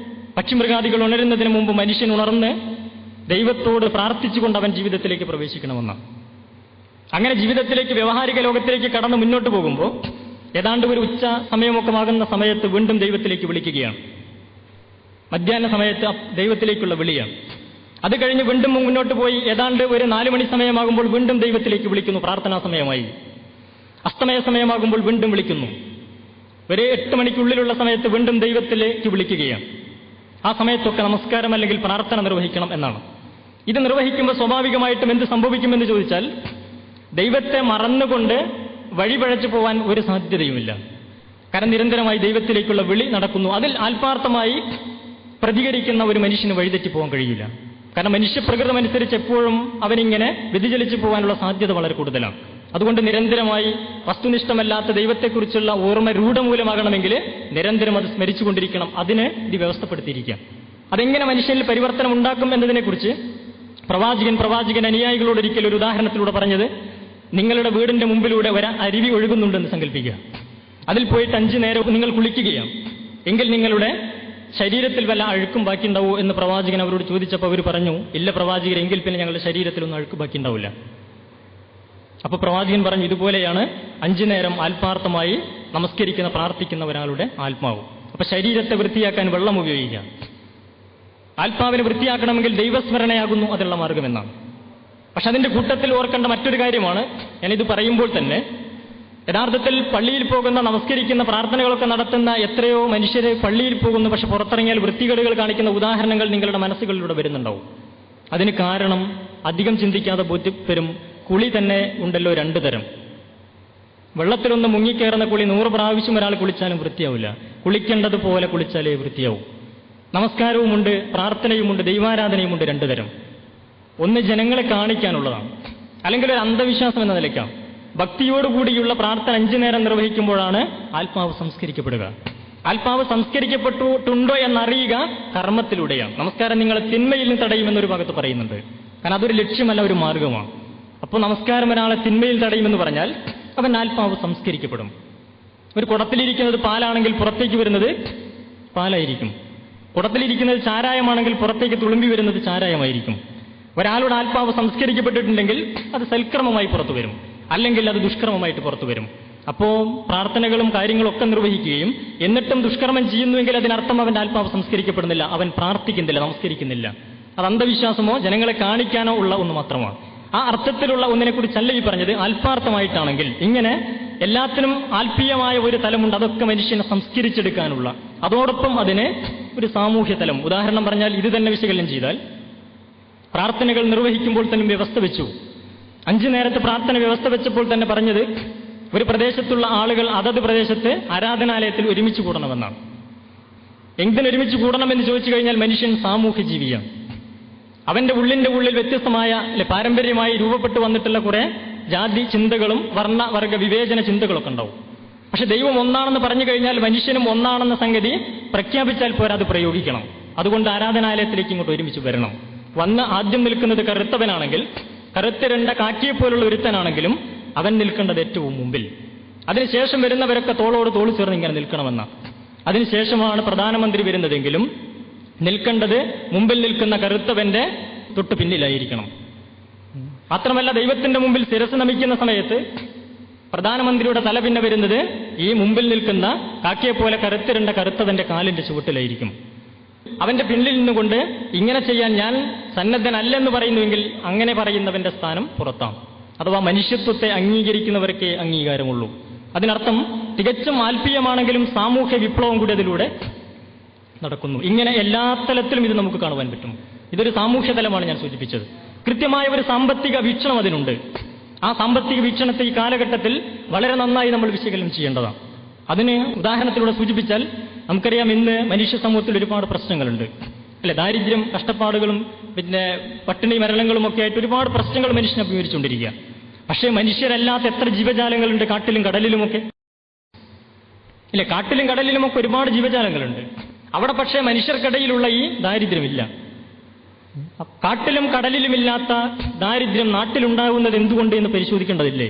പക്ഷിമൃഗാദികൾ ഉണരുന്നതിന് മുമ്പ് മനുഷ്യൻ ഉണർന്ന് ദൈവത്തോട് പ്രാർത്ഥിച്ചുകൊണ്ട് അവൻ ജീവിതത്തിലേക്ക് പ്രവേശിക്കണമെന്നാണ്. അങ്ങനെ ജീവിതത്തിലേക്ക് വ്യവഹാരിക ലോകത്തിലേക്ക് കടന്ന് മുന്നോട്ട് പോകുമ്പോൾ ഏതാണ്ട് ഒരു ഉച്ച സമയമൊക്കെ ആകുന്ന സമയത്ത് വീണ്ടും ദൈവത്തിലേക്ക് വിളിക്കുകയാണ്. മധ്യാഹ്ന സമയത്ത് ദൈവത്തിലേക്കുള്ള വിളിയാണ്. അത് കഴിഞ്ഞ് വീണ്ടും മുന്നോട്ട് പോയി ഏതാണ്ട് ഒരു 4 മണി സമയമാകുമ്പോൾ വീണ്ടും ദൈവത്തിലേക്ക് വിളിക്കുന്നു, പ്രാർത്ഥനാ സമയമായി. അസ്തമയ സമയമാകുമ്പോൾ വീണ്ടും വിളിക്കുന്നു. ഒരു 8 മണിക്കുള്ളിലുള്ള സമയത്ത് വീണ്ടും ദൈവത്തിലേക്ക് വിളിക്കുകയാണ്. ആ സമയത്തൊക്കെ നമസ്കാരം അല്ലെങ്കിൽ പ്രാർത്ഥന നിർവഹിക്കണം എന്നാണ്. ഇത് നിർവഹിക്കുമ്പോൾ സ്വാഭാവികമായിട്ടും എന്ത് സംഭവിക്കുമെന്ന് ചോദിച്ചാൽ, ദൈവത്തെ മറന്നുകൊണ്ട് വഴിപഴച്ചു പോവാൻ ഒരു സാധ്യതയുമില്ല. കാരണം നിരന്തരമായി ദൈവത്തിലേക്കുള്ള വിളി നടക്കുന്നു. അതിൽ ആത്മാർത്ഥമായി പ്രതികരിക്കുന്ന ഒരു മനുഷ്യന് വഴിതെറ്റി പോകാൻ കഴിയില്ല. കാരണം മനുഷ്യപ്രകൃതമനുസരിച്ച് എപ്പോഴും അവനിങ്ങനെ വ്യതിചലിച്ചു പോകാനുള്ള സാധ്യത വളരെ കൂടുതലാണ്. അതുകൊണ്ട് നിരന്തരമായി വസ്തുനിഷ്ഠമല്ലാത്ത ദൈവത്തെക്കുറിച്ചുള്ള ഓർമ്മ രൂഢമൂലമാകണമെങ്കിൽ നിരന്തരം അത് സ്മരിച്ചുകൊണ്ടിരിക്കണം. അതിന് ഇത് വ്യവസ്ഥപ്പെടുത്തിയിരിക്കാം. അതെങ്ങനെ മനുഷ്യനിൽ പരിവർത്തനം ഉണ്ടാക്കും എന്നതിനെക്കുറിച്ച് പ്രവാചകൻ അനുയായികളോട് ഒരിക്കൽ ഒരു ഉദാഹരണത്തിലൂടെ പറഞ്ഞത്, നിങ്ങളുടെ വീടിന്റെ മുമ്പിലൂടെ ഒരു അരുവി ഒഴുകുന്നുണ്ടെന്ന് സങ്കല്പിക്കുക. അതിൽ പോയിട്ട് 5 നേരം നിങ്ങൾ കുളിക്കുകയാണ്. എങ്കിൽ നിങ്ങളുടെ ശരീരത്തിൽ വല്ല അഴുക്കും ബാക്കിയുണ്ടാവോ എന്ന് പ്രവാചകൻ അവരോട് ചോദിച്ചപ്പോൾ അവർ പറഞ്ഞു, ഇല്ല പ്രവാചകൻ, എങ്കിൽ പിന്നെ ഞങ്ങളുടെ ശരീരത്തിലൊന്നും അഴുക്ക് ബാക്കിയുണ്ടാവില്ല. അപ്പൊ പ്രവാചകൻ പറഞ്ഞു, ഇതുപോലെയാണ് 5 നേരം ആത്മാർത്ഥമായി നമസ്കരിക്കുന്ന പ്രാർത്ഥിക്കുന്ന ഒരാളുടെ ആത്മാവ്. അപ്പൊ ശരീരത്തെ വൃത്തിയാക്കാൻ വെള്ളം ഉപയോഗിക്കാം. ആത്മാവിനെ വൃത്തിയാക്കണമെങ്കിൽ ദൈവസ്മരണയാകുന്നു അതിനുള്ള മാർഗമെന്നാണ്. പക്ഷെ അതിന്റെ കൂട്ടത്തിൽ ഓർക്കേണ്ട മറ്റൊരു കാര്യമാണ്, ഞാനിത് പറയുമ്പോൾ തന്നെ യഥാർത്ഥത്തിൽ പള്ളിയിൽ പോകുന്ന നമസ്കരിക്കുന്ന പ്രാർത്ഥനകളൊക്കെ നടത്തുന്ന എത്രയോ മനുഷ്യരെ പള്ളിയിൽ പോകുന്നു, പക്ഷെ പുറത്തിറങ്ങിയാൽ വൃത്തികേടുകൾ കാണിക്കുന്ന ഉദാഹരണങ്ങൾ നിങ്ങളുടെ മനസ്സുകളിലൂടെ വരുന്നുണ്ടാവും. അതിന് കാരണം അധികം ചിന്തിക്കാതെ ബോധ്യപ്പെരും. കുളി തന്നെ ഉണ്ടല്ലോ 2 തരം. വെള്ളത്തിലൊന്ന് മുങ്ങിക്കയറുന്ന കുളി 100 പ്രാവശ്യം ഒരാൾ കുളിച്ചാലും വൃത്തിയാവില്ല. കുളിക്കേണ്ടതുപോലെ കുളിച്ചാലേ വൃത്തിയാവും. നമസ്കാരവുമുണ്ട്, പ്രാർത്ഥനയുമുണ്ട്, ദൈവാരാധനയുമുണ്ട് 2 തരം. ഒന്ന് ജനങ്ങളെ കാണിക്കാനുള്ളതാണ്, അല്ലെങ്കിൽ ഒരു അന്ധവിശ്വാസം എന്ന നിലയ്ക്കാണ്. ഭക്തിയോടുകൂടിയുള്ള പ്രാർത്ഥന 5 നേരം നിർവഹിക്കുമ്പോഴാണ് ആത്മാവ് സംസ്കരിക്കപ്പെടുക. ആത്മാവ് സംസ്കരിക്കപ്പെട്ടിട്ടുണ്ടോ എന്നറിയുക കർമ്മത്തിലൂടെയാണ്. നമസ്കാരം നിങ്ങളെ തിന്മയിൽ നിന്ന് തടയുമെന്നൊരു ഭാഗത്ത് പറയുന്നുണ്ട്. കാരണം അതൊരു ലക്ഷ്യമല്ല, ഒരു മാർഗമാണ്. അപ്പോൾ നമസ്കാരം ഒരാളെ തിന്മയിൽ തടയുമെന്ന് പറഞ്ഞാൽ അവൻ ആത്മാവ് സംസ്കരിക്കപ്പെടും. ഒരു കുടത്തിലിരിക്കുന്നത് പാലാണെങ്കിൽ പുറത്തേക്ക് വരുന്നത് പാലായിരിക്കും. കുടത്തിലിരിക്കുന്നത് ചാരായമാണെങ്കിൽ പുറത്തേക്ക് തുളുമ്പി വരുന്നത് ചാരായമായിരിക്കും. ഒരാളുടെ ആത്മാവ് സംസ്കരിക്കപ്പെട്ടിട്ടുണ്ടെങ്കിൽ അത് സൽക്രമമായി പുറത്തു വരും, അല്ലെങ്കിൽ അത് ദുഷ്കർമ്മമായിട്ട് പുറത്തു വരും. അപ്പോ പ്രാർത്ഥനകളും കാര്യങ്ങളൊക്കെ നിർവഹിക്കുകയും എന്നിട്ടും ദുഷ്കർമ്മം ചെയ്യുന്നുവെങ്കിൽ അതിനർത്ഥം അവന്റെ ആത്മാവ് സംസ്കരിക്കപ്പെടുന്നില്ല, അവൻ പ്രാർത്ഥിക്കുന്നില്ല, നമസ്കരിക്കുന്നില്ല. അത് അന്ധവിശ്വാസമോ ജനങ്ങളെ കാണിക്കാനോ ഉള്ള ഒന്ന് മാത്രമാണ്. ആ അർത്ഥത്തിലുള്ള ഒന്നിനെക്കുറിച്ചല്ല ഈ പറഞ്ഞത്. ആത്മാർത്ഥമായിട്ടാണെങ്കിൽ ഇങ്ങനെ എല്ലാത്തിനും ആത്മീയമായ ഒരു തലമുണ്ട്, അതൊക്കെ മനുഷ്യനെ സംസ്കരിച്ചെടുക്കാനുള്ള. അതോടൊപ്പം അതിന് ഒരു സാമൂഹ്യ തലം. ഉദാഹരണം പറഞ്ഞാൽ ഇത് തന്നെ വിശകലനം ചെയ്താൽ, പ്രാർത്ഥനകൾ നിർവഹിക്കുമ്പോൾ തന്നെ വ്യവസ്ഥ വെച്ചു. 5 നേരത്തെ പ്രാർത്ഥന വ്യവസ്ഥ വെച്ചപ്പോൾ തന്നെ പറഞ്ഞത്, ഒരു പ്രദേശത്തുള്ള ആളുകൾ അതത് പ്രദേശത്ത് ആരാധനാലയത്തിൽ ഒരുമിച്ച് കൂടണമെന്നാണ്. എന്തിനൊരുമിച്ച് കൂടണമെന്ന് ചോദിച്ചു കഴിഞ്ഞാൽ മനുഷ്യൻ സാമൂഹ്യ ജീവിയാണ്. അവന്റെ ഉള്ളിൽ വ്യത്യസ്തമായ പാരമ്പര്യമായി രൂപപ്പെട്ടു വന്നിട്ടുള്ള കുറെ ജാതി ചിന്തകളും വർണ്ണവർഗ വിവേചന ചിന്തകളൊക്കെ ഉണ്ടാവും. പക്ഷെ ദൈവം ഒന്നാണെന്ന് പറഞ്ഞു കഴിഞ്ഞാൽ മനുഷ്യനും ഒന്നാണെന്ന സംഗതി പ്രഖ്യാപിച്ചാൽ പോരാ, അത് പ്രയോഗിക്കണം. അതുകൊണ്ട് ആരാധനാലയത്തിലേക്ക് ഇങ്ങോട്ട് ഒരുമിച്ച് വരണം. വന്ന് ആദ്യം നിൽക്കുന്നത് കറുത്തവനാണെങ്കിൽ, കറുത്തിരണ്ട കാക്കിയെപ്പോലുള്ള ഒരുത്തനാണെങ്കിലും അവൻ നിൽക്കേണ്ടത് ഏറ്റവും മുമ്പിൽ. അതിനുശേഷം വരുന്നവരൊക്കെ തോളോട് തോൾ ചേർന്ന് ഇങ്ങനെ നിൽക്കണമെന്ന. അതിനുശേഷമാണ് പ്രധാനമന്ത്രി വരുന്നതെങ്കിലും നിൽക്കേണ്ടത് മുമ്പിൽ നിൽക്കുന്ന കറുത്തവന്റെ തൊട്ടു പിന്നിലായിരിക്കണം. മാത്രമല്ല ദൈവത്തിന്റെ മുമ്പിൽ ശിരസ് നമിക്കുന്ന സമയത്ത് പ്രധാനമന്ത്രിയുടെ തല പിന്നെ വരുന്നത് ഈ മുമ്പിൽ നിൽക്കുന്ന കാക്കിയെപ്പോലെ കറുത്തിരണ്ട കറുത്തവന്റെ കാലിന്റെ ചുവട്ടിലായിരിക്കും. അവന്റെ പിന്നിൽ നിന്നുകൊണ്ട് ഇങ്ങനെ ചെയ്യാൻ ഞാൻ സന്നദ്ധനല്ലെന്ന് പറയുന്നുവെങ്കിൽ അങ്ങനെ പറയുന്നവന്റെ സ്ഥാനം പുറത്താണ്. അഥവാ മനുഷ്യത്വത്തെ അംഗീകരിക്കുന്നവർക്കേ അംഗീകാരമുള്ളൂ. അതിനർത്ഥം തികച്ചും ആത്മീയമാണെങ്കിലും സാമൂഹ്യ വിപ്ലവം കൂടി അതിലൂടെ നടക്കുന്നു. ഇങ്ങനെ എല്ലാ തലത്തിലും ഇത് നമുക്ക് കാണുവാൻ പറ്റും. ഇതൊരു സാമൂഹ്യ തലമാണ് ഞാൻ സൂചിപ്പിച്ചത്. കൃത്യമായ ഒരു സാമ്പത്തിക വീക്ഷണം അതിനുണ്ട്. ആ സാമ്പത്തിക വീക്ഷണത്തെ ഈ കാലഘട്ടത്തിൽ വളരെ നന്നായി നമ്മൾ വിശകലനം ചെയ്യേണ്ടതാണ്. അതിന് ഉദാഹരണത്തിലൂടെ സൂചിപ്പിച്ചാൽ നമുക്കറിയാം, ഇന്ന് മനുഷ്യ സമൂഹത്തിൽ ഒരുപാട് പ്രശ്നങ്ങളുണ്ട് അല്ലെ? ദാരിദ്ര്യം, കഷ്ടപ്പാടുകളും പിന്നെ പട്ടിണി മരണങ്ങളും ഒക്കെ ആയിട്ട് ഒരുപാട് പ്രശ്നങ്ങൾ മനുഷ്യനെ അഭിമുഖീകരിച്ചുകൊണ്ടിരിക്കുക. പക്ഷേ മനുഷ്യരല്ലാത്ത എത്ര ജീവജാലങ്ങളുണ്ട് കാട്ടിലും കടലിലുമൊക്കെ ഇല്ലേ? കാട്ടിലും കടലിലുമൊക്കെ ഒരുപാട് ജീവജാലങ്ങളുണ്ട്. അവിടെ പക്ഷേ മനുഷ്യർക്കിടയിലുള്ള ഈ ദാരിദ്ര്യമില്ല. കാട്ടിലും കടലിലുമില്ലാത്ത ദാരിദ്ര്യം നാട്ടിലുണ്ടാകുന്നത് എന്തുകൊണ്ട് എന്ന് പരിശോധിക്കേണ്ടതില്ലേ?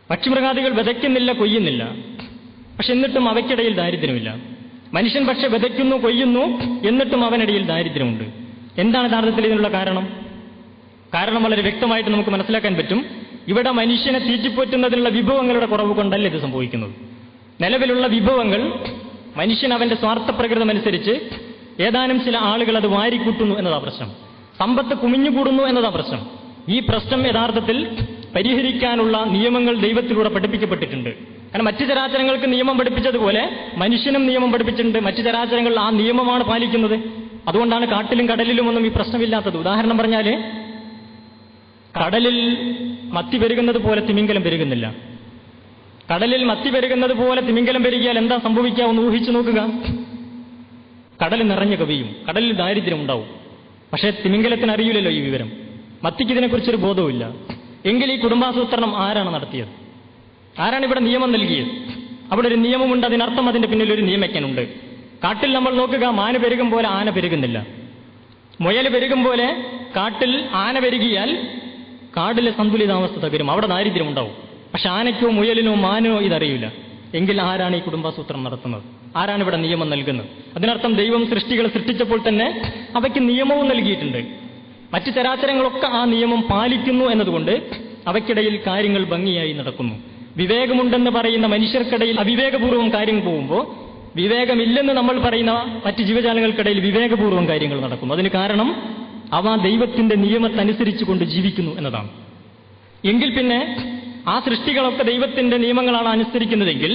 പക്ഷിമൃഗാദികൾ വിതയ്ക്കുന്നില്ല, കൊയ്യുന്നില്ല, പക്ഷെ എന്നിട്ടും അവയ്ക്കിടയിൽ ദാരിദ്ര്യമില്ല. മനുഷ്യൻ പക്ഷെ വിതയ്ക്കുന്നു, കൊയ്യുന്നു, എന്നിട്ടും അവനിടയിൽ ദാരിദ്ര്യമുണ്ട്. എന്താണ് യഥാർത്ഥത്തിൽ ഇതിനുള്ള കാരണം? കാരണം വളരെ വ്യക്തമായിട്ട് നമുക്ക് മനസ്സിലാക്കാൻ പറ്റും. ഇവിടെ മനുഷ്യനെ തീറ്റിപ്പോറ്റുന്നതിനുള്ള വിഭവങ്ങളുടെ കുറവ് കൊണ്ടല്ല ഇത് സംഭവിക്കുന്നത്. നിലവിലുള്ള വിഭവങ്ങൾ മനുഷ്യൻ അവന്റെ സ്വാർത്ഥപ്രകൃതമനുസരിച്ച് ഏതാനും ചില ആളുകൾ അത് വാരിക്കൂട്ടുന്നു എന്നതാ പ്രശ്നം. സമ്പത്ത് കുമിഞ്ഞുകൂടുന്നു എന്നതാ പ്രശ്നം. ഈ പ്രശ്നം യഥാർത്ഥത്തിൽ പരിഹരിക്കാനുള്ള നിയമങ്ങൾ ദൈവത്തിലൂടെ പഠിപ്പിക്കപ്പെട്ടിട്ടുണ്ട്. കാരണം മറ്റു ചരാചരങ്ങൾക്ക് നിയമം പഠിപ്പിച്ചതുപോലെ മനുഷ്യനും നിയമം പഠിപ്പിച്ചിട്ടുണ്ട്. മറ്റു ചരാചരങ്ങൾ ആ നിയമമാണ് പാലിക്കുന്നത്. അതുകൊണ്ടാണ് കാട്ടിലും കടലിലും ഒന്നും ഈ പ്രശ്നമില്ലാത്തത്. ഉദാഹരണം പറഞ്ഞാൽ, കടലിൽ മത്തി പെരുകുന്നത് പോലെ തിമിംഗലം പെരുകുന്നില്ല. കടലിൽ മത്തി പെരുകുന്നത് പോലെ തിമിംഗലം പെരുകിയാൽ എന്താ സംഭവിക്കുക ഒന്ന് ഊഹിച്ചു നോക്കുക. കടൽ നിറഞ്ഞു കവിയും, കടലിൽ ദാരിദ്ര്യം ഉണ്ടാവും. പക്ഷേ തിമിംഗലത്തിന് അറിയില്ലല്ലോ ഈ വിവരം. മത്തിക്ക് ഇതിനെക്കുറിച്ചൊരു ബോധവുമില്ല. എങ്കിൽ ഈ കുടുംബാസൂത്രണം ആരാണ് നടത്തിയത്? ആരാണ് ഇവിടെ നിയമം നൽകിയത്? അവിടെ ഒരു നിയമമുണ്ട്, അതിനർത്ഥം അതിന്റെ പിന്നിൽ ഒരു നിയമജ്ഞനുണ്ട്. കാട്ടിൽ നമ്മൾ നോക്കുക, മാന് പെരുകും പോലെ ആന പെരുകുന്നില്ല. മുയൽ പെരുകും പോലെ കാട്ടിൽ ആന പെരുകിയാൽ കാടിലെ സന്തുലിതാവസ്ഥ തകരും, അവിടെ ദാരിദ്ര്യം ഉണ്ടാവും. പക്ഷെ ആനയ്ക്കോ മുയലിനോ മാനോ ഇതറിയില്ല. എങ്കിൽ ആരാണ് ഈ കുടുംബാസൂത്രണം നടത്തുന്നത്? ആരാണ് ഇവിടെ നിയമം നൽകുന്നത്? അതിനർത്ഥം ദൈവം സൃഷ്ടികളെ സൃഷ്ടിച്ചപ്പോൾ തന്നെ അവയ്ക്ക് നിയമവും നൽകിയിട്ടുണ്ട്. മറ്റു ചരാചരങ്ങളൊക്കെ ആ നിയമം പാലിക്കുന്നു എന്നതുകൊണ്ട് അവയ്ക്കിടയിൽ കാര്യങ്ങൾ ഭംഗിയായി നടക്കുന്നു. വിവേകമുണ്ടെന്ന് പറയുന്ന മനുഷ്യർക്കിടയിൽ അവിവേകപൂർവ്വം കാര്യങ്ങൾ പോകുമ്പോൾ, വിവേകമില്ലെന്ന് നമ്മൾ പറയുന്ന മറ്റ് ജീവജാലങ്ങൾക്കിടയിൽ വിവേകപൂർവ്വം കാര്യങ്ങൾ നടക്കുന്നു. അതിന് കാരണം അവ ദൈവത്തിന്റെ നിയമത്തനുസരിച്ച് കൊണ്ട് ജീവിക്കുന്നു എന്നതാണ്. എങ്കിൽ പിന്നെ ആ സൃഷ്ടികളൊക്കെ ദൈവത്തിന്റെ നിയമങ്ങളാണ് അനുസരിക്കുന്നതെങ്കിൽ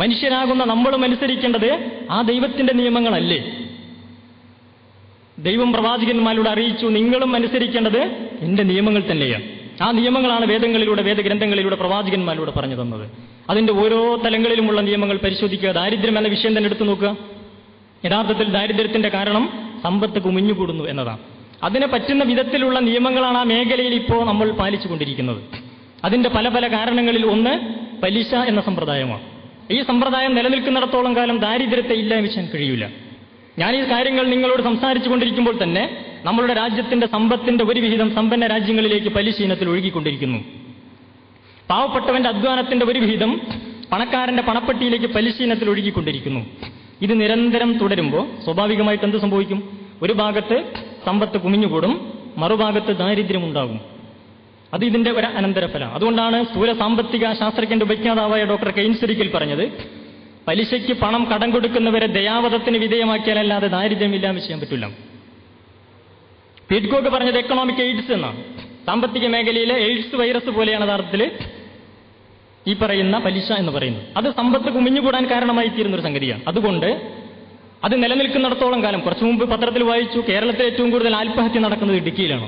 മനുഷ്യരാകുന്ന നമ്മളും അനുസരിക്കേണ്ടത് ആ ദൈവത്തിന്റെ നിയമങ്ങളല്ലേ? ദൈവം പ്രവാചകന്മാരോട് അറിയിച്ചു, നിങ്ങളും അനുസരിക്കേണ്ടത് എന്റെ നിയമങ്ങൾ തന്നെയാണ്. ആ നിയമങ്ങളാണ് വേദങ്ങളിലൂടെ, വേദഗ്രന്ഥങ്ങളിലൂടെ പ്രവാചകന്മാരോട് പറഞ്ഞു തന്നത്. അതിന്റെ ഓരോ തലങ്ങളിലുമുള്ള നിയമങ്ങൾ പരിശോധിക്കുക. ദാരിദ്ര്യം എന്ന വിഷയം തന്നെ എടുത്തു നോക്കുക. യഥാർത്ഥത്തിൽ ദാരിദ്ര്യത്തിന്റെ കാരണം സമ്പത്ത് കുമിഞ്ഞുകൂടുന്നു എന്നതാണ്. അതിനെ പറ്റുന്ന വിധത്തിലുള്ള നിയമങ്ങളാണ് ആ മേഖലയിൽ ഇപ്പോൾ നമ്മൾ പാലിച്ചുകൊണ്ടിരിക്കുന്നത്. അതിന്റെ പല പല കാരണങ്ങളിൽ ഒന്ന് പലിശ എന്ന സമ്പ്രദായമാണ്. ഈ സമ്പ്രദായം നിലനിൽക്കുന്നിടത്തോളം കാലം ദാരിദ്ര്യത്തെ ഇല്ലായ്മ ചെയ്യാൻ കഴിയില്ല. ഞാൻ ഈ കാര്യങ്ങൾ നിങ്ങളോട് സംസാരിച്ചു കൊണ്ടിരിക്കുമ്പോൾ തന്നെ നമ്മളുടെ രാജ്യത്തിന്റെ സമ്പത്തിന്റെ ഒരു വിഹിതം സമ്പന്ന രാജ്യങ്ങളിലേക്ക് പലിശ ഇനത്തിൽ ഒഴുകിക്കൊണ്ടിരിക്കുന്നു. പാവപ്പെട്ടവന്റെ അധ്വാനത്തിന്റെ ഒരു വിഹിതം പണക്കാരന്റെ പണപ്പെട്ടിയിലേക്ക് പലിശ ഇനത്തിൽ ഒഴുകിക്കൊണ്ടിരിക്കുന്നു. ഇത് നിരന്തരം തുടരുമ്പോൾ സ്വാഭാവികമായിട്ട് എന്ത് സംഭവിക്കും? ഒരു ഭാഗത്ത് സമ്പത്ത് കുമിഞ്ഞുകൂടും, മറുഭാഗത്ത് ദാരിദ്ര്യമുണ്ടാകും. അത് ഇതിന്റെ ഒരു അനന്തരഫലം. അതുകൊണ്ടാണ് സ്ഥൂല സാമ്പത്തിക ശാസ്ത്രജ്ഞന്റെ ഉപജ്ഞാതാവായ ഡോക്ടർ കെയ്ൻസ് ഒരിക്കൽ പറഞ്ഞത്, പലിശയ്ക്ക് പണം കടം കൊടുക്കുന്നവരെ ദയാവധത്തിന് വിധേയമാക്കിയാലല്ലാതെ ദാരിദ്ര്യം ഇല്ലായ്മ ചെയ്യാൻ പറ്റില്ല. പീറ്റ്കോക്ക് പറഞ്ഞത് എക്കണോമിക് എയ്ഡ്സ് എന്നാണ്. സാമ്പത്തിക മേഖലയിലെ എയ്ഡ്സ് വൈറസ് പോലെയാണ് യഥാർത്ഥത്തിൽ ഈ പറയുന്ന പലിശ എന്ന് പറയുന്നത്. അത് സമ്പത്ത് കുമിഞ്ഞുകൂടാൻ കാരണമായി തീരുന്നൊരു സംഗതിയാണ്. അതുകൊണ്ട് അത് നിലനിൽക്കുന്നിടത്തോളം കാലം, കുറച്ചു മുമ്പ് പത്രത്തിൽ വായിച്ചു, കേരളത്തിൽ ഏറ്റവും കൂടുതൽ ആത്മഹത്യ നടക്കുന്നത് ഇടുക്കിയിലാണ്.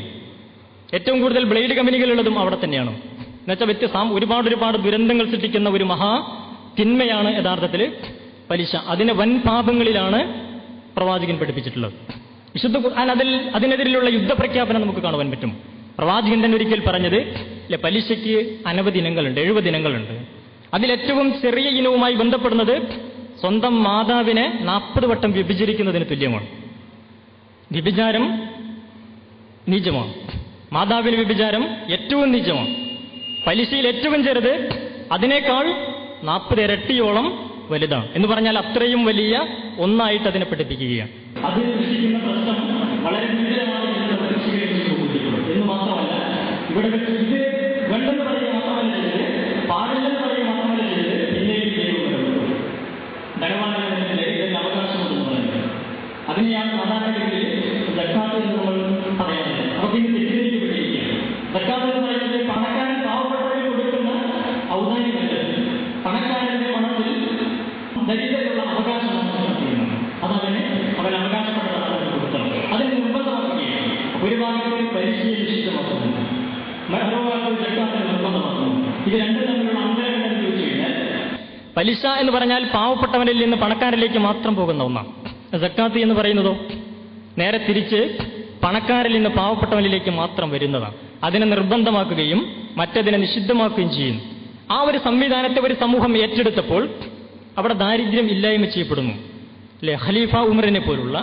ഏറ്റവും കൂടുതൽ ബ്ലേഡ് കമ്പനികളുള്ളതും അവിടെ തന്നെയാണ്. എന്നുവെച്ചാൽ ഒരുപാട് ദുരന്തങ്ങൾ സൃഷ്ടിക്കുന്ന ഒരു മഹാ തിന്മയാണ് യഥാർത്ഥത്തിൽ പലിശ. അതിനെ വൻ പാപങ്ങളിലാണ് പ്രവാചകൻ പഠിപ്പിച്ചിട്ടുള്ളത്. വിശുദ്ധ ഖുർആൻ അതിനെതിരെയുള്ള യുദ്ധപ്രഖ്യാപനം നമുക്ക് കാണുവാൻ പറ്റും. പ്രവാചകൻ തന്നെ ഒരിക്കൽ പറഞ്ഞത്, പലിശയ്ക്ക് അനവധി ഇനങ്ങളുണ്ട്, 70 ഇനങ്ങളുണ്ട്. അതിലേറ്റവും ചെറിയ ഇനവുമായി ബന്ധപ്പെടുന്നത് സ്വന്തം മാതാവിനെ 40 വട്ടം വ്യഭിചരിക്കുന്നതിന് തുല്യമാണ്. വ്യഭിചാരം നീചമാണ്. മാതാവിന് വ്യഭിചാരം ഏറ്റവും നീചമാണ്. പലിശയിൽ ഏറ്റവും ചെറുത് അതിനേക്കാൾ 40 ഇരട്ടിയോളം വലുതാണ്. എന്ന് പറഞ്ഞാൽ അത്രയും വലിയ ഒന്നായിട്ട് അതിനെ പഠിപ്പിക്കുകയാണ്. അത് സൃഷ്ടിക്കുന്ന പ്രശ്നം വളരെ ഗുരുതരമായി എന്ന് മാത്രമല്ല, ഇവിടെ ഇത് വേണ്ടെന്ന് പറയുക മാത്രമല്ല ചെയ്തത്, പാടില്ലെന്ന് പറയുക മാത്രമല്ല ചെയ്തത്, പിന്നീട് ധനവാനത്തിന്റെ ഇതിന്റെ അവകാശമുണ്ടെന്ന് പറയുന്നത്. അതിനെയാണ് സാധാരണഗതിയിൽ സക്കാത്ത് എന്ന് നമ്മൾ പറയുന്നത്. നമുക്ക് ഇന്ന് തെറ്റിദ്ധരിക്കപ്പെട്ടിരിക്കുകയാണ്. സക്കാത്ത് എന്ന് പറയുന്നത് പണക്കാരൻ പാവപ്പെട്ടവർക്ക് കൊടുക്കുന്ന ഔദാര്യമല്ല, പണക്കാരന്റെ പണത്തിൽ ദരിദ്രരുള്ള അവകാശമാണ് ചെയ്യുന്നത്. അതവന് അവൻ അവകാശപ്പെട്ടതാണ് കൊടുക്കണം. അതിന് നിർബന്ധമാക്കുകയാണ്. ഒരു ഭാഗത്ത് പലിശയെ നിശ്ചിതമാക്കുന്നുണ്ട്, ഇത് രണ്ടും തമ്മിലുള്ള അന്തരം എന്താണെന്ന് ചോദിച്ചു കഴിഞ്ഞാൽ, പലിശ എന്ന് പറഞ്ഞാൽ പാവപ്പെട്ടവനിൽ നിന്ന് പണക്കാരിലേക്ക് മാത്രം പോകുന്ന ഒന്നാണ്. സക്കാത്ത് എന്ന് പറയുന്നതോ നേരെ തിരിച്ച് പണക്കാരിൽ നിന്ന് പാവപ്പെട്ടവനിലേക്ക് മാത്രം വരുന്നതാണ്. അതിനെ നിർബന്ധമാക്കുകയും മറ്റതിനെ നിഷിദ്ധമാക്കുകയും ചെയ്യുന്നു. ആ ഒരു സംവിധാനത്തെ ഒരു സമൂഹം ഏറ്റെടുത്തപ്പോൾ അവിടെ ദാരിദ്ര്യം ഇല്ലായ്മ ചെയ്യപ്പെടുന്നു. അല്ലെ, ഖലീഫ ഉമറിനെ പോലുള്ള,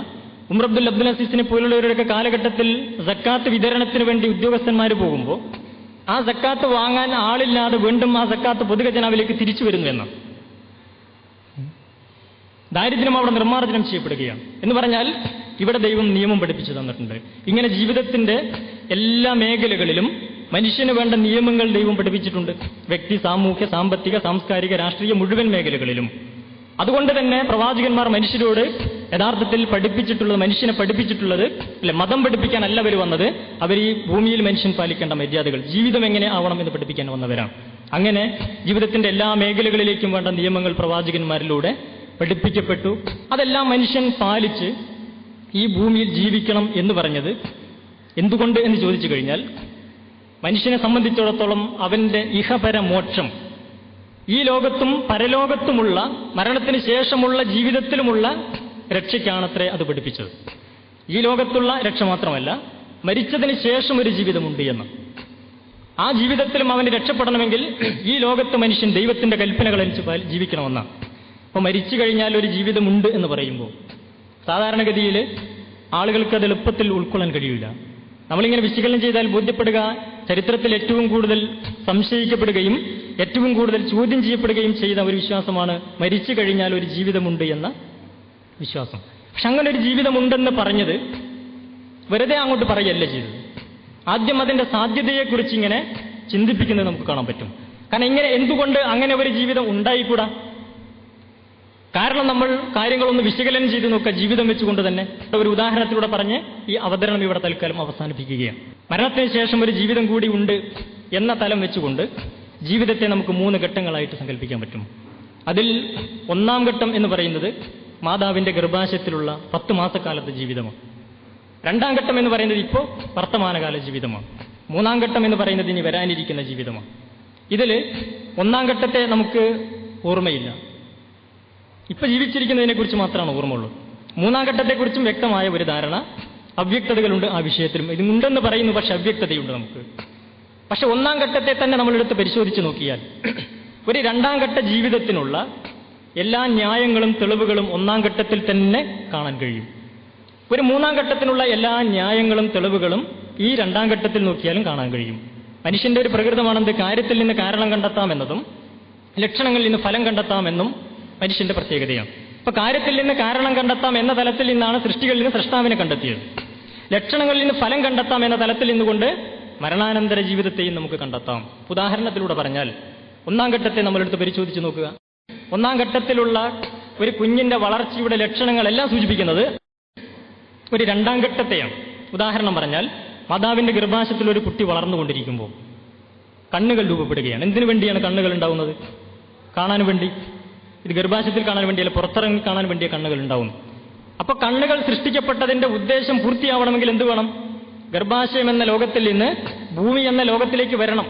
ഉമർ അബ്ദുൽ അസീസിനെ പോലുള്ളവരുടെ കാലഘട്ടത്തിൽ സക്കാത്ത് വിതരണത്തിന് വേണ്ടി ഉദ്യോഗസ്ഥന്മാർ പോകുമ്പോൾ ആ സക്കാത്ത് വാങ്ങാൻ ആളില്ലാതെ വീണ്ടും ആ സക്കാത്ത് പൊതുഖജനാവിലേക്ക് തിരിച്ചു വരുന്നു എന്ന്. ദാരിദ്ര്യം അവിടെ നിർമ്മാർജ്ജനം ചെയ്യപ്പെടുകയാണ്. എന്ന് പറഞ്ഞാൽ ഇവിടെ ദൈവം നിയമം പഠിപ്പിച്ചു തന്നിട്ടുണ്ട്. ഇങ്ങനെ ജീവിതത്തിന്റെ എല്ലാ മേഖലകളിലും മനുഷ്യന് വേണ്ട നിയമങ്ങൾ ദൈവം പഠിപ്പിച്ചിട്ടുണ്ട്. വ്യക്തി, സാമൂഹ്യ, സാമ്പത്തിക, സാംസ്കാരിക, രാഷ്ട്രീയ മുഴുവൻ മേഖലകളിലും. അതുകൊണ്ട് തന്നെ പ്രവാചകന്മാർ മനുഷ്യരോട് യഥാർത്ഥത്തിൽ പഠിപ്പിച്ചിട്ടുള്ളത്, മനുഷ്യനെ പഠിപ്പിച്ചിട്ടുള്ളത്, അല്ലെ, മതം പഠിപ്പിക്കാനല്ല അവർ വന്നത്. അവർ ഈ ഭൂമിയിൽ മനുഷ്യൻ പാലിക്കേണ്ട മര്യാദകൾ, ജീവിതം എങ്ങനെ ആവണം എന്ന് പഠിപ്പിക്കാൻ വന്നവരാണ്. അങ്ങനെ ജീവിതത്തിന്റെ എല്ലാ മേഖലകളിലേക്കും വേണ്ട നിയമങ്ങൾ പ്രവാചകന്മാരിലൂടെ പഠിപ്പിക്കപ്പെട്ടു. അതെല്ലാം മനുഷ്യൻ പാലിച്ച് ഈ ഭൂമിയിൽ ജീവിക്കണം എന്ന് പറഞ്ഞത് എന്തുകൊണ്ട് എന്ന് ചോദിച്ചു കഴിഞ്ഞാൽ, മനുഷ്യനെ സംബന്ധിച്ചിടത്തോളം അവന്റെ ഇഹപര മോക്ഷം ഈ ലോകത്തും പരലോകത്തുമുള്ള, മരണത്തിന് ശേഷമുള്ള ജീവിതത്തിലുമുള്ള രക്ഷയ്ക്കാണത്രേ അത് പഠിപ്പിച്ചത്. ഈ ലോകത്തുള്ള രക്ഷ മാത്രമല്ല, മരിച്ചതിന് ശേഷം ഒരു ജീവിതമുണ്ട് എന്ന്. ആ ജീവിതത്തിലും അവന് രക്ഷപ്പെടണമെങ്കിൽ ഈ ലോകത്ത് മനുഷ്യൻ ദൈവത്തിന്റെ കൽപ്പനകളനുസരിച്ച് ജീവിക്കണമെന്നാണ്. അപ്പൊ മരിച്ചു കഴിഞ്ഞാൽ ഒരു ജീവിതമുണ്ട് എന്ന് പറയുമ്പോൾ സാധാരണഗതിയിൽ ആളുകൾക്ക് അത് എളുപ്പത്തിൽ ഉൾക്കൊള്ളാൻ കഴിയില്ല. നമ്മളിങ്ങനെ വിശകലനം ചെയ്താൽ ബോധ്യപ്പെടുക, ചരിത്രത്തിൽ ഏറ്റവും കൂടുതൽ സംശയിക്കപ്പെടുകയും ഏറ്റവും കൂടുതൽ ചോദ്യം ചെയ്യപ്പെടുകയും ചെയ്ത ഒരു വിശ്വാസമാണ് മരിച്ചു കഴിഞ്ഞാൽ ഒരു ജീവിതമുണ്ട് എന്ന വിശ്വാസം. പക്ഷെ അങ്ങനെ ഒരു ജീവിതമുണ്ടെന്ന് പറഞ്ഞത് വെറുതെ അങ്ങോട്ട് പറയല്ല ചെയ്തത്. ആദ്യം അതിന്റെ സാധ്യതയെക്കുറിച്ച് ഇങ്ങനെ ചിന്തിപ്പിക്കുന്നത് നമുക്ക് കാണാൻ പറ്റും. കാരണം ഇങ്ങനെ എന്തുകൊണ്ട് അങ്ങനെ ഒരു ജീവിതം ഉണ്ടായിക്കൂടാ? കാരണം നമ്മൾ കാര്യങ്ങളൊന്ന് വിശകലനം ചെയ്ത് നോക്കുക, ജീവിതം വെച്ചുകൊണ്ട് തന്നെ. ഒരു ഉദാഹരണത്തിലൂടെ പറഞ്ഞ് ഈ അവതരണം ഇവിടെ തൽക്കാലം അവസാനിപ്പിക്കുകയാണ്. മരണത്തിന് ശേഷം ഒരു ജീവിതം കൂടി ഉണ്ട് എന്ന തലം വെച്ചുകൊണ്ട് ജീവിതത്തെ നമുക്ക് 3 ഘട്ടങ്ങളായിട്ട് സങ്കല്പിക്കാൻ പറ്റും. അതിൽ ഒന്നാം ഘട്ടം എന്ന് പറയുന്നത് മാതാവിന്റെ ഗർഭാശയത്തിലുള്ള 10 മാസക്കാലത്തെ ജീവിതമാണ്. രണ്ടാം ഘട്ടം എന്ന് പറയുന്നത് ഇപ്പോൾ വർത്തമാനകാല ജീവിതമാണ്. മൂന്നാം ഘട്ടം എന്ന് പറയുന്നത് ഇനി വരാനിരിക്കുന്ന ജീവിതമാണ്. ഇതിൽ ഒന്നാം ഘട്ടത്തെ നമുക്ക് ഓർമ്മയില്ല, ഇപ്പൊ ജീവിച്ചിരിക്കുന്നതിനെ കുറിച്ച് മാത്രമാണ് ഓർമ്മയുള്ളൂ. മൂന്നാം ഘട്ടത്തെക്കുറിച്ചും വ്യക്തമായ ഒരു ധാരണ, അവ്യക്തതകളുണ്ട് ആ വിഷയത്തിലും. ഇതുണ്ടെന്ന് പറയുന്നു, പക്ഷെ അവ്യക്തതയുണ്ട് നമുക്ക്. പക്ഷെ ഒന്നാം ഘട്ടത്തെ തന്നെ നമ്മളെടുത്ത് പരിശോധിച്ച് നോക്കിയാൽ ഒരു രണ്ടാം ഘട്ട ജീവിതത്തിനുള്ള എല്ലാ ന്യായങ്ങളും തെളിവുകളും ഒന്നാം ഘട്ടത്തിൽ തന്നെ കാണാൻ കഴിയും. ഒരു മൂന്നാം ഘട്ടത്തിനുള്ള എല്ലാ ന്യായങ്ങളും തെളിവുകളും ഈ രണ്ടാം ഘട്ടത്തിൽ നോക്കിയാലും കാണാൻ കഴിയും. മനുഷ്യന്റെ ഒരു പ്രകൃതമാണെന്ത്, കാര്യത്തിൽ നിന്ന് കാരണം കണ്ടെത്താമെന്നതും ലക്ഷണങ്ങളിൽ നിന്ന് ഫലം കണ്ടെത്താമെന്നും മനുഷ്യന്റെ പ്രത്യേകതയാണ്. ഇപ്പൊ കാര്യത്തിൽ നിന്ന് കാരണം കണ്ടെത്താം എന്ന തലത്തിൽ നിന്നാണ് സൃഷ്ടികളിൽ നിന്ന് സൃഷ്ടാവിനെ കണ്ടെത്തിയത്. ലക്ഷണങ്ങളിൽ നിന്ന് ഫലം കണ്ടെത്താം എന്ന തലത്തിൽ നിന്നുകൊണ്ട് മരണാനന്തര ജീവിതത്തെയും നമുക്ക് കണ്ടെത്താം. ഉദാഹരണത്തിലൂടെ പറഞ്ഞാൽ ഒന്നാം ഘട്ടത്തെ നമ്മളെടുത്ത് പരിശോധിച്ച് നോക്കുക. ഒന്നാം ഘട്ടത്തിലുള്ള ഒരു കുഞ്ഞിന്റെ വളർച്ചയുടെ ലക്ഷണങ്ങളെല്ലാം സൂചിപ്പിക്കുന്നത് ഒരു രണ്ടാം ഘട്ടത്തെയാണ്. ഉദാഹരണം പറഞ്ഞാൽ മാതാവിന്റെ ഗർഭാശയത്തിൽ ഒരു കുട്ടി വളർന്നുകൊണ്ടിരിക്കുമ്പോൾ കണ്ണുകൾ രൂപപ്പെടുകയാണ്. എന്തിനു വേണ്ടിയാണ് കണ്ണുകൾ ഉണ്ടാവുന്നത്? കാണാൻ വേണ്ടി. ഇത് ഗർഭാശയത്തിൽ കാണാൻ വേണ്ടിയല്ല, പുറത്തിറങ്ങി കാണാൻ വേണ്ടിയ കണ്ണുകൾ ഉണ്ടാവുന്നു. അപ്പൊ കണ്ണുകൾ സൃഷ്ടിക്കപ്പെട്ടതിന്റെ ഉദ്ദേശം പൂർത്തിയാവണമെങ്കിൽ എന്ത് വേണം? ഗർഭാശയം എന്ന ലോകത്തിൽ നിന്ന് ഭൂമി എന്ന ലോകത്തിലേക്ക് വരണം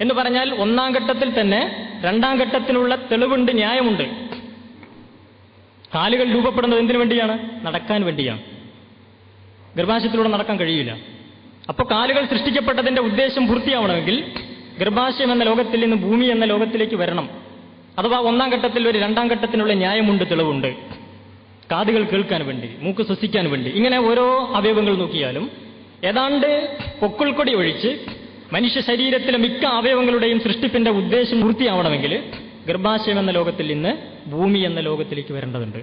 എന്ന് പറഞ്ഞാൽ ഒന്നാം ഘട്ടത്തിൽ തന്നെ രണ്ടാം ഘട്ടത്തിനുള്ള തെളിവുണ്ട്, ന്യായമുണ്ട്. കാലുകൾ രൂപപ്പെടുന്നത് എന്തിനു വേണ്ടിയാണ്? നടക്കാൻ വേണ്ടിയാണ്. ഗർഭാശയത്തിലൂടെ നടക്കാൻ കഴിയില്ല. അപ്പൊ കാലുകൾ സൃഷ്ടിക്കപ്പെട്ടതിന്റെ ഉദ്ദേശം പൂർത്തിയാവണമെങ്കിൽ ഗർഭാശയം എന്ന ലോകത്തിൽ നിന്ന് ഭൂമി എന്ന ലോകത്തിലേക്ക് വരണം. അഥവാ ഒന്നാം ഘട്ടത്തിൽ ഒരു രണ്ടാം ഘട്ടത്തിനുള്ള ന്യായമുണ്ട്, തെളിവുണ്ട്. കാതുകൾ കേൾക്കാൻ വേണ്ടി, മൂക്ക് ശ്വസിക്കാൻ വേണ്ടി, ഇങ്ങനെ ഓരോ അവയവങ്ങൾ നോക്കിയാലും ഏതാണ്ട് പൊക്കിൾക്കൊടി ഒഴിച്ച് മനുഷ്യ ശരീരത്തിലെ മിക്ക അവയവങ്ങളുടെയും സൃഷ്ടിപ്പിന്റെ ഉദ്ദേശം പൂർത്തിയാവണമെങ്കിൽ ഗർഭാശയം എന്ന ലോകത്തിൽ നിന്ന് ഭൂമി എന്ന ലോകത്തിലേക്ക് വരേണ്ടതുണ്ട്.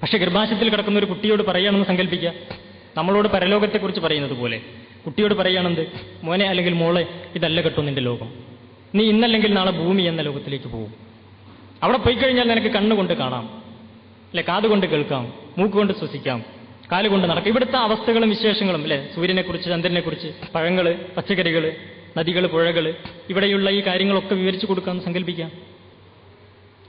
പക്ഷെ ഗർഭാശയത്തിൽ കിടക്കുന്ന ഒരു കുട്ടിയോട് പറയുകയാണെന്ന് സങ്കല്പിക്കുക. നമ്മളോട് പരലോകത്തെക്കുറിച്ച് പറയുന്നത് പോലെ കുട്ടിയോട് പറയുകയാണെന്ത്, മോനെ അല്ലെങ്കിൽ മോളെ, ഇതല്ല കേട്ടോ നിന്റെ ലോകം, നീ ഇന്നല്ലെങ്കിൽ നാളെ ഭൂമി എന്ന ലോകത്തിലേക്ക് പോകും. അവിടെ പോയി കഴിഞ്ഞാൽ നിനക്ക് കണ്ണുകൊണ്ട് കാണാം, അല്ലെ, കാതുകൊണ്ട് കേൾക്കാം, മൂക്കുകൊണ്ട് ശ്വസിക്കാം, കാലുകൊണ്ട് നടക്കാം. ഇവിടുത്തെ അവസ്ഥകളും വിശേഷങ്ങളും, അല്ലെ, സൂര്യനെക്കുറിച്ച്, ചന്ദ്രനെക്കുറിച്ച്, പഴങ്ങള്, പച്ചക്കറികള്, നദികൾ, പുഴകൾ, ഇവിടെയുള്ള ഈ കാര്യങ്ങളൊക്കെ വിവരിച്ചു കൊടുക്കാമെന്ന് സങ്കല്പിക്കാം.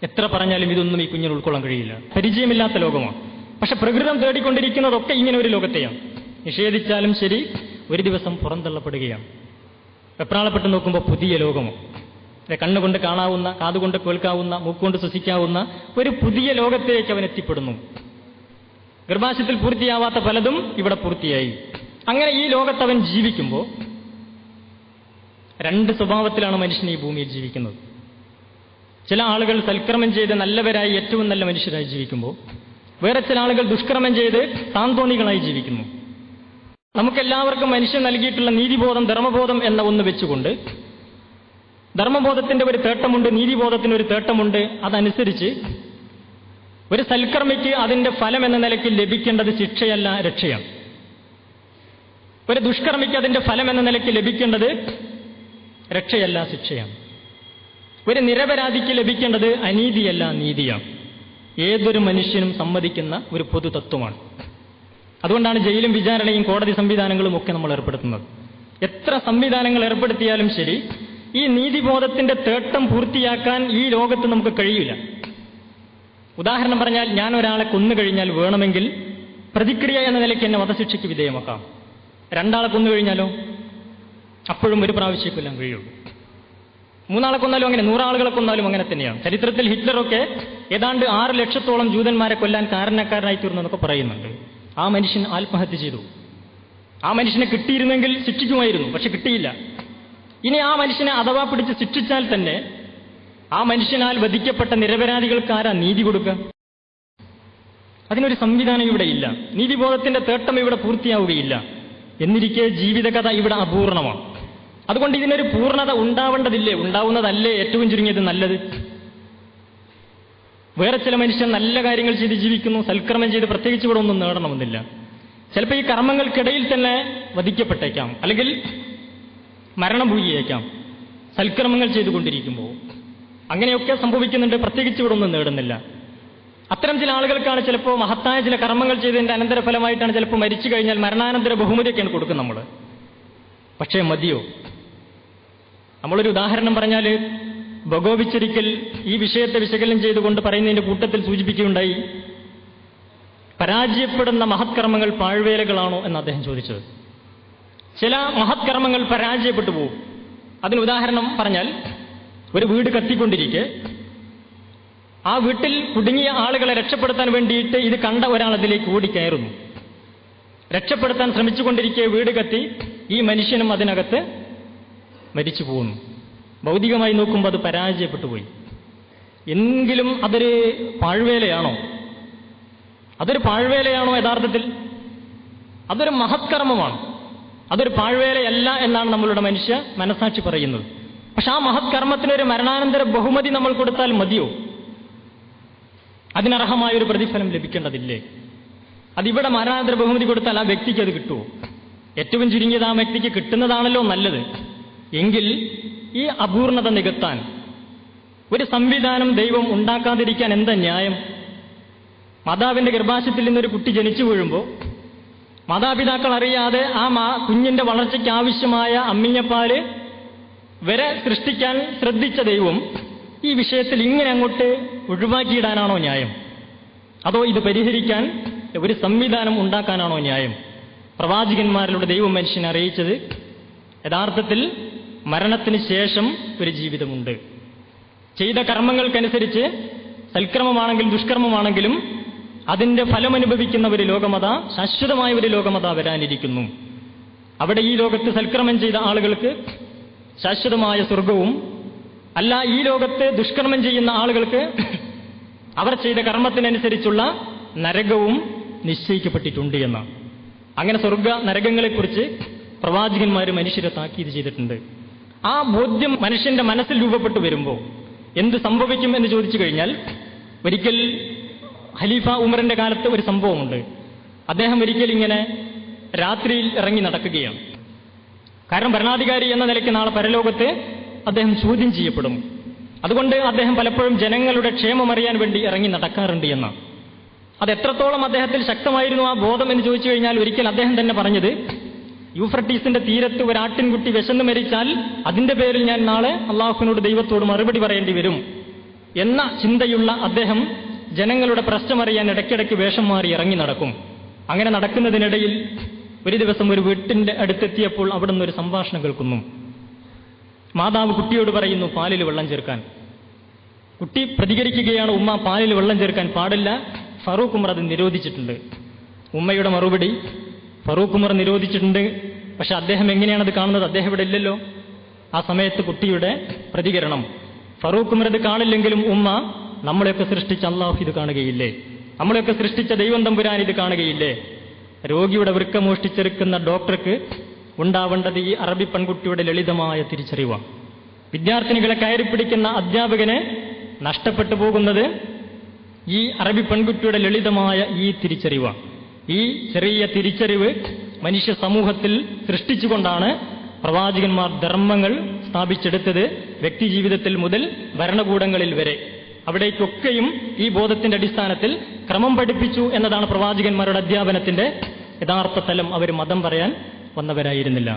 എത്ര പറഞ്ഞാലും ഇതൊന്നും ഈ കുഞ്ഞിന് ഉൾക്കൊള്ളാൻ കഴിയില്ല. പരിചയമില്ലാത്ത ലോകമാണ്. പക്ഷെ പ്രകൃതം തേടിക്കൊണ്ടിരിക്കുന്നതൊക്കെ ഇങ്ങനെ ഒരു ലോകത്തെയാണ്. നിഷേധിച്ചാലും ശരി, ഒരു ദിവസം പുറന്തള്ളപ്പെടുകയാണ്. വെപ്രാളപ്പെട്ട് നോക്കുമ്പോൾ പുതിയ ലോകമോ, കണ്ണുകൊണ്ട് കാണാവുന്ന, കാതുകൊണ്ട് കേൾക്കാവുന്ന, മൂക്കുകൊണ്ട് ശ്വസിക്കാവുന്ന ഒരു പുതിയ ലോകത്തേക്ക് അവൻ എത്തിപ്പെടുന്നു. ഗർഭാശയത്തിൽ പൂർത്തിയാവാത്ത പലതും ഇവിടെ പൂർത്തിയായി. അങ്ങനെ ഈ ലോകത്ത് അവൻ ജീവിക്കുമ്പോൾ രണ്ട് സ്വഭാവത്തിലാണ് മനുഷ്യൻ ഈ ഭൂമിയിൽ ജീവിക്കുന്നത്. ചില ആളുകൾ സൽക്കർമ്മം ചെയ്ത് നല്ലവരായി, ഏറ്റവും നല്ല മനുഷ്യരായി ജീവിക്കുമ്പോൾ, വേറെ ചില ആളുകൾ ദുഷ്കർമ്മം ചെയ്ത് താന്തോന്നികളായി ജീവിക്കുന്നു. നമുക്കെല്ലാവർക്കും മനുഷ്യൻ നൽകിയിട്ടുള്ള നീതിബോധം, ധർമ്മബോധം എന്ന ഒന്ന് വെച്ചുകൊണ്ട്, ധർമ്മബോധത്തിന്റെ ഒരു തേട്ടമുണ്ട്, നീതിബോധത്തിന് ഒരു തേട്ടമുണ്ട്. അതനുസരിച്ച് ഒരു സൽക്കർമ്മിക്ക് അതിന്റെ ഫലം എന്ന നിലയ്ക്ക് ലഭിക്കേണ്ടത് ശിക്ഷയല്ല, രക്ഷയാണ്. ഒരു ദുഷ്കർമ്മിക്ക് അതിന്റെ ഫലം എന്ന നിലയ്ക്ക് ലഭിക്കേണ്ടത് രക്ഷയല്ല, ശിക്ഷയാണ്. ഒരു നിരപരാധിക്ക് ലഭിക്കേണ്ടത് അനീതിയല്ല, നീതിയാണ്. ഏതൊരു മനുഷ്യനും സമ്മതിക്കുന്ന ഒരു പൊതു തത്വമാണ്. അതുകൊണ്ടാണ് ജയിലും വിചാരണയും കോടതി സംവിധാനങ്ങളും ഒക്കെ നമ്മൾ ഏർപ്പെടുത്തുന്നത്. എത്ര സംവിധാനങ്ങൾ ഏർപ്പെടുത്തിയാലും ശരി, ഈ നീതിബോധത്തിന്റെ തേട്ടം പൂർത്തിയാക്കാൻ ഈ ലോകത്ത് നമുക്ക് കഴിയില്ല. ഉദാഹരണം പറഞ്ഞാൽ, ഞാൻ ഒരാളെ കൊന്നുകഴിഞ്ഞാൽ വേണമെങ്കിൽ പ്രതിക്രിയ എന്ന നിലയ്ക്ക് എന്നെ വധശിക്ഷയ്ക്ക് വിധേയമാക്കാം. രണ്ടാളെ കൊന്നുകഴിഞ്ഞാലോ അപ്പോഴും ഒരു പ്രാവശ്യം കൊല്ലാൻ കഴിയുള്ളൂ. മൂന്നാളെ കൊന്നാലും അങ്ങനെ, 100 ആളുകളെ കൊന്നാലും അങ്ങനെ തന്നെയാണ്. ചരിത്രത്തിൽ ഹിറ്റ്ലറൊക്കെ ഏതാണ്ട് 6 ലക്ഷത്തോളം ജൂതന്മാരെ കൊല്ലാൻ കാരണക്കാരനായി തീർന്നു എന്നൊക്കെ പറയുന്നുണ്ട്. ആ മനുഷ്യൻ ആത്മഹത്യ ചെയ്തു. ആ മനുഷ്യനെ കിട്ടിയിരുന്നെങ്കിൽ ശിക്ഷിക്കുമായിരുന്നു, പക്ഷെ കിട്ടിയില്ല. ഇനി ആ മനുഷ്യനെ അഥവാ പിടിച്ച് ശിക്ഷിച്ചാൽ തന്നെ ആ മനുഷ്യനാൽ വധിക്കപ്പെട്ട നിരപരാധികൾക്ക് ആരാ നീതി കൊടുക്കുക? അതിനൊരു സംവിധാനം ഇവിടെ ഇല്ല. നീതിബോധത്തിന്റെ തേട്ടം ഇവിടെ പൂർത്തിയാവുകയില്ല. എന്നിരിക്കെ ജീവിതകഥ ഇവിടെ അപൂർണമാണ്. അതുകൊണ്ട് ഇതിനൊരു പൂർണ്ണത ഉണ്ടാവേണ്ടതില്ലേ? ഉണ്ടാവുന്നതല്ലേ ഏറ്റവും ചുരുങ്ങിയത് നല്ലത്? വേറെ ചില മനുഷ്യൻ നല്ല കാര്യങ്ങൾ ചെയ്ത് ജീവിക്കുന്നു, സൽക്കർമ്മം ചെയ്ത് പ്രത്യേകിച്ച് ഇവിടെ ഒന്നും നേടണമെന്നില്ല. ചിലപ്പോൾ ഈ കർമ്മങ്ങൾക്കിടയിൽ തന്നെ വധിക്കപ്പെട്ടേക്കാം, അല്ലെങ്കിൽ മരണം ഭൂയിയേക്കാം സൽക്കർമ്മങ്ങൾ ചെയ്തുകൊണ്ടിരിക്കുമ്പോൾ. അങ്ങനെയൊക്കെ സംഭവിക്കുന്നുണ്ട്, പ്രത്യേകിച്ച് ഇവിടെ ഒന്നും നേടുന്നില്ല. അത്തരം ചില ആളുകൾക്കാണ് ചിലപ്പോൾ മഹത്തായ ചില കർമ്മങ്ങൾ ചെയ്തതിന്റെ അനന്തരഫലമായിട്ടാണ് ചിലപ്പോൾ മരിച്ചു കഴിഞ്ഞാൽ മരണാനന്തര ബഹുമതിയൊക്കെയാണ് കൊടുക്കുന്നത് നമ്മൾ. പക്ഷേ മതിയോ? നമ്മളൊരു ഉദാഹരണം പറഞ്ഞാൽ, ബഗോവിച്ചൊരിക്കൽ ഈ വിഷയത്തെ വിശകലനം ചെയ്തുകൊണ്ട് പറയുന്നതിന്റെ കൂട്ടത്തിൽ സൂചിപ്പിക്കുകയുണ്ടായി, പരാജയപ്പെടുന്ന മഹത്കർമ്മങ്ങൾ പാഴ്വേലകളാണോ എന്ന് അദ്ദേഹം ചോദിച്ചത്. ചില മഹത്കർമ്മങ്ങൾ പരാജയപ്പെട്ടു പോകും. അതിന് ഉദാഹരണം പറഞ്ഞാൽ, ഒരു വീട് കത്തിക്കൊണ്ടിരിക്കെ ആ വീട്ടിൽ കുടുങ്ങിയ ആളുകളെ രക്ഷപ്പെടുത്താൻ വേണ്ടിയിട്ട് ഇത് കണ്ട ഒരാൾ അതിലേക്ക് ഓടിക്കയറുന്നു. രക്ഷപ്പെടുത്താൻ ശ്രമിച്ചുകൊണ്ടിരിക്കെ വീട് കത്തി, ഈ മനുഷ്യനും അതിനകത്ത് മരിച്ചു പോകുന്നു. ഭൗതികമായി നോക്കുമ്പോൾ അത് പരാജയപ്പെട്ടു പോയി. എങ്കിലും അതൊരു പാഴ്വേലയാണോ? അതൊരു പാഴ്വേലയാണോ? യഥാർത്ഥത്തിൽ അതൊരു മഹത്കർമ്മമാണ്. അതൊരു പാഴ്വേലയല്ല എന്നാണ് നമ്മളുടെ മനുഷ്യ മനസാക്ഷി പറയുന്നത്. പക്ഷെ ആ മഹത്കർമ്മത്തിനൊരു മരണാനന്തര ബഹുമതി നമ്മൾ കൊടുത്താൽ മതിയോ? അതിനർഹമായൊരു പ്രതിഫലം ലഭിക്കേണ്ടതില്ലേ? അതിവിടെ മരണാനന്തര ബഹുമതി കൊടുത്താൽ ആ വ്യക്തിക്ക് അത് കിട്ടുമോ? ഏറ്റവും ചുരുങ്ങിയത് ആ വ്യക്തിക്ക് കിട്ടുന്നതാണല്ലോ നല്ലത്. എങ്കിൽ ഈ അപൂർണത നികത്താൻ ഒരു സംവിധാനം ദൈവം ഉണ്ടാക്കാതിരിക്കാൻ എന്താ ന്യായം? മാതാവിന്റെ ഗർഭാശയത്തിൽ നിന്നൊരു കുട്ടി ജനിച്ചു വീഴുമ്പോൾ മാതാപിതാക്കൾ അറിയാതെ ആ കുഞ്ഞിന്റെ വളർച്ചയ്ക്ക് ആവശ്യമായ അമ്മിഞ്ഞപ്പാല് വരെ സൃഷ്ടിക്കാൻ ശ്രദ്ധിച്ച ദൈവം ഈ വിഷയത്തിൽ ഇങ്ങനെ അങ്ങോട്ട് ഒഴിവാക്കിയിടാനാണോ ന്യായം? അതോ ഇത് പരിഹരിക്കാൻ ഒരു സംവിധാനം ഉണ്ടാക്കാനാണോ ന്യായം? പ്രവാചകന്മാരിലൂടെ ദൈവം മനുഷ്യനെ അറിയിച്ചത് യഥാർത്ഥത്തിൽ മരണത്തിന് ശേഷം ഒരു ജീവിതമുണ്ട്. ചെയ്ത കർമ്മങ്ങൾക്കനുസരിച്ച് സൽക്കർമ്മമാണെങ്കിലും ദുഷ്കർമ്മമാണെങ്കിലും അതിന്റെ ഫലമനുഭവിക്കുന്ന ഒരു ലോകമത, ശാശ്വതമായ ഒരു ലോകമത വരാനിരിക്കുന്നു. അവിടെ ഈ ലോകത്ത് സൽക്കർമ്മം ചെയ്ത ആളുകൾക്ക് ശാശ്വതമായ സ്വർഗവും, അല്ല ഈ ലോകത്ത് ദുഷ്കർമ്മം ചെയ്യുന്ന ആളുകൾക്ക് അവർ ചെയ്ത കർമ്മത്തിനനുസരിച്ചുള്ള നരകവും നിശ്ചയിക്കപ്പെട്ടിട്ടുണ്ട് എന്നാണ്. അങ്ങനെ സ്വർഗ നരകങ്ങളെക്കുറിച്ച് പ്രവാചകന്മാർ മനുഷ്യരെ താക്കീത് ചെയ്തിട്ടുണ്ട്. ആ ബോധ്യം മനുഷ്യന്റെ മനസ്സിൽ രൂപപ്പെട്ടു വരുമ്പോൾ എന്ത് സംഭവിക്കും എന്ന് ചോദിച്ചു കഴിഞ്ഞാൽ, ഒരിക്കൽ ഖലീഫ ഉമറിന്റെ കാലത്ത് ഒരു സംഭവമുണ്ട്. അദ്ദേഹം ഒരിക്കൽ ഇങ്ങനെ രാത്രിയിൽ ഇറങ്ങി നടക്കുകയാണ്. കാരണം ഭരണാധികാരി എന്ന നിലയ്ക്ക് നാളെ പരലോകത്ത് അദ്ദേഹം ചോദ്യം ചെയ്യപ്പെടും. അതുകൊണ്ട് അദ്ദേഹം പലപ്പോഴും ജനങ്ങളുടെ ക്ഷേമം അറിയാൻ വേണ്ടി ഇറങ്ങി നടക്കാറുണ്ട് എന്നാണ്. അത് എത്രത്തോളം അദ്ദേഹത്തിൽ ശക്തമായിരുന്നു ആ ബോധം എന്ന് ചോദിച്ചു കഴിഞ്ഞാൽ, ഒരിക്കൽ അദ്ദേഹം തന്നെ പറഞ്ഞത്, യൂഫ്രട്ടീസിന്റെ തീരത്ത് ഒരു ആട്ടിൻകുട്ടി വിശന്ന് മരിച്ചാൽ അതിന്റെ പേരിൽ ഞാൻ നാളെ അള്ളാഹുവിനോട് ദൈവത്തോട് മറുപടി പറയേണ്ടി വരും എന്ന ചിന്തയുള്ള അദ്ദേഹം ജനങ്ങളുടെ പ്രശ്നമറിയാൻ ഇടയ്ക്കിടയ്ക്ക് വേഷം മാറി ഇറങ്ങി നടക്കും. അങ്ങനെ നടക്കുന്നതിനിടയിൽ ഒരു ദിവസം ഒരു വീട്ടിന്റെ അടുത്തെത്തിയപ്പോൾ അവിടെ നിന്നൊരു സംഭാഷണം കേൾക്കുന്നു. മാതാവ് കുട്ടിയോട് പറയുന്നു പാലിൽ വെള്ളം ചേർക്കാൻ. കുട്ടി പ്രതികരിക്കുകയാണ്, ഉമ്മ പാലിൽ വെള്ളം ചേർക്കാൻ പാടില്ല, ഫറൂഖ് ഉമർ അത് നിരോധിച്ചിട്ടുണ്ട്. ഉമ്മയുടെ മറുപടി, ഫറൂഖ് ഉമർ നിരോധിച്ചിട്ടുണ്ട്, പക്ഷെ അദ്ദേഹം എങ്ങനെയാണത് കാണുന്നത്? അദ്ദേഹം ഇവിടെ ഇല്ലല്ലോ. ആ സമയത്ത് കുട്ടിയുടെ പ്രതികരണം, ഫറൂഖ് ഉമർ ഇത് കാണില്ലെങ്കിലും ഉമ്മ, നമ്മളെയൊക്കെ സൃഷ്ടിച്ച അല്ലാഹു ഇത് കാണുകയില്ലേ? നമ്മളെയൊക്കെ സൃഷ്ടിച്ച ദൈവം തമ്പുരാൻ ഇത് കാണുകയില്ലേ? രോഗിയുടെ വൃക്ക മോഷ്ടിച്ചെടുക്കുന്ന ഡോക്ടർക്ക് ഉണ്ടാവേണ്ടത് ഈ അറബി പെൺകുട്ടിയുടെ ലളിതമായ തിരിച്ചറിവാണ്. വിദ്യാർത്ഥിനികളെ കയറിപ്പിടിക്കുന്ന അധ്യാപകന് നഷ്ടപ്പെട്ടു പോകുന്നത് ഈ അറബി പെൺകുട്ടിയുടെ ലളിതമായ ഈ തിരിച്ചറിവാണ്. ഈ ചെറിയ തിരിച്ചറിവ് മനുഷ്യ സമൂഹത്തിൽ സൃഷ്ടിച്ചുകൊണ്ടാണ് പ്രവാചകന്മാർ ധർമ്മങ്ങൾ സ്ഥാപിച്ചെടുത്തത്. വ്യക്തിജീവിതത്തിൽ മുതൽ ഭരണകൂടങ്ങളിൽ വരെ അവിടേക്കൊക്കെയും ഈ ബോധത്തിന്റെ അടിസ്ഥാനത്തിൽ ക്രമം പഠിപ്പിച്ചു എന്നതാണ് പ്രവാചകന്മാരുടെ അധ്യാപനത്തിന്റെ യഥാർത്ഥ തലം. അവർ മതം പറയാൻ വന്നവരായിരുന്നില്ല.